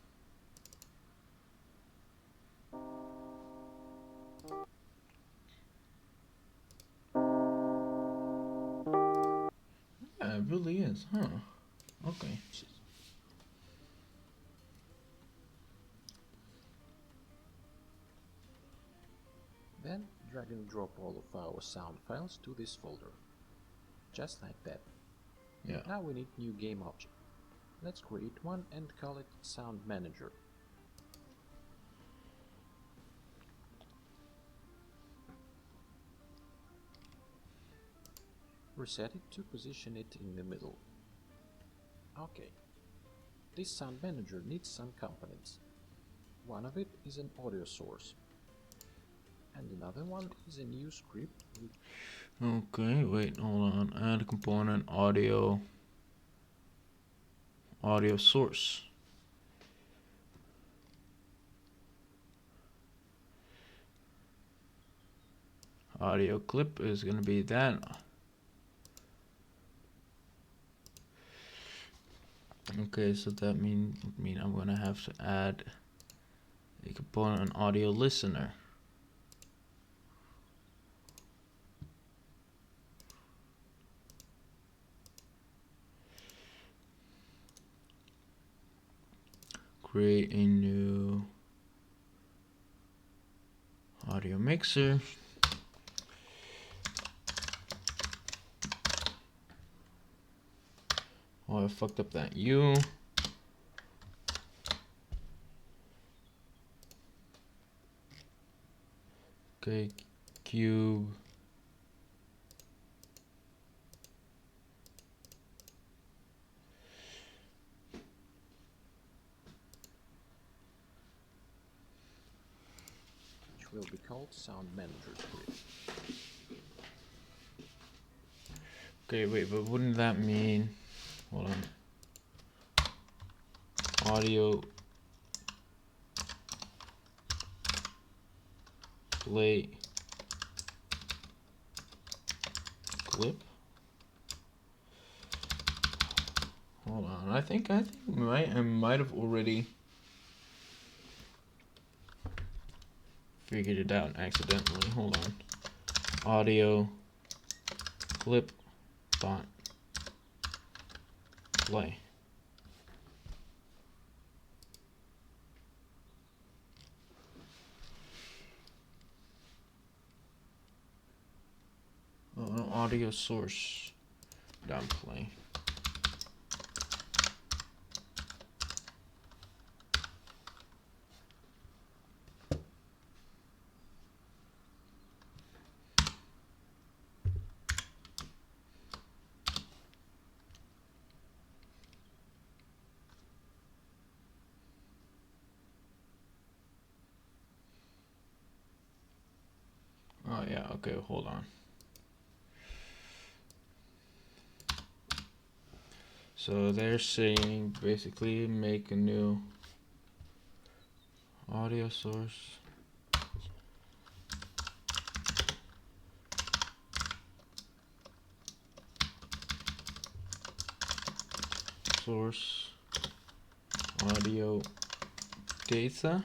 yeah, it really is, huh? Okay. Then drag and drop all of our sound files to this folder. Just like that. Yeah. Now we need new game object. Let's create one and call it Sound Manager. Reset it to position it in the middle. Okay. This Sound Manager needs some components. One of it is an audio source. And another one is a new script with... Okay, wait, hold on. Add a component audio source. Audio clip is gonna be that. Okay, so that mean I'm gonna have to add a component audio listener. Create a new audio mixer. Oh, I fucked up that U. Okay, cube. which will be called Sound Manager script. Okay, wait, but wouldn't that mean hold on. Audio play clip. Hold on. I think I might have already figured it out accidentally. Hold on. Audio clip dot play. Oh, no, audio source dot play. Oh yeah, okay, hold on. So they're saying basically make a new audio source. Source audio data.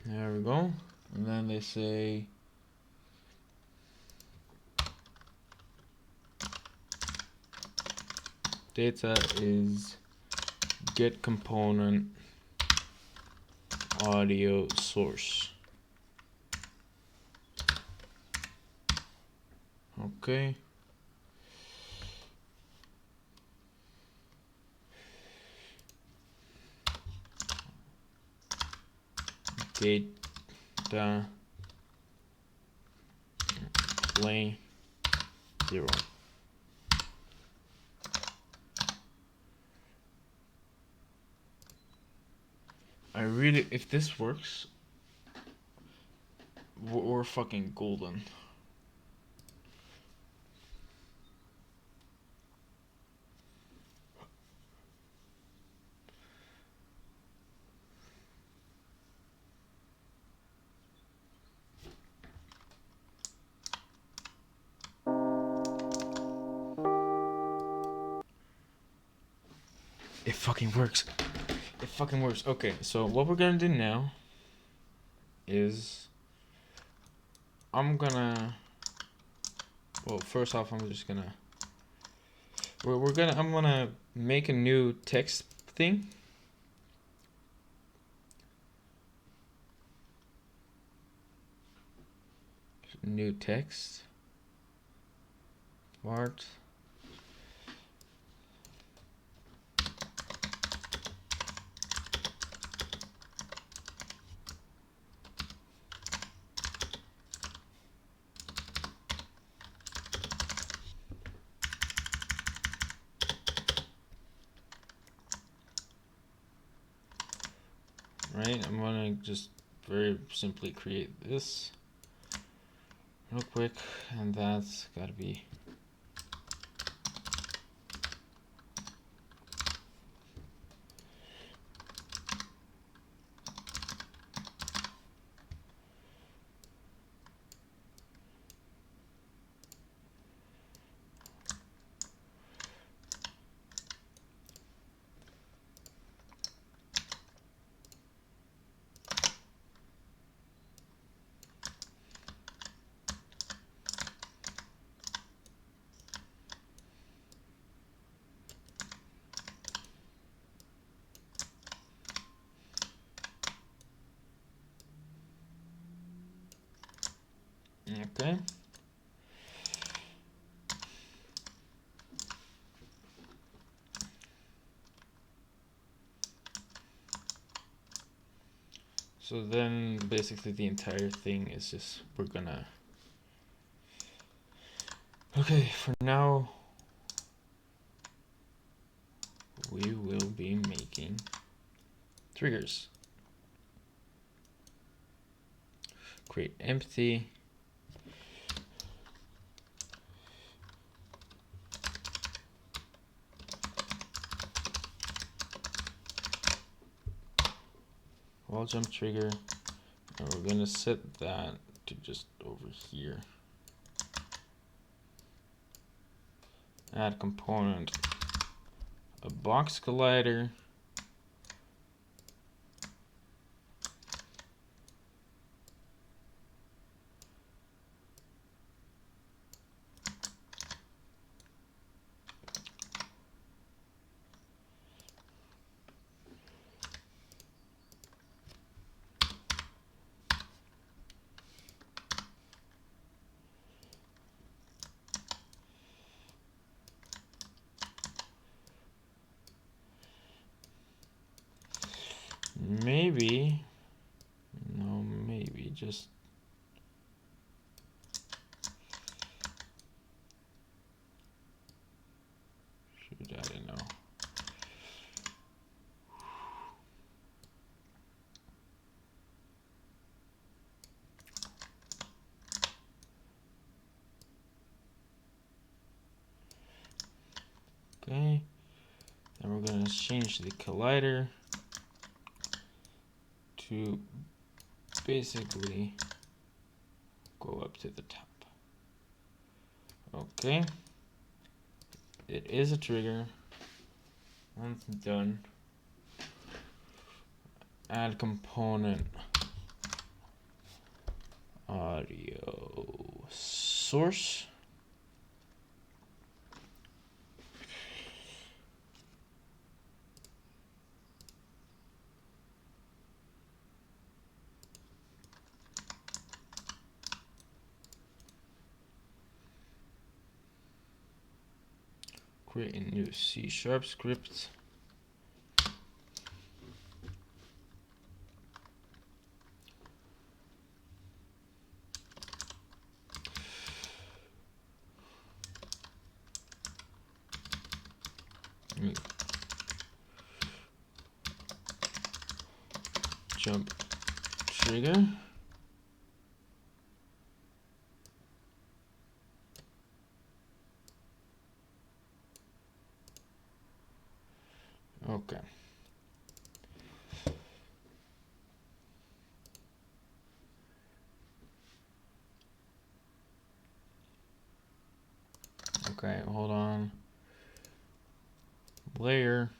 There we go. And then they say data is get component audio source. Okay. Data play 0. I really, if this works, we're fucking golden. It fucking works. It fucking works. Okay, so what we're gonna do now is I'm gonna, well, first off, I'm just gonna, I'm gonna make a new text thing. New text part. Right, I'm gonna just very simply create this real quick, and that's gotta be okay. So then basically the entire thing is just, we're gonna, okay, for now we will be making triggers. Create empty wall jump trigger, and we're gonna set that to just over here. Add component, a box collider. Maybe, no, maybe just shoot, I don't know. Okay, then we're gonna change the collider to basically go up to the top. Okay, it is a trigger. Once done, add component, audio source. Create a new C# script. Jump trigger. Okay. Okay, hold on. Player.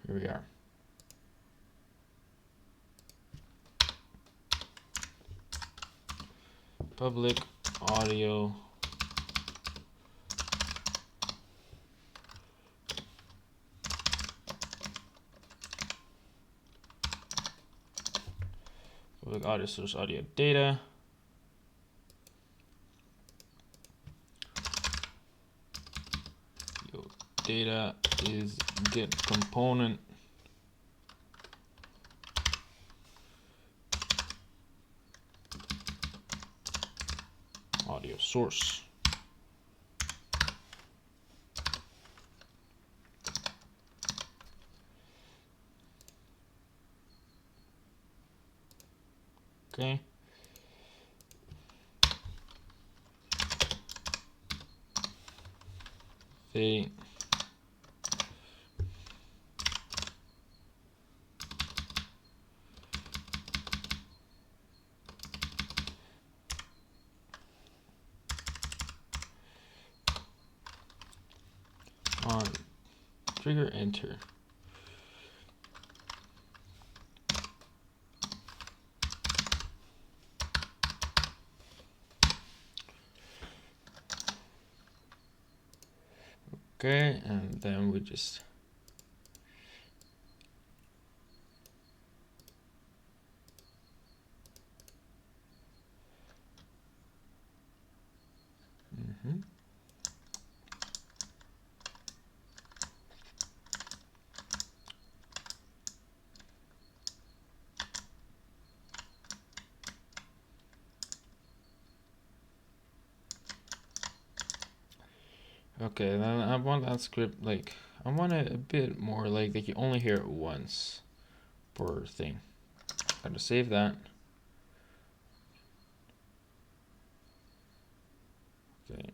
Here we are. Public audio. Public audio source audio data. Data is get component audio source. Okay. They on trigger enter. Okay, and then we just okay, then I want that script like I want it a bit more like that you only hear it once per thing. Gotta save that. Okay,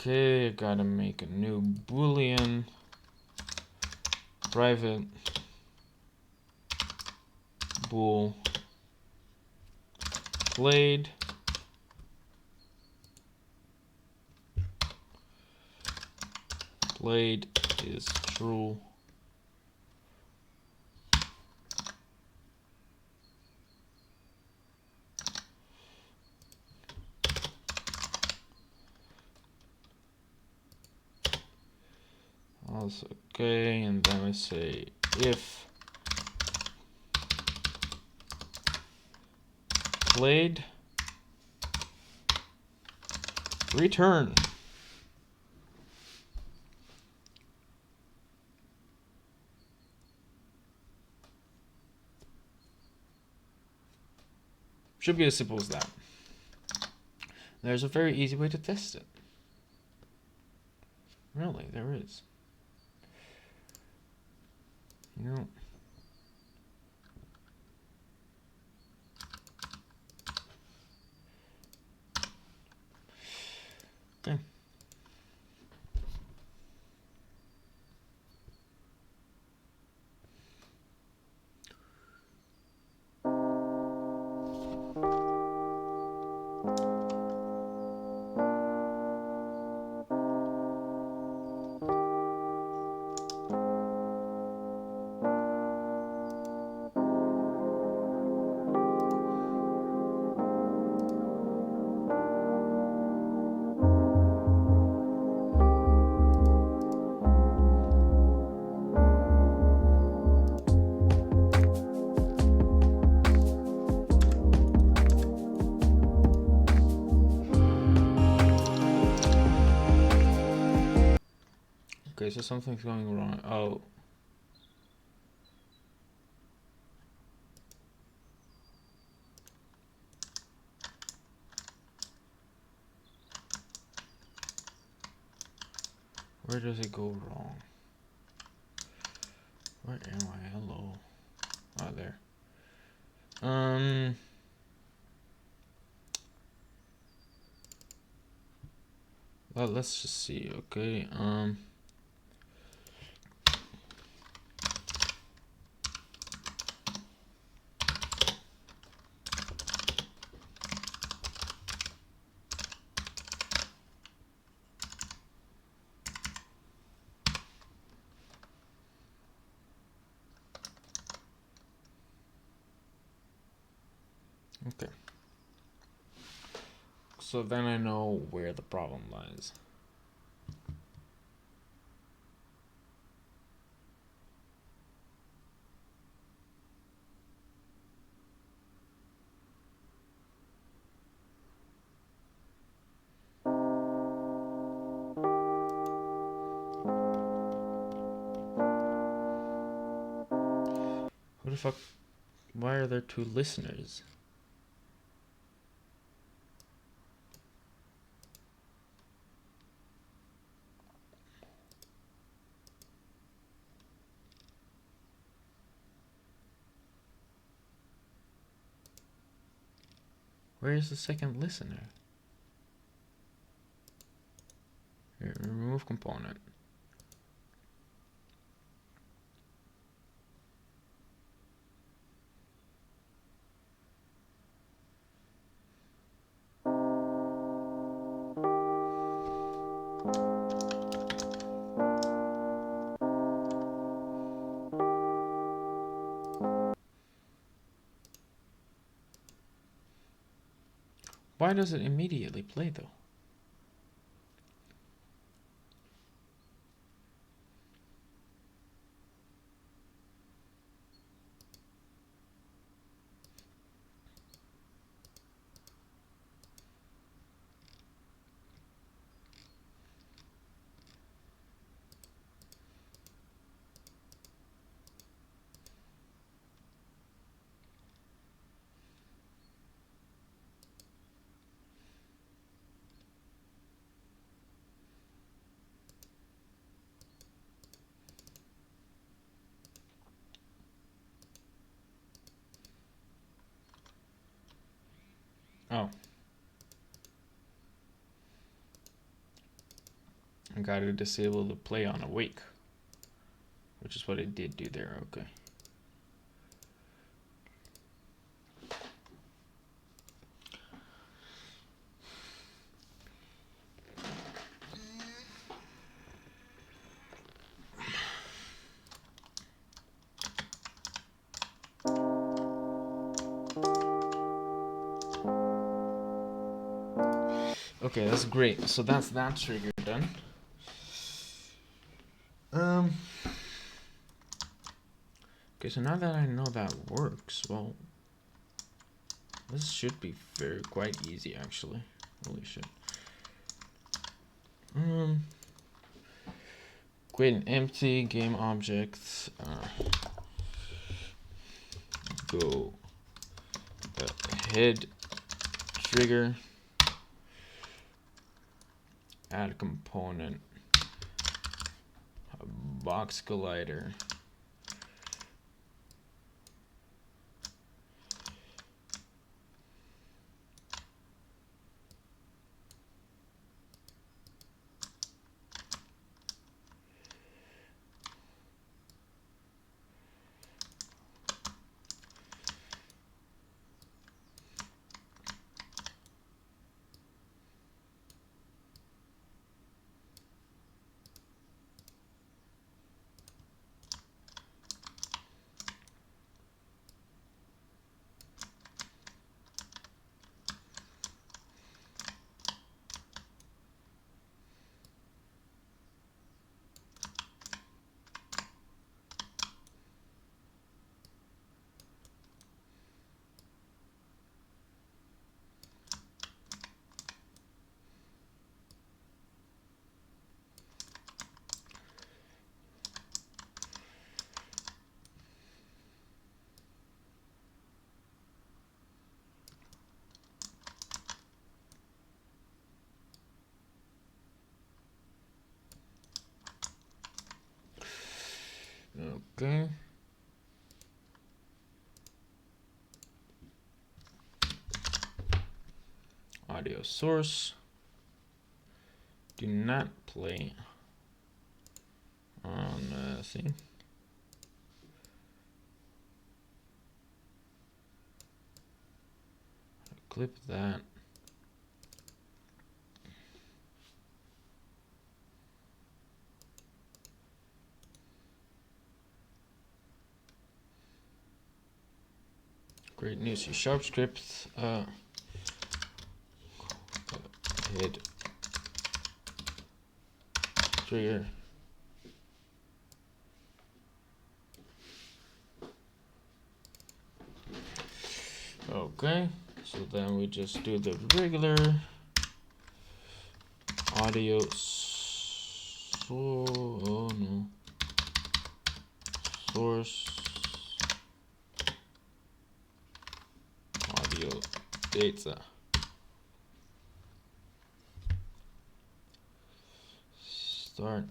Okay, I gotta make a new boolean private bool played is true. Also okay, and then I say if played return. Should be as simple as that. There's a very easy way to test it. Really, there is. You know. Okay. Okay, so something's going wrong. Oh. Where does it go wrong? Where am I? Hello. Ah, there. Well, let's just see. Okay. Okay. So then I know where the problem lies. Who the fuck? Why are there two listeners? Where is the second listener? Here, remove component. Why does it immediately play though? Oh. gotta disable the play on awake, which is what it did do there. Okay. Okay, that's great. So that's that trigger done. Okay, so now that I know that works, well, this should be quite easy actually. Holy shit. Create an empty game object. Go the head trigger. Add component. A box collider. Okay. Audio source. Do not play on thing. Clip that. Great new C# script. Head trigger. Okay, so then we just do the regular audio source audio data. Start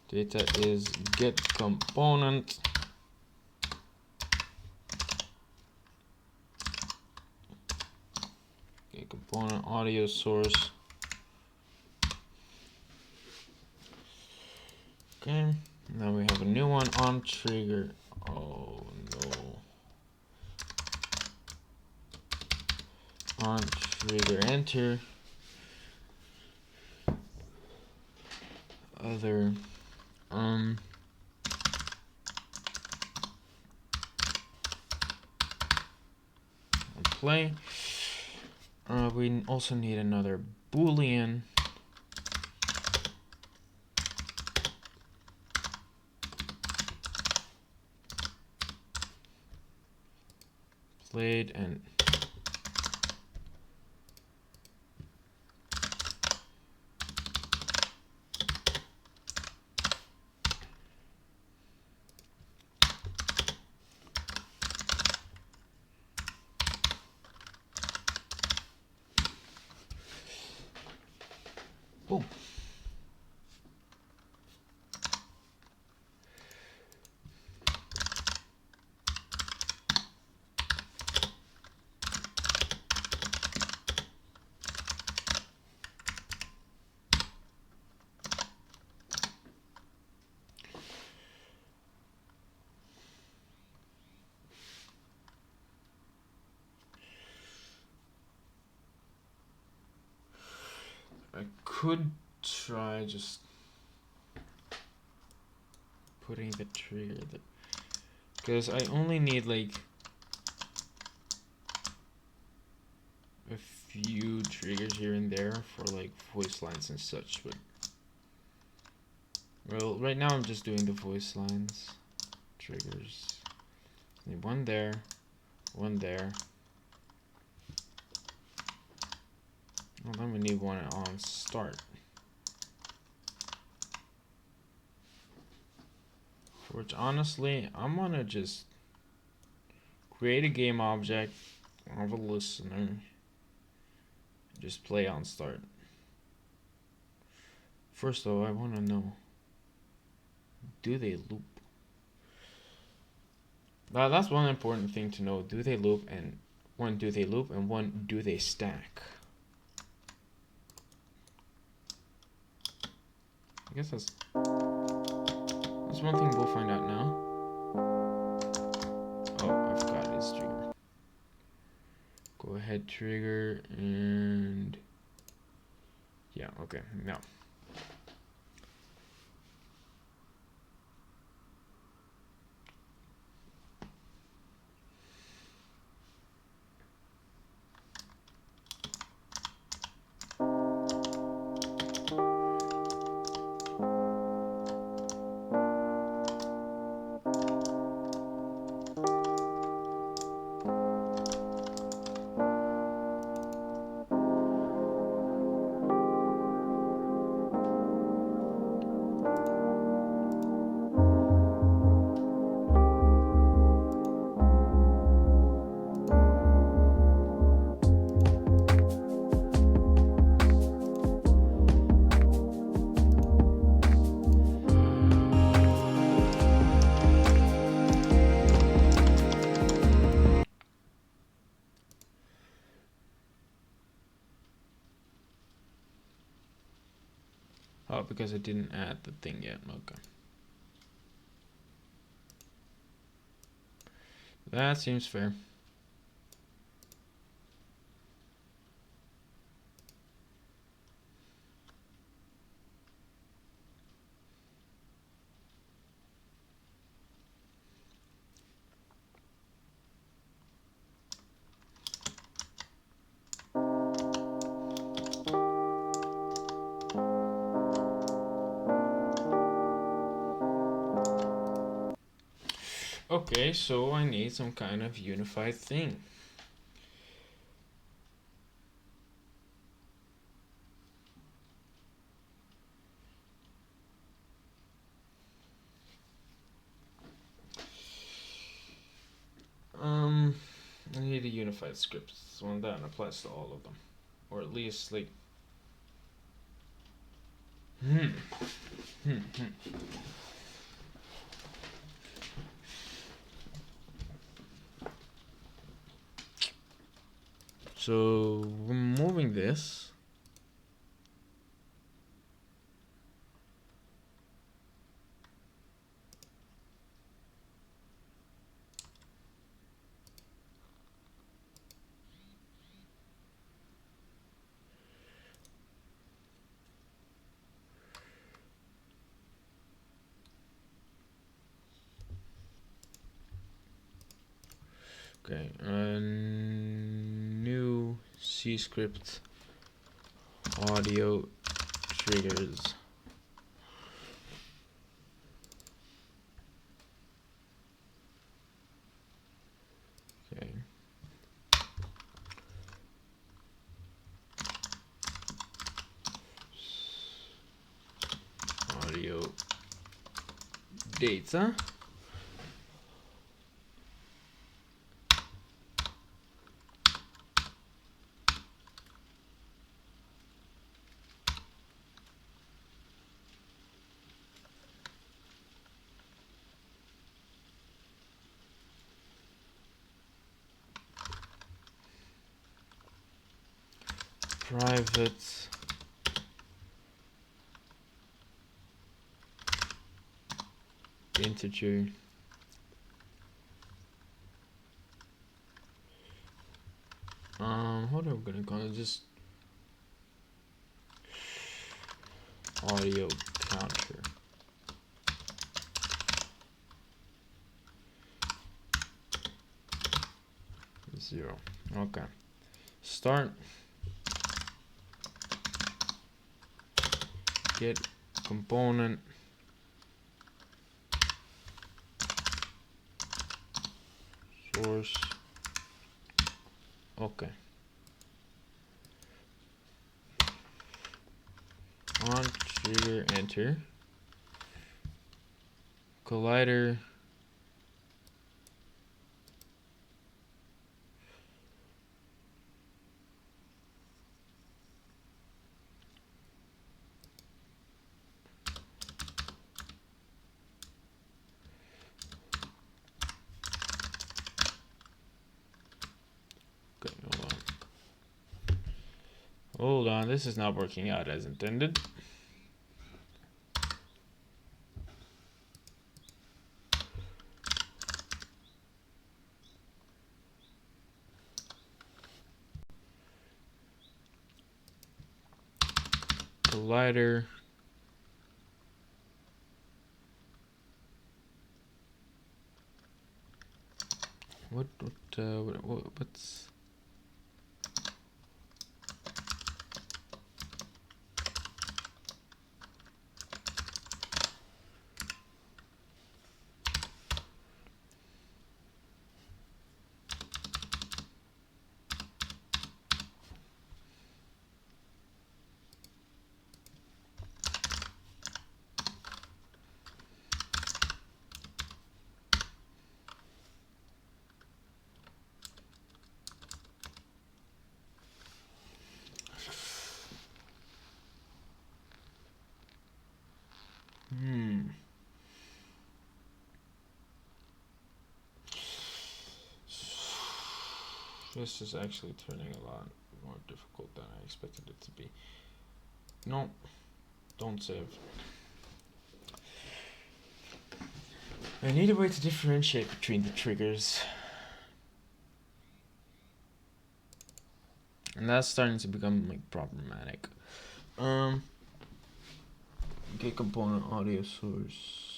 data is get component. Get component audio source. Okay, now we have a new one on trigger. Oh no. On trigger enter. Other play. We also need another boolean. Played and boom. could try just putting the trigger, because I only need like a few triggers here and there for like voice lines and such, but well, right now I'm just doing the voice lines triggers. Need one there, one there. Well, then we need one on start. Which honestly, I'm gonna just create a game object of a listener. Just play on start. First though, I wanna know, do they loop? That's one important thing to know. Do they loop? And one, do they loop? And one, do they stack? I guess that's one thing we'll find out now. Oh, I forgot his trigger. Go ahead, trigger, and yeah, okay, now. Oh, because I didn't add the thing yet. Okay. That seems fair. Okay, so I need some kind of unified thing. I need a unified script, one that applies to all of them, or at least like. So removing this. Okay, new C script audio triggers. Okay. Audio data. Private integer what are we gonna call it? Just audio counter. Zero. Okay. Start. Get component. Source. Okay. On trigger, enter. Collider. Okay, hold on. Hold on, this is not working out as intended. Collider. What's This is actually turning a lot more difficult than I expected it to be. No, don't save. I need a way to differentiate between the triggers. And that's starting to become like problematic. Get component audio source.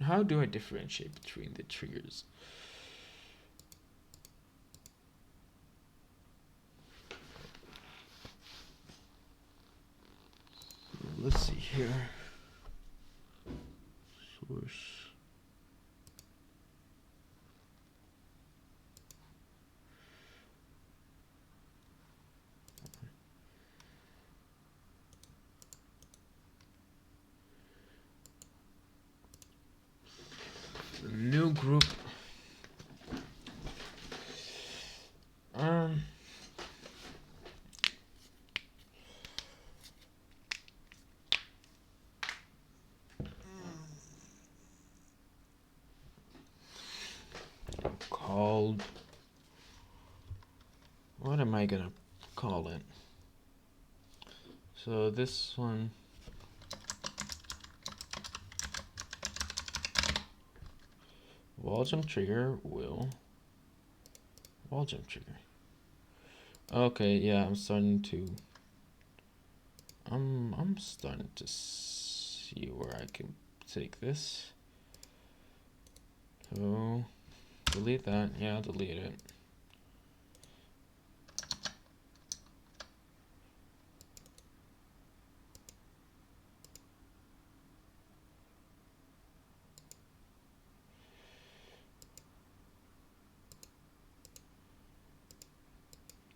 How do I differentiate between the triggers? Let's see here. Source. New group. Called. What am I gonna call it? So this one. Wall jump trigger will. Wall jump trigger. Okay, yeah, I'm starting to see where I can take this. So delete that. Yeah, I'll delete it.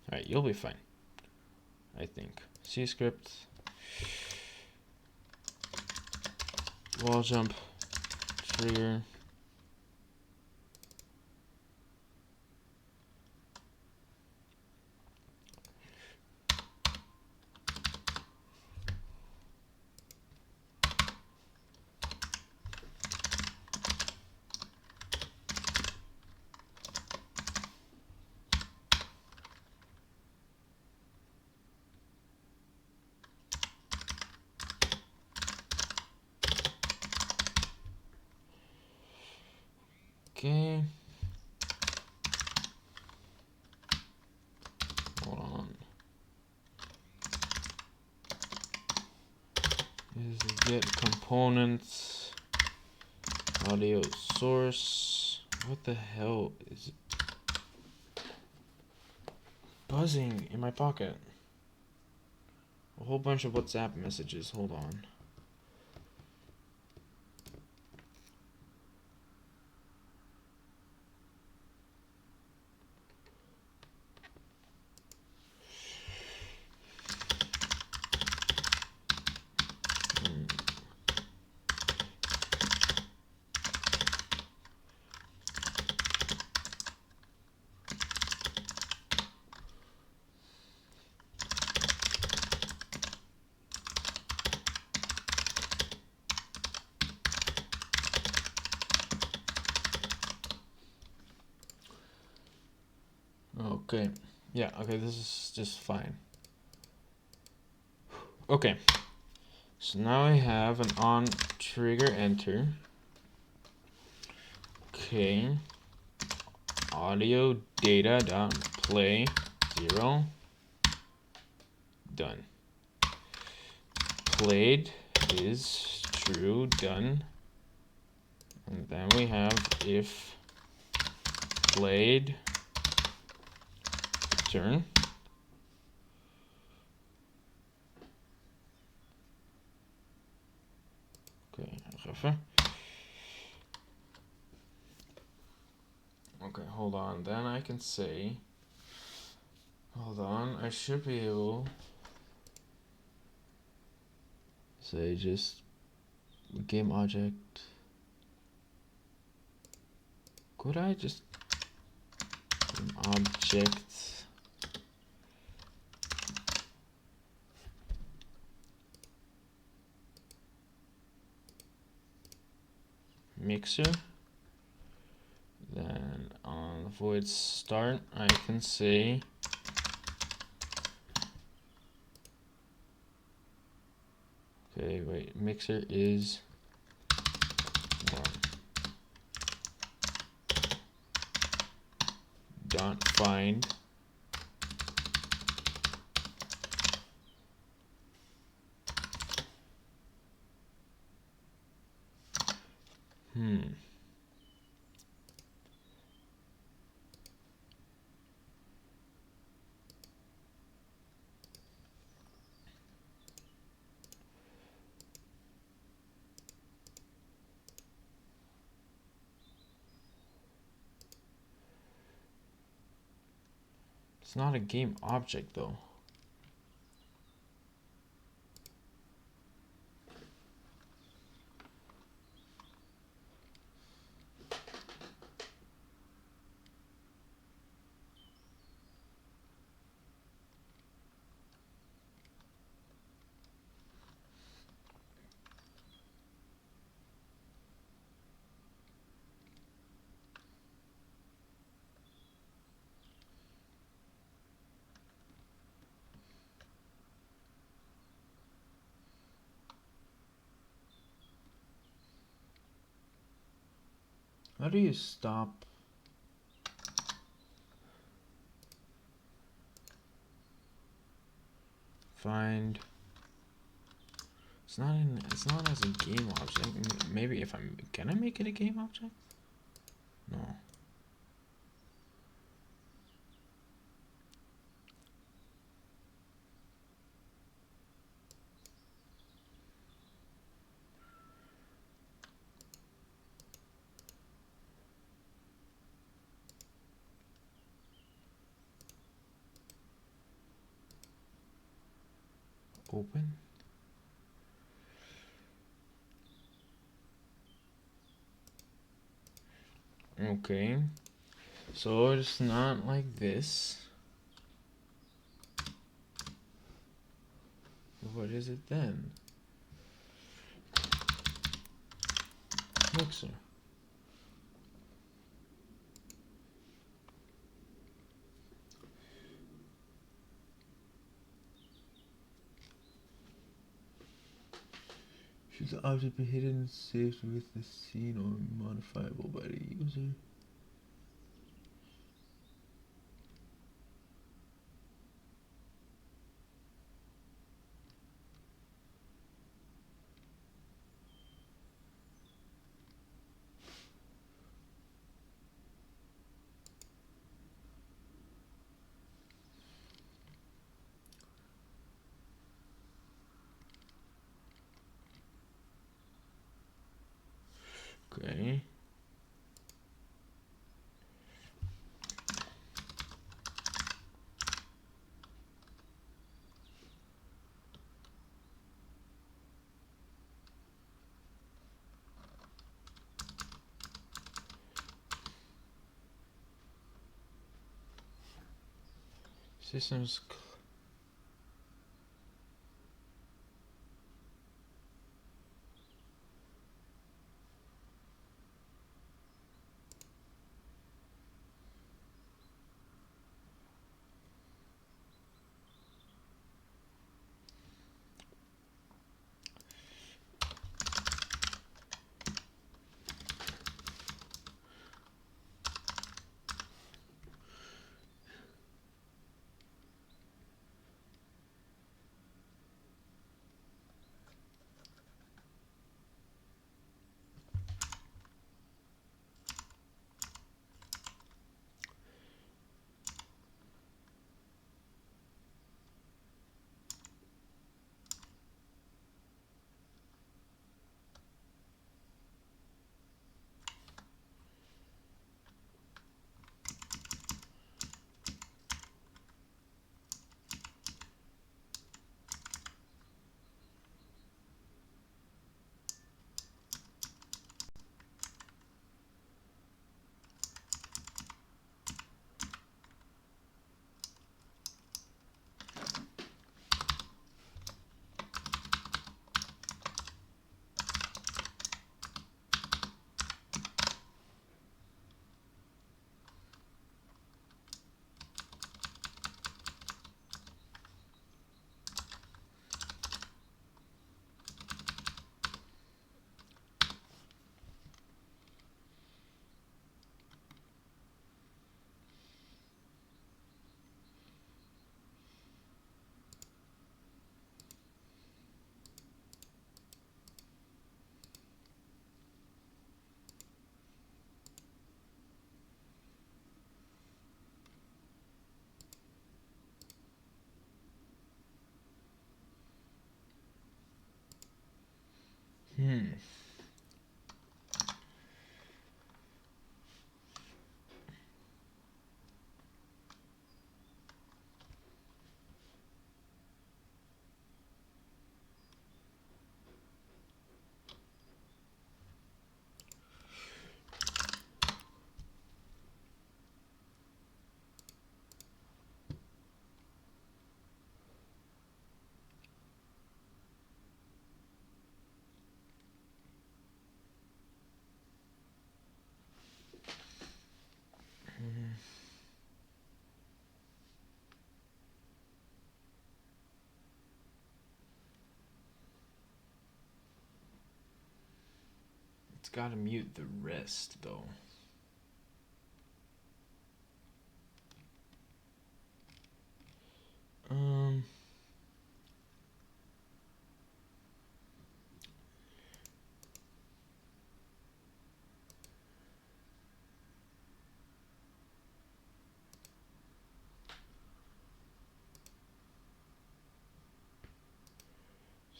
Alright, you'll be fine. I think. C script. Wall jump trigger. Okay. Hold on. Is get components, audio source. What the hell is buzzing in my pocket? A whole bunch of WhatsApp messages. Hold on. Okay. Yeah, okay, this is just fine. Okay. So now I have an on trigger enter. Okay. Audio data dot play 0. Done. Played is true. Done. And then we have if played return. Okay, even. Okay, hold on. Then I can say, hold on, I should be able say just game object. Could I just game object mixer? Then on void start, I can say okay, wait, mixer is 1. Dot find It's not a game object though. How do you stop? Find. It's not in. It's not as a game object. Maybe if I'm. Can I make it a game object? No. Open. Okay. So it's not like this. What is it then? Mixer. Should the object be hidden, saved with the scene, or modifiable by the user? Okay. Systems. It's gotta mute the rest though. Um.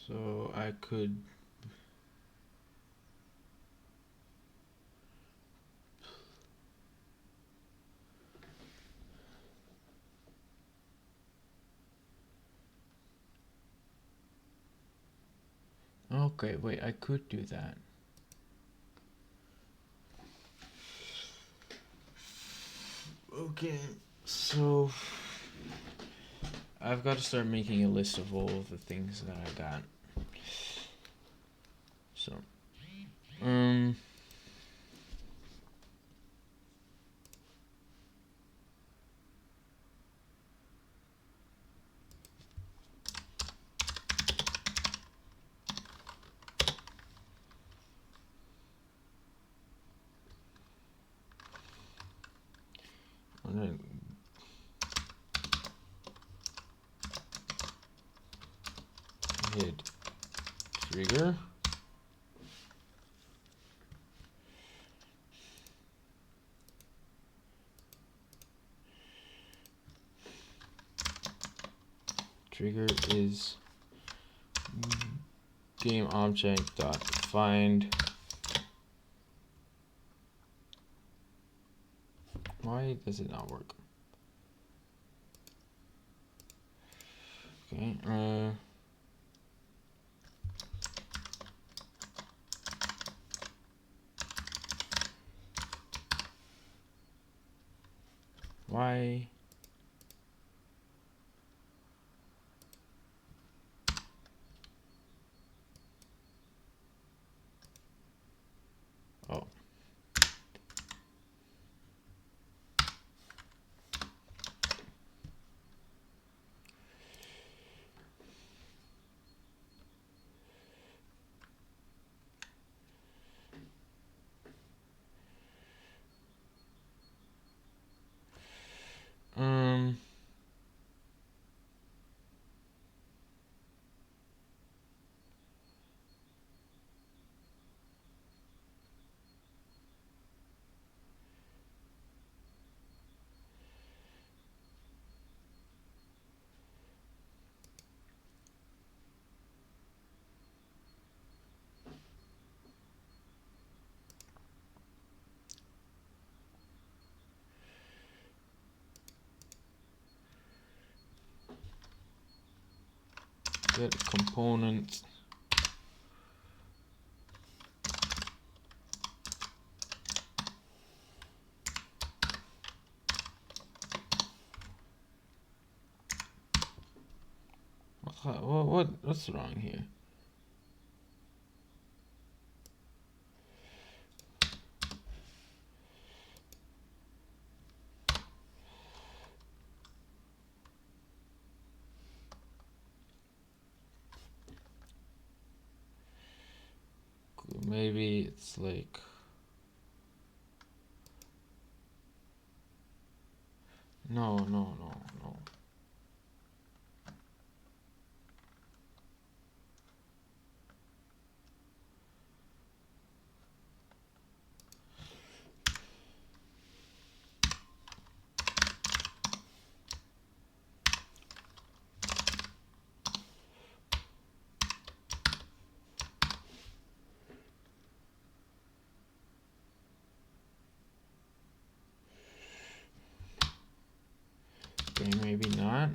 So I could. Okay, wait, I could do that. Okay, so I've got to start making a list of all of the things that I got. So, I'm gonna hit trigger. Trigger is game object dot find Why does it not work? Okay, why? Oh. Um. Get component. What's wrong here? Maybe it's like, no. Okay, maybe not.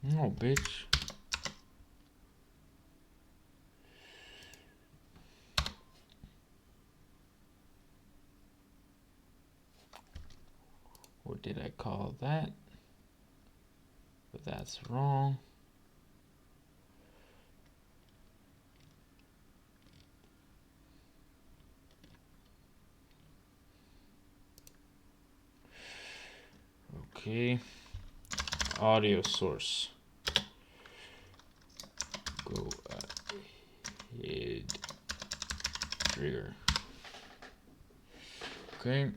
No, bitch. What did I call that? But that's wrong. Okay. Audio source. Go ahead. Trigger. Okay.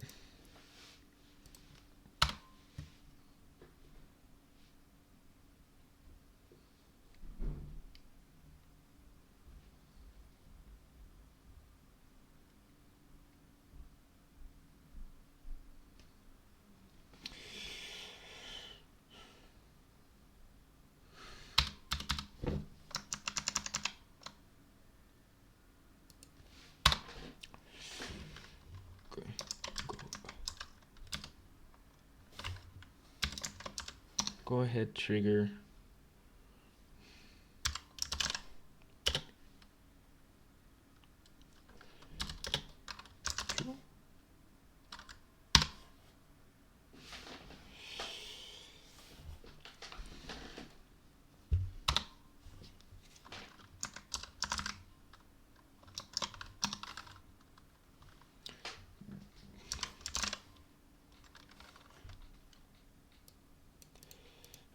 go ahead trigger.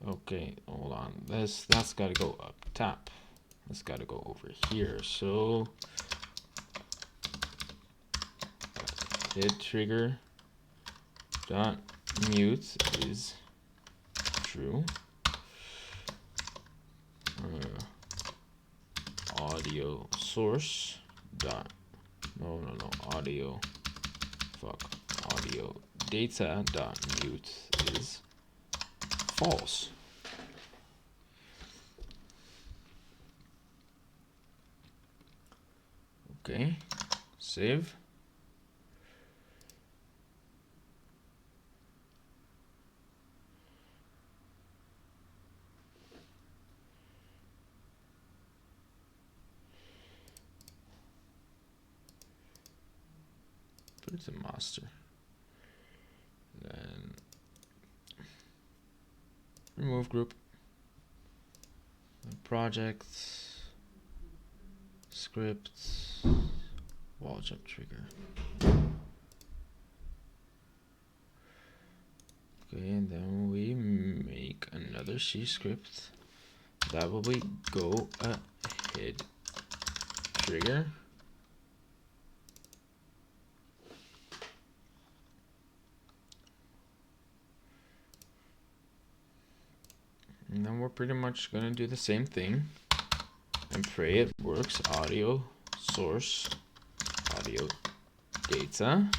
Okay, hold on. That's gotta go up top. That's gotta go over here. So hit trigger dot mute is true. Audio source dot no audio audio data dot mute is false. Okay, save. Put it to master. Then remove group. Projects, scripts, wall jump trigger. Okay, and then we make another C script. That will be go ahead trigger. And then we're pretty much gonna do the same thing and pray it works. Audio source, audio data,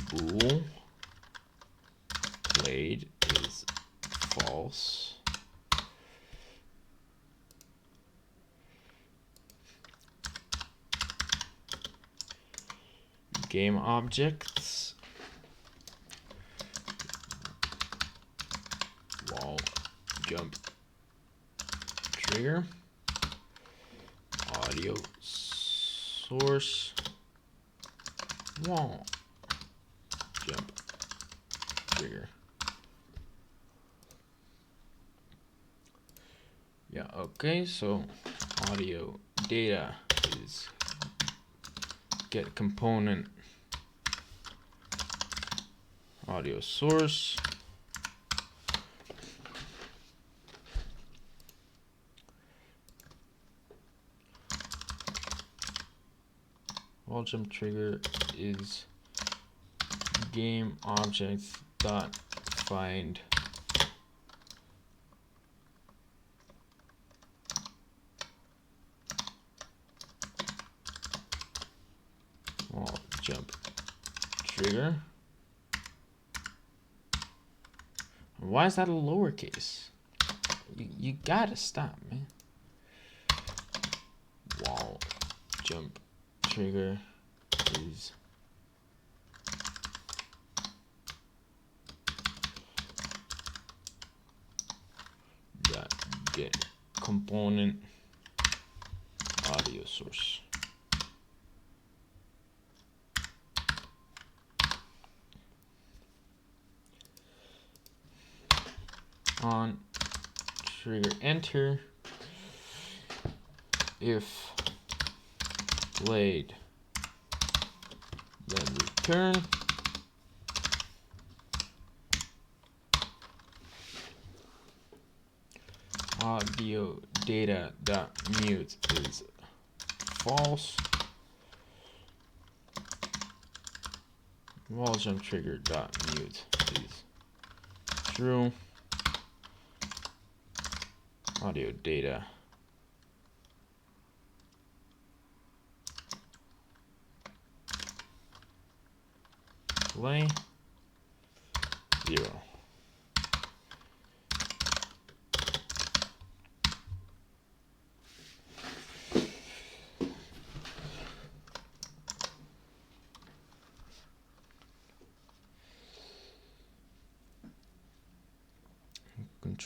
bool played is false. Game objects, wall jump trigger, audio source, wall jump trigger. Yeah, okay, so audio data is get component audio source, wall jump trigger is game objects dot find wall jump trigger. Why is that a lowercase? You gotta stop, man. Wall jump trigger is that get component audio source. On trigger enter if played, then return audio data dot mute is false. Wall jump trigger dot mute is true. Audio data play 0.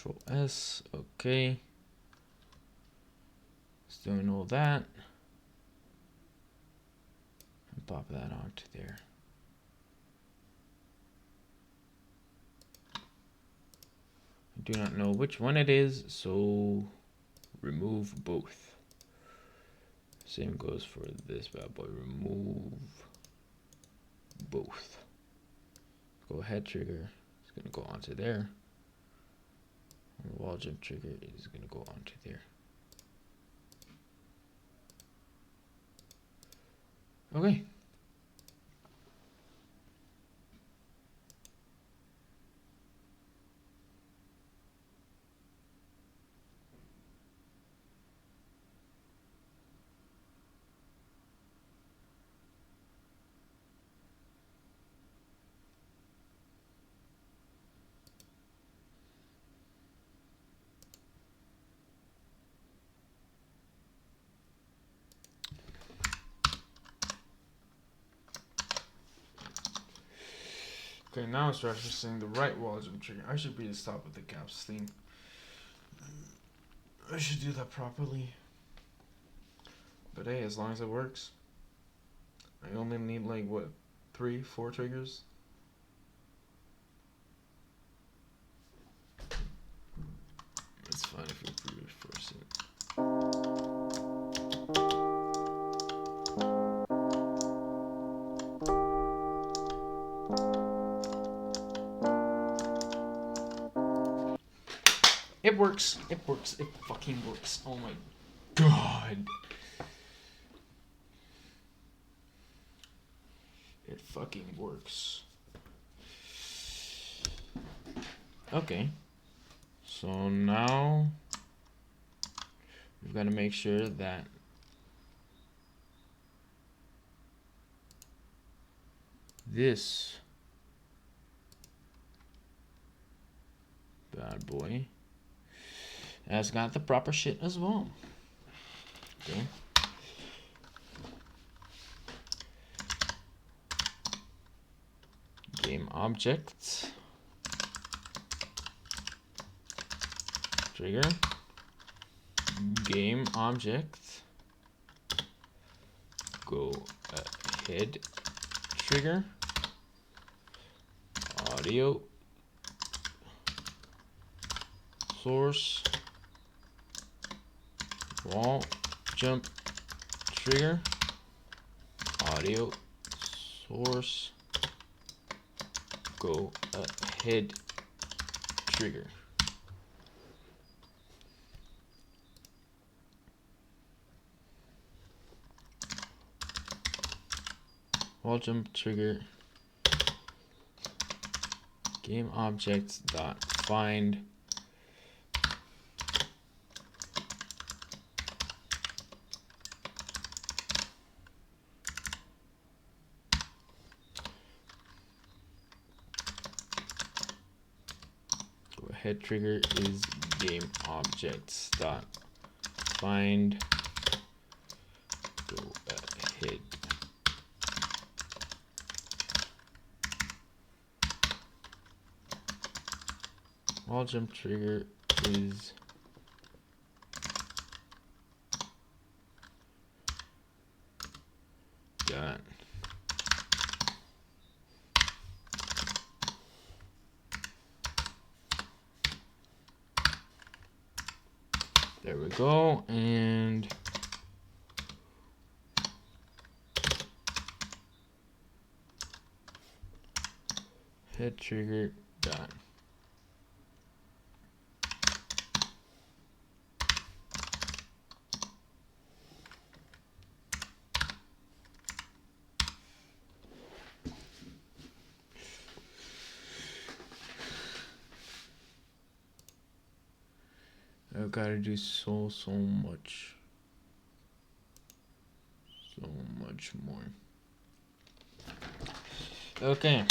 Control S. Okay. It's doing all that. And pop that onto there. I do not know which one it is, so remove both. Same goes for this bad boy. Remove both. Go ahead trigger. It's gonna go onto there. And the wall jump trigger is gonna go onto there. Okay. Okay, now it's referencing the right wall jump trigger. I should be the stop with the caps thing. I should do that properly. But hey, as long as it works. I only need like what, 3, 4 triggers? It's fine if we brute force it. It works. It works. It fucking works. Oh my god. It fucking works. Okay. So now we've got to make sure that this bad boy has got the proper shit as well. Okay. Game object. Trigger. Game object. Go ahead. Trigger. Audio. Source. Wall jump trigger. Audio source. Go ahead trigger. Wall jump trigger. Game objects dot find head trigger is game objects dot find go ahead. Wall jump trigger is dot there we go, and head trigger dot I've got to do so much more. Okay.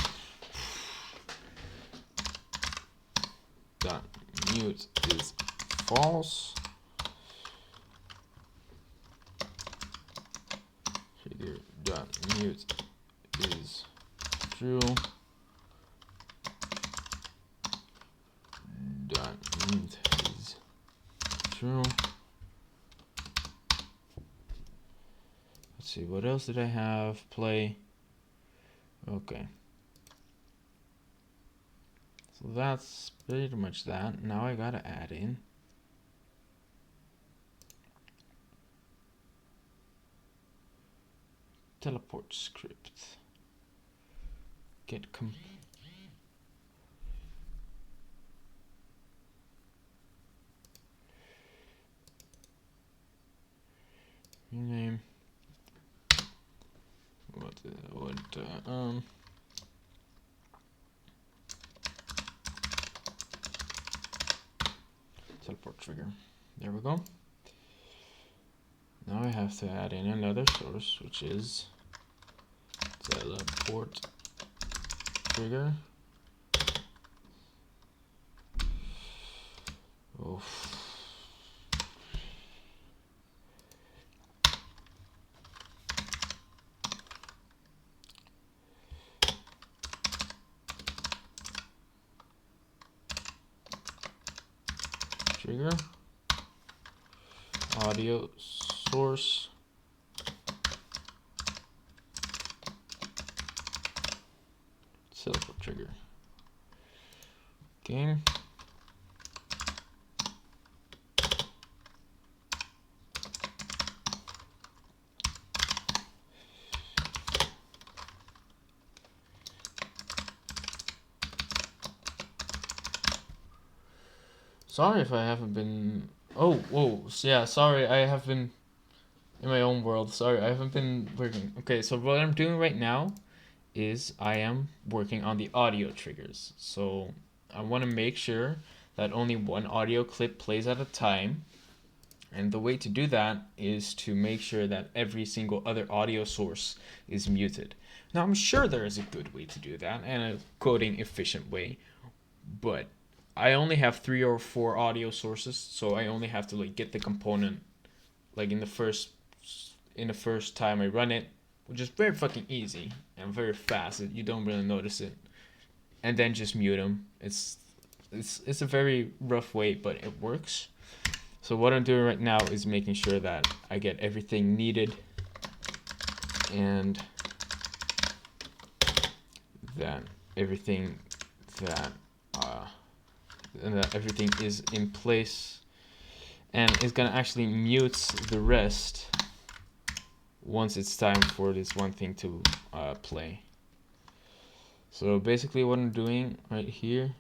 Dot mute is false. Trigger dot mute is true. Dot true. Let's see, what else did I have? Play. Okay. So that's pretty much that. Now I gotta add in teleport script. Get rename. Teleport trigger. There we go. Now I have to add in another source, which is teleport trigger. Oof. Trigger. Audio source. Teleport trigger. Game. Sorry if I haven't been. Oh, whoa. Yeah, sorry. I have been in my own world. Sorry, I haven't been working. Okay, so what I'm doing right now is I am working on the audio triggers. So I want to make sure that only one audio clip plays at a time. And the way to do that is to make sure that every single other audio source is muted. Now, I'm sure there is a good way to do that and a coding efficient way, but I only have 3 or 4 audio sources, so I only have to like get the component like in the first time I run it, which is very fucking easy and very fast. You don't really notice it, and then just mute them. It's a very rough way, but it works. So what I'm doing right now is making sure that I get everything needed and that everything is in place, and it's gonna actually mute the rest once it's time for this one thing to play. So basically what I'm doing right here,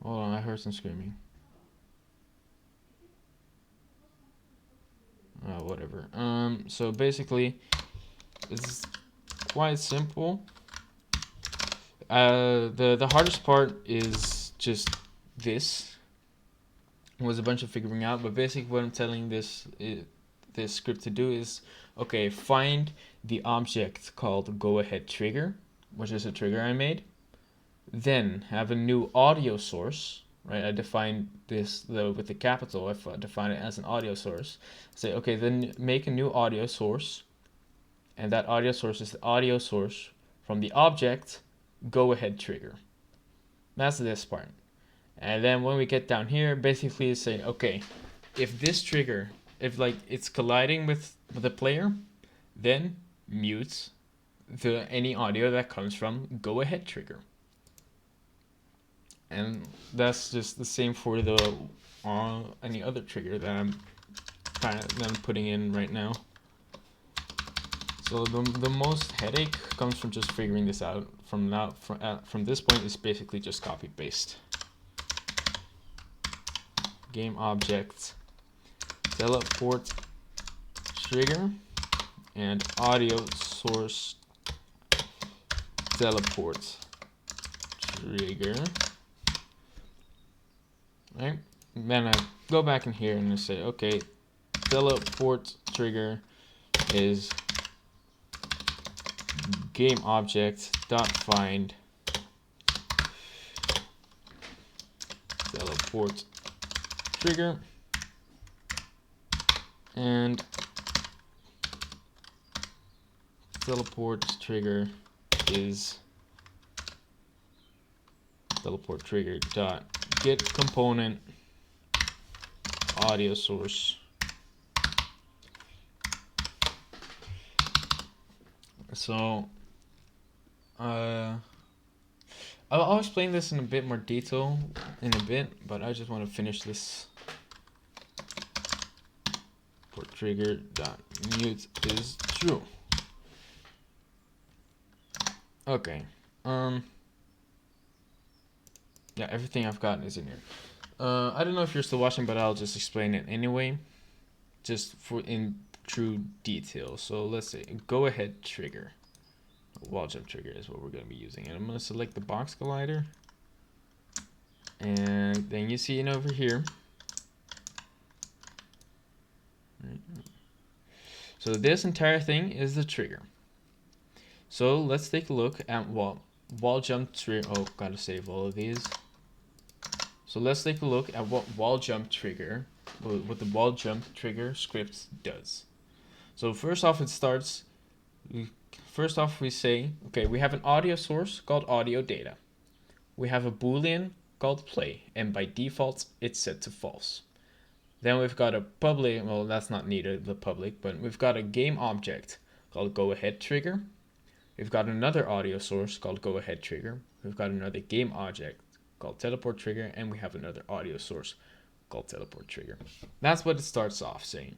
hold on, I heard some screaming. Whatever. So basically it's quite simple. The hardest part is just this. It was a bunch of figuring out, but basically what I'm telling this script to do is, okay, find the object called go ahead trigger, which is a trigger I made. Then have a new audio source, right? I defined this with the capital. I define it as an audio source. Say, okay, then make a new audio source, and that audio source is the audio source from the object go ahead trigger. That's this part. And then when we get down here, basically it's saying, okay, if this trigger, if like it's colliding with the player, then mute any audio that comes from go ahead trigger. And that's just the same for the any other trigger that I'm putting in right now. So the most headache comes from just figuring this out. From this point, it's basically just copy paste. Game object, teleport trigger, and audio source teleport trigger. Right? And then I go back in here and I say, okay, teleport trigger is game object dot find teleport trigger, and teleport trigger is teleport trigger dot get component audio source. So I'll explain this in a bit more detail in a bit, but I just want to finish this. For trigger dot mute is true. Okay. Yeah, everything I've got is in here. I don't know if you're still watching, but I'll just explain it anyway, just for in true detail. So let's say go ahead trigger. Wall jump trigger is what we're going to be using, and I'm going to select the box collider, and then you see it over here. So this entire thing is the trigger. So let's take a look at wall jump trigger. Oh, gotta save all of these. So let's take a look at what wall jump trigger, what the wall jump trigger script does. So first off, it starts. First off, we say, okay, we have an audio source called audio data. We have a boolean called play, and by default, it's set to false. Then we've got a public, well, that's not needed, the public, but we've got a game object called go ahead trigger. We've got another audio source called go ahead trigger. We've got another game object called teleport trigger, and we have another audio source called teleport trigger. That's what it starts off saying.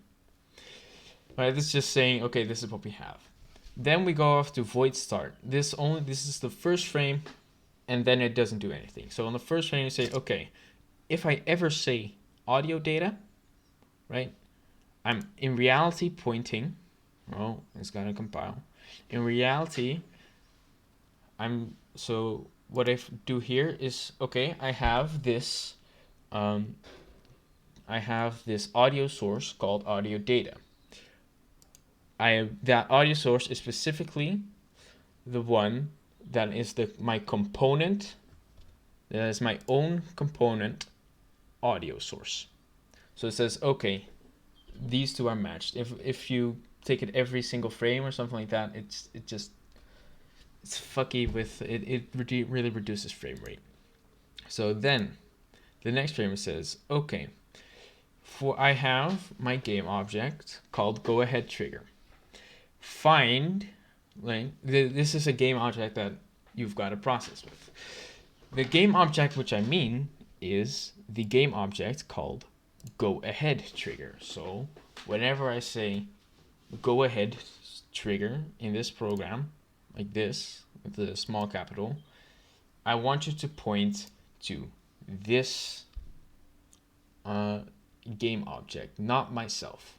Right, it's just saying, okay, this is what we have. Then we go off to void start. This is the first frame, and then it doesn't do anything. So on the first frame, you say, okay, if I ever say audio data, right, I'm in reality pointing. Oh, it's gonna compile. In reality, so what I do here is, okay, I have this audio source called audio data. That audio source is specifically the one that is my component, that is my own component audio source. So it says, okay, these two are matched. If you take it every single frame or something like that, it's fucky with it. It really reduces frame rate. So then the next frame says, okay, I have my game object called go ahead trigger. Find, like, this is a game object that you've got to process with. The game object, which I mean, is the game object called go ahead trigger. So whenever I say go ahead trigger in this program, like this, with the small capital, I want you to point to this game object, not myself.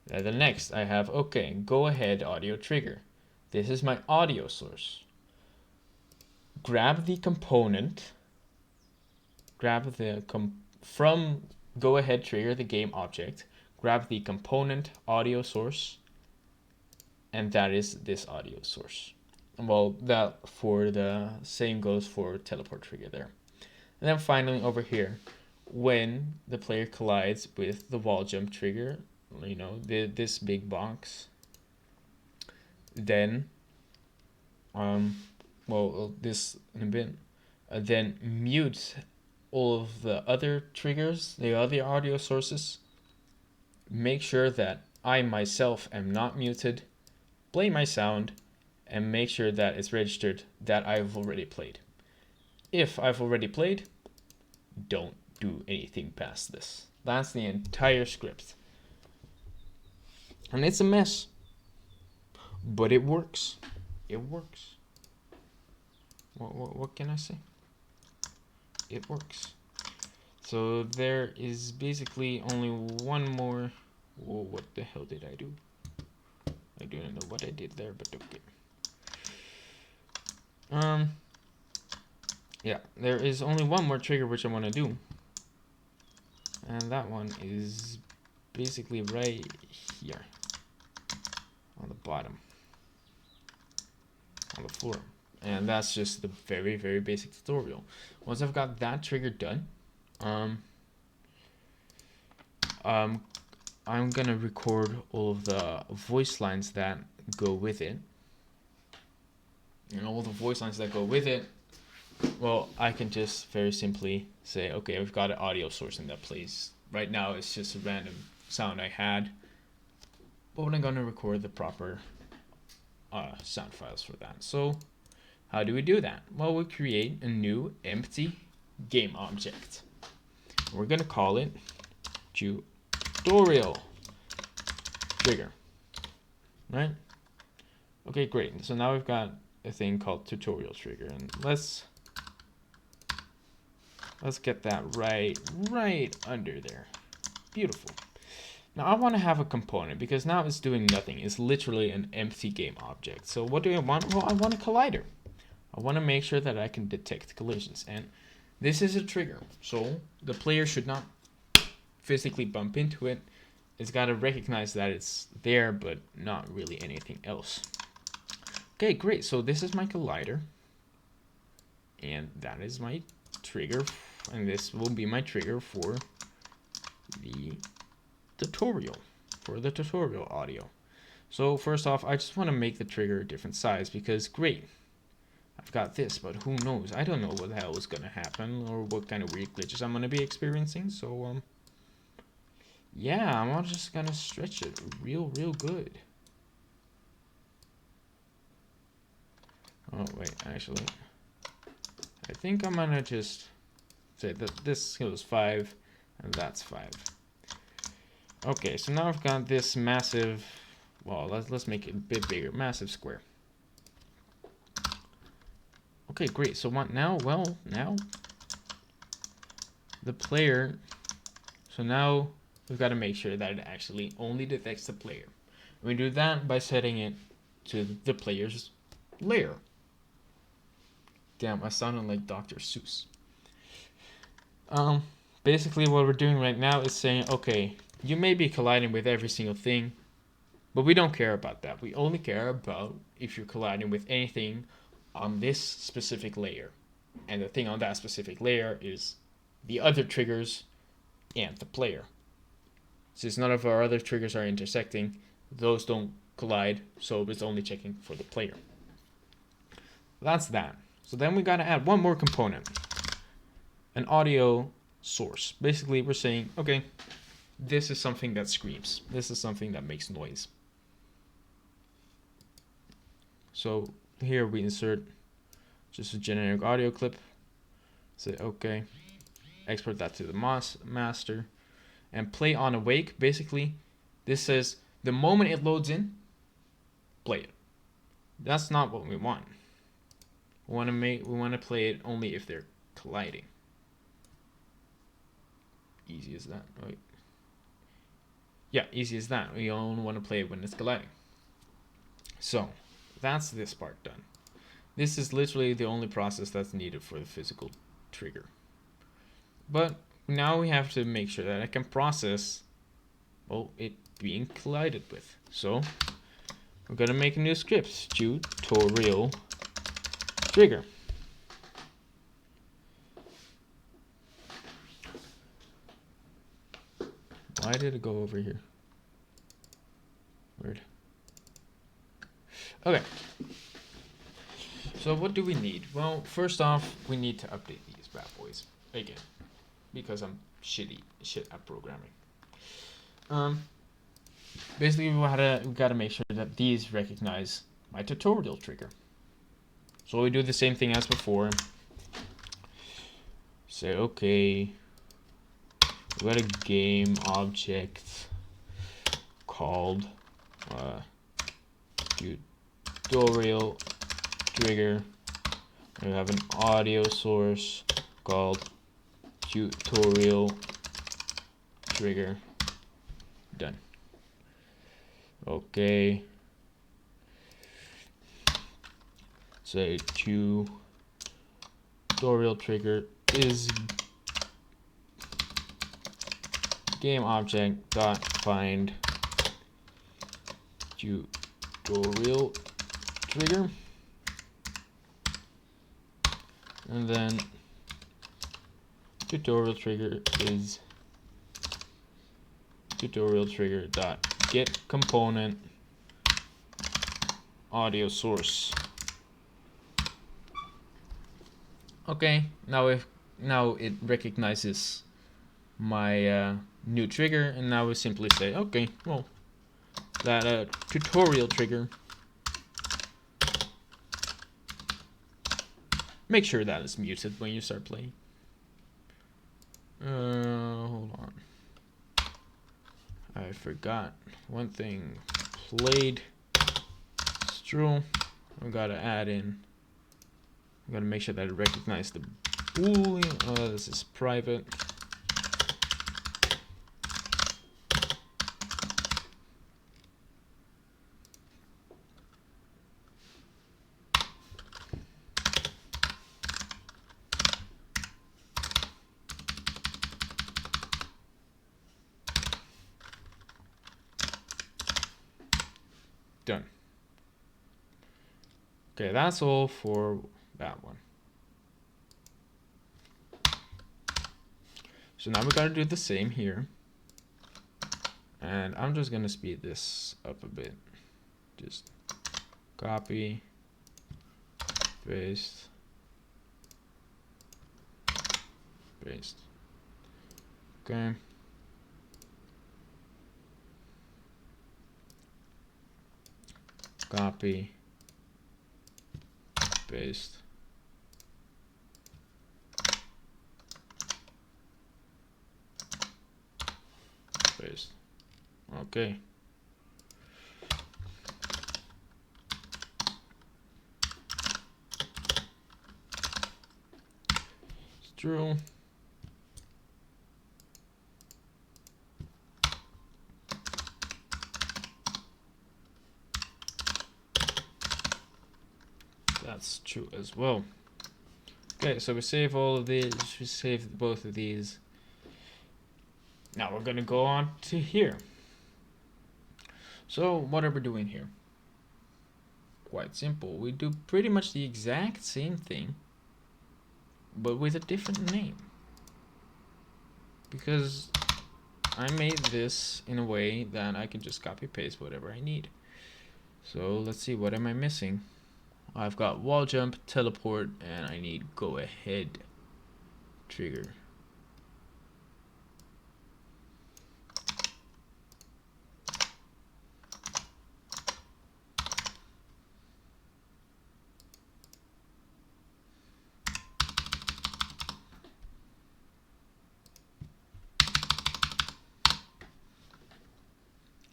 The next I have, okay, go ahead audio trigger. This is my audio source. Grab the component, from go ahead trigger, the game object, grab the component audio source, and that is this audio source. Well, that for the same goes for teleport trigger there. And then finally over here, when the player collides with the wall jump trigger, you know, this big box, then this in a bit, then mute all of the other triggers, the other audio sources. Make sure that I myself am not muted, play my sound, and make sure that it's registered that I've already played. If I've already played, don't do anything past this. That's the entire script. And it's a mess, but it works. It works. What can I say? It works. So there is basically only one more. Whoa, what the hell did I do? I don't know what I did there, but okay. Yeah, there is only one more trigger which I want to do, and that one is basically right here on the bottom, on the floor. And that's just the very, very basic tutorial. Once I've got that trigger done, I'm gonna record all of the voice lines that go with it. And all the voice lines that go with it well, I can just very simply say, okay, we've got an audio source in that place. Right now, it's just a random sound I had, but I'm gonna record the proper sound files for that. So how do we do that? Well, we create a new empty game object. We're gonna call it tutorial trigger, right? Okay, great. So now we've got a thing called tutorial trigger, and let's get that right under there. Beautiful. Now I want to have a component because now it's doing nothing. It's literally an empty game object. So what do I want? Well, I want a collider. I want to make sure that I can detect collisions, and this is a trigger. So the player should not physically bump into it. It's got to recognize that it's there, but not really anything else. Okay, great. So this is my collider, and that is my trigger, and this will be my trigger for the tutorial, audio. So first off, I just want to make the trigger a different size because great, I've got this, but who knows? I don't know what the hell is gonna happen or what kind of weird glitches I'm gonna be experiencing. So yeah, I'm just gonna stretch it real good. Oh wait, actually, I think I'm gonna just say that this goes 5 and that's 5. Okay, so now I've got this massive, well, let's make it a bit bigger, massive square. Okay, great. So what now? Well, now the player, so now we've got to make sure that it actually only detects the player. We do that by setting it to the player's layer. Damn, I sounded like Dr. Seuss. Basically what we're doing right now is saying, okay, you may be colliding with every single thing, but we don't care about that. We only care about if you're colliding with anything on this specific layer. And the thing on that specific layer is the other triggers and the player. Since none of our other triggers are intersecting, those don't collide, so it's only checking for the player. That's that. So then we gotta add one more component, an audio source. Basically, we're saying, okay, this is something that screams. This is something that makes noise. So here we insert just a generic audio clip. Say, okay, export that to the master, and play on awake. Basically, this says the moment it loads in, play it. That's not what we want. We want to play it only if they're colliding. Easy as that, right? Yeah, easy as that. We only want to play it when it's colliding. So that's this part done. This is literally the only process that's needed for the physical trigger. But now we have to make sure that I can process, well, it being collided with. So we're gonna make a new script, tutorial trigger. Why did it go over here? Weird. Okay. So what do we need? Well, first off, we need to update these bad boys again, because I'm shit at programming. Basically, we gotta make sure that these recognize my tutorial trigger. So we do the same thing as before. Say, okay, we got a game object called tutorial trigger. We have an audio source called tutorial trigger. Done. Okay. Say tutorial trigger is game object dot find tutorial trigger, and then tutorial trigger is tutorial trigger dot get component audio source. Okay, now it recognizes my new trigger, and now we simply say, okay, well, that tutorial trigger. Make sure that is muted when you start playing. Hold on. I forgot one thing. Played Strul. I gotta add in. I gotta make sure that it recognizes the boolean. Oh, this is private. Done. Okay, that's all for that one. So now we gotta do the same here. And I'm just gonna speed this up a bit. Just copy, paste, paste. Okay. Copy, paste. Paste. Okay. Strul. That's true as well. Okay, so we save all of these. We save both of these. Now we're gonna go on to here. So what are we doing here? Quite simple. We do pretty much the exact same thing, but with a different name. Because I made this in a way that I can just copy paste whatever I need. So let's see, what am I missing? I've got wall jump, teleport, and I need go ahead trigger.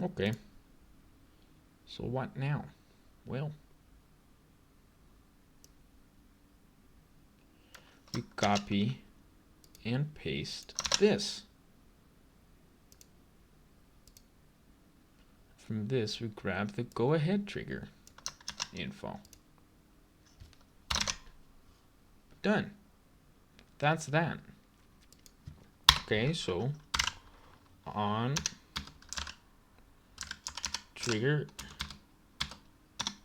Okay. So what now? Well, we copy and paste this. From this, we grab the go ahead trigger info. Done. That's that. Okay, so on trigger,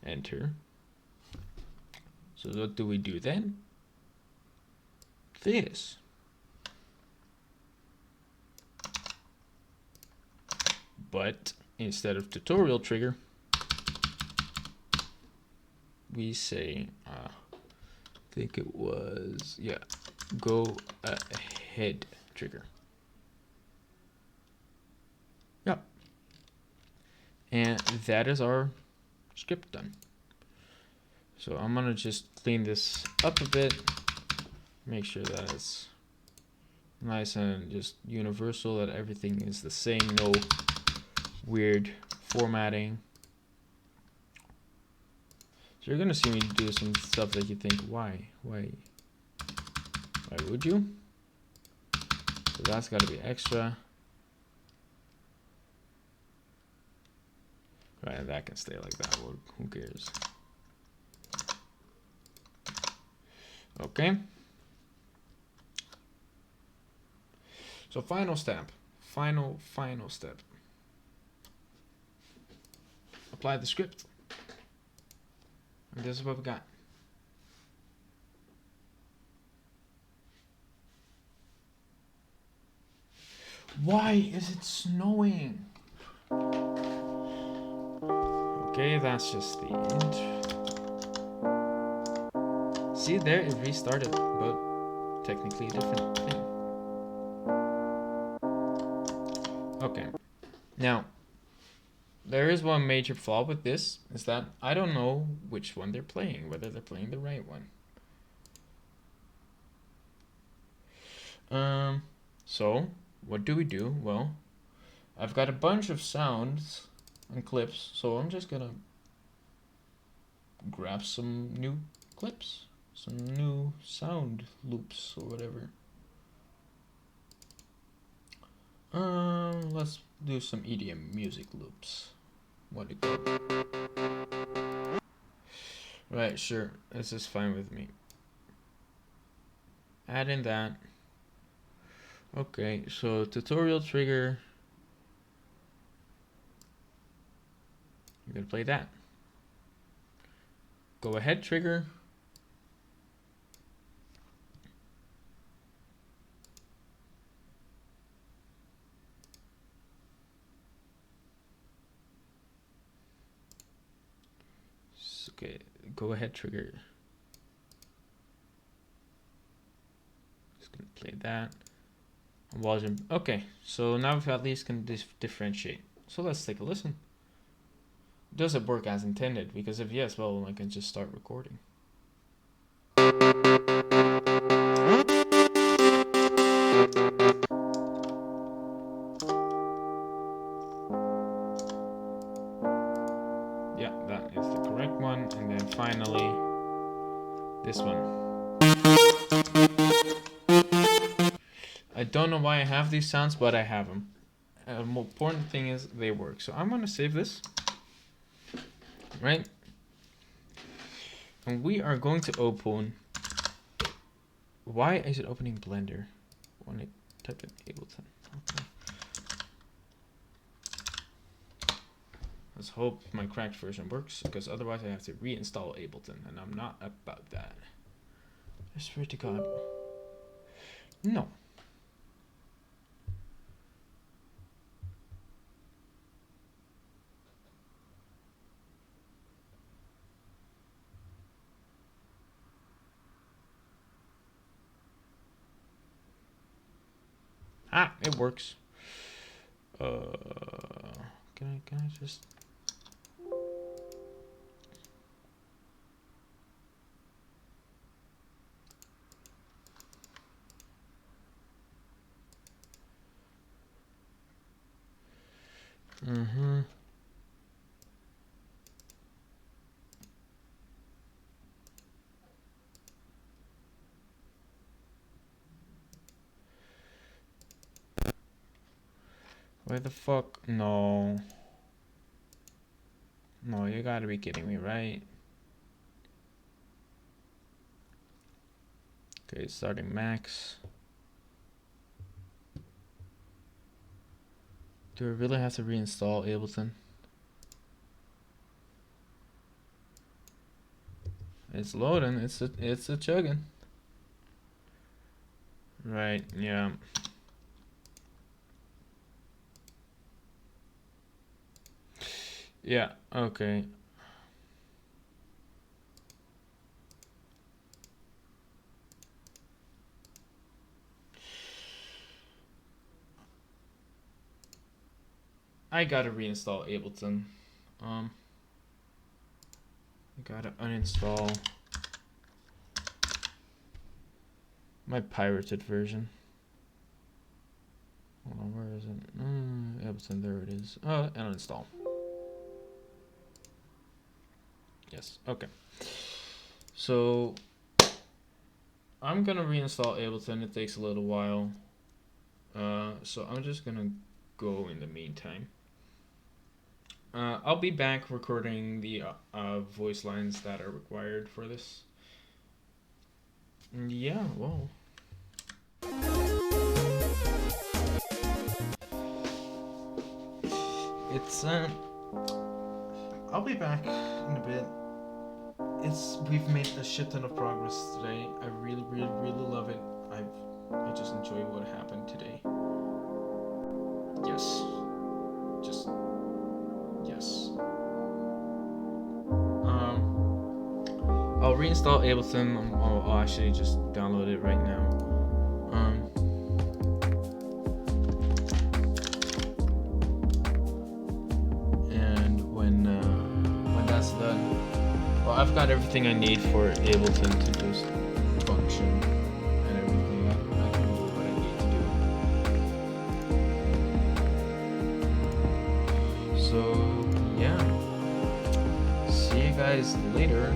enter. So what do we do then? This. But instead of tutorial trigger, we say, I think it was, yeah, go ahead trigger. Yep. And that is our script done. So I'm gonna just clean this up a bit, make sure that it's nice and just universal, that everything is the same, no weird formatting. So you're gonna see me do some stuff that you think, why would you? So that's gotta be extra. Right, that can stay like that, well, who cares? Okay. So final step, final step. Apply the script. And this is what we got. Why is it snowing? Okay, that's just the end. See there, it restarted, but technically a different thing. Okay, now there is one major flaw with this, is that I don't know which one they're playing, whether they're playing the right one. So what do we do? Well, I've got a bunch of sounds and clips, so I'm just gonna grab some new clips, some new sound loops or whatever. Let's do some EDM music loops. What do you call it? Right, sure, this is fine with me. Add in that. Okay, so tutorial trigger. You're gonna play that. Go ahead trigger. Okay, go ahead trigger. Just gonna play that. Volume. Okay, so now we at least can differentiate. So let's take a listen. Does it work as intended? Because if yes, well, I can just start recording. Yeah, that is the correct one. And then finally, this one. I don't know why I have these sounds, but I have them. The more important thing is they work. So I'm gonna save this, right? And we are going to open. Why is it opening Blender when I type in Ableton? Okay. Let's hope my cracked version works, because otherwise I have to reinstall Ableton, and I'm not about that. I swear to God. No. Ah, it works. Can I just? Mm-hmm. Where the fuck? No. No, you gotta be kidding me, right? Okay, starting max. Do I really have to reinstall Ableton? It's loading. It's a chugging. Right. Yeah. Yeah. Okay. I gotta reinstall Ableton. I gotta uninstall my pirated version. Hold on, where is it? Ableton, there it is. Oh, uninstall. Yes, okay. So I'm gonna reinstall Ableton. It takes a little while. So I'm just gonna go in the meantime. I'll be back recording the voice lines that are required for this. Yeah, well. It's I'll be back in a bit. We've made a shit ton of progress today. I really love it. I just enjoy what happened today. Yes. Just yes. I'll I'll reinstall Ableton. I'll actually just download it right now. And when that's done, well, I've got everything I need for Ableton to just function and everything. I can do what I need to do. So yeah, see you guys later,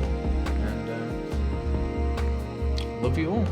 and love you all.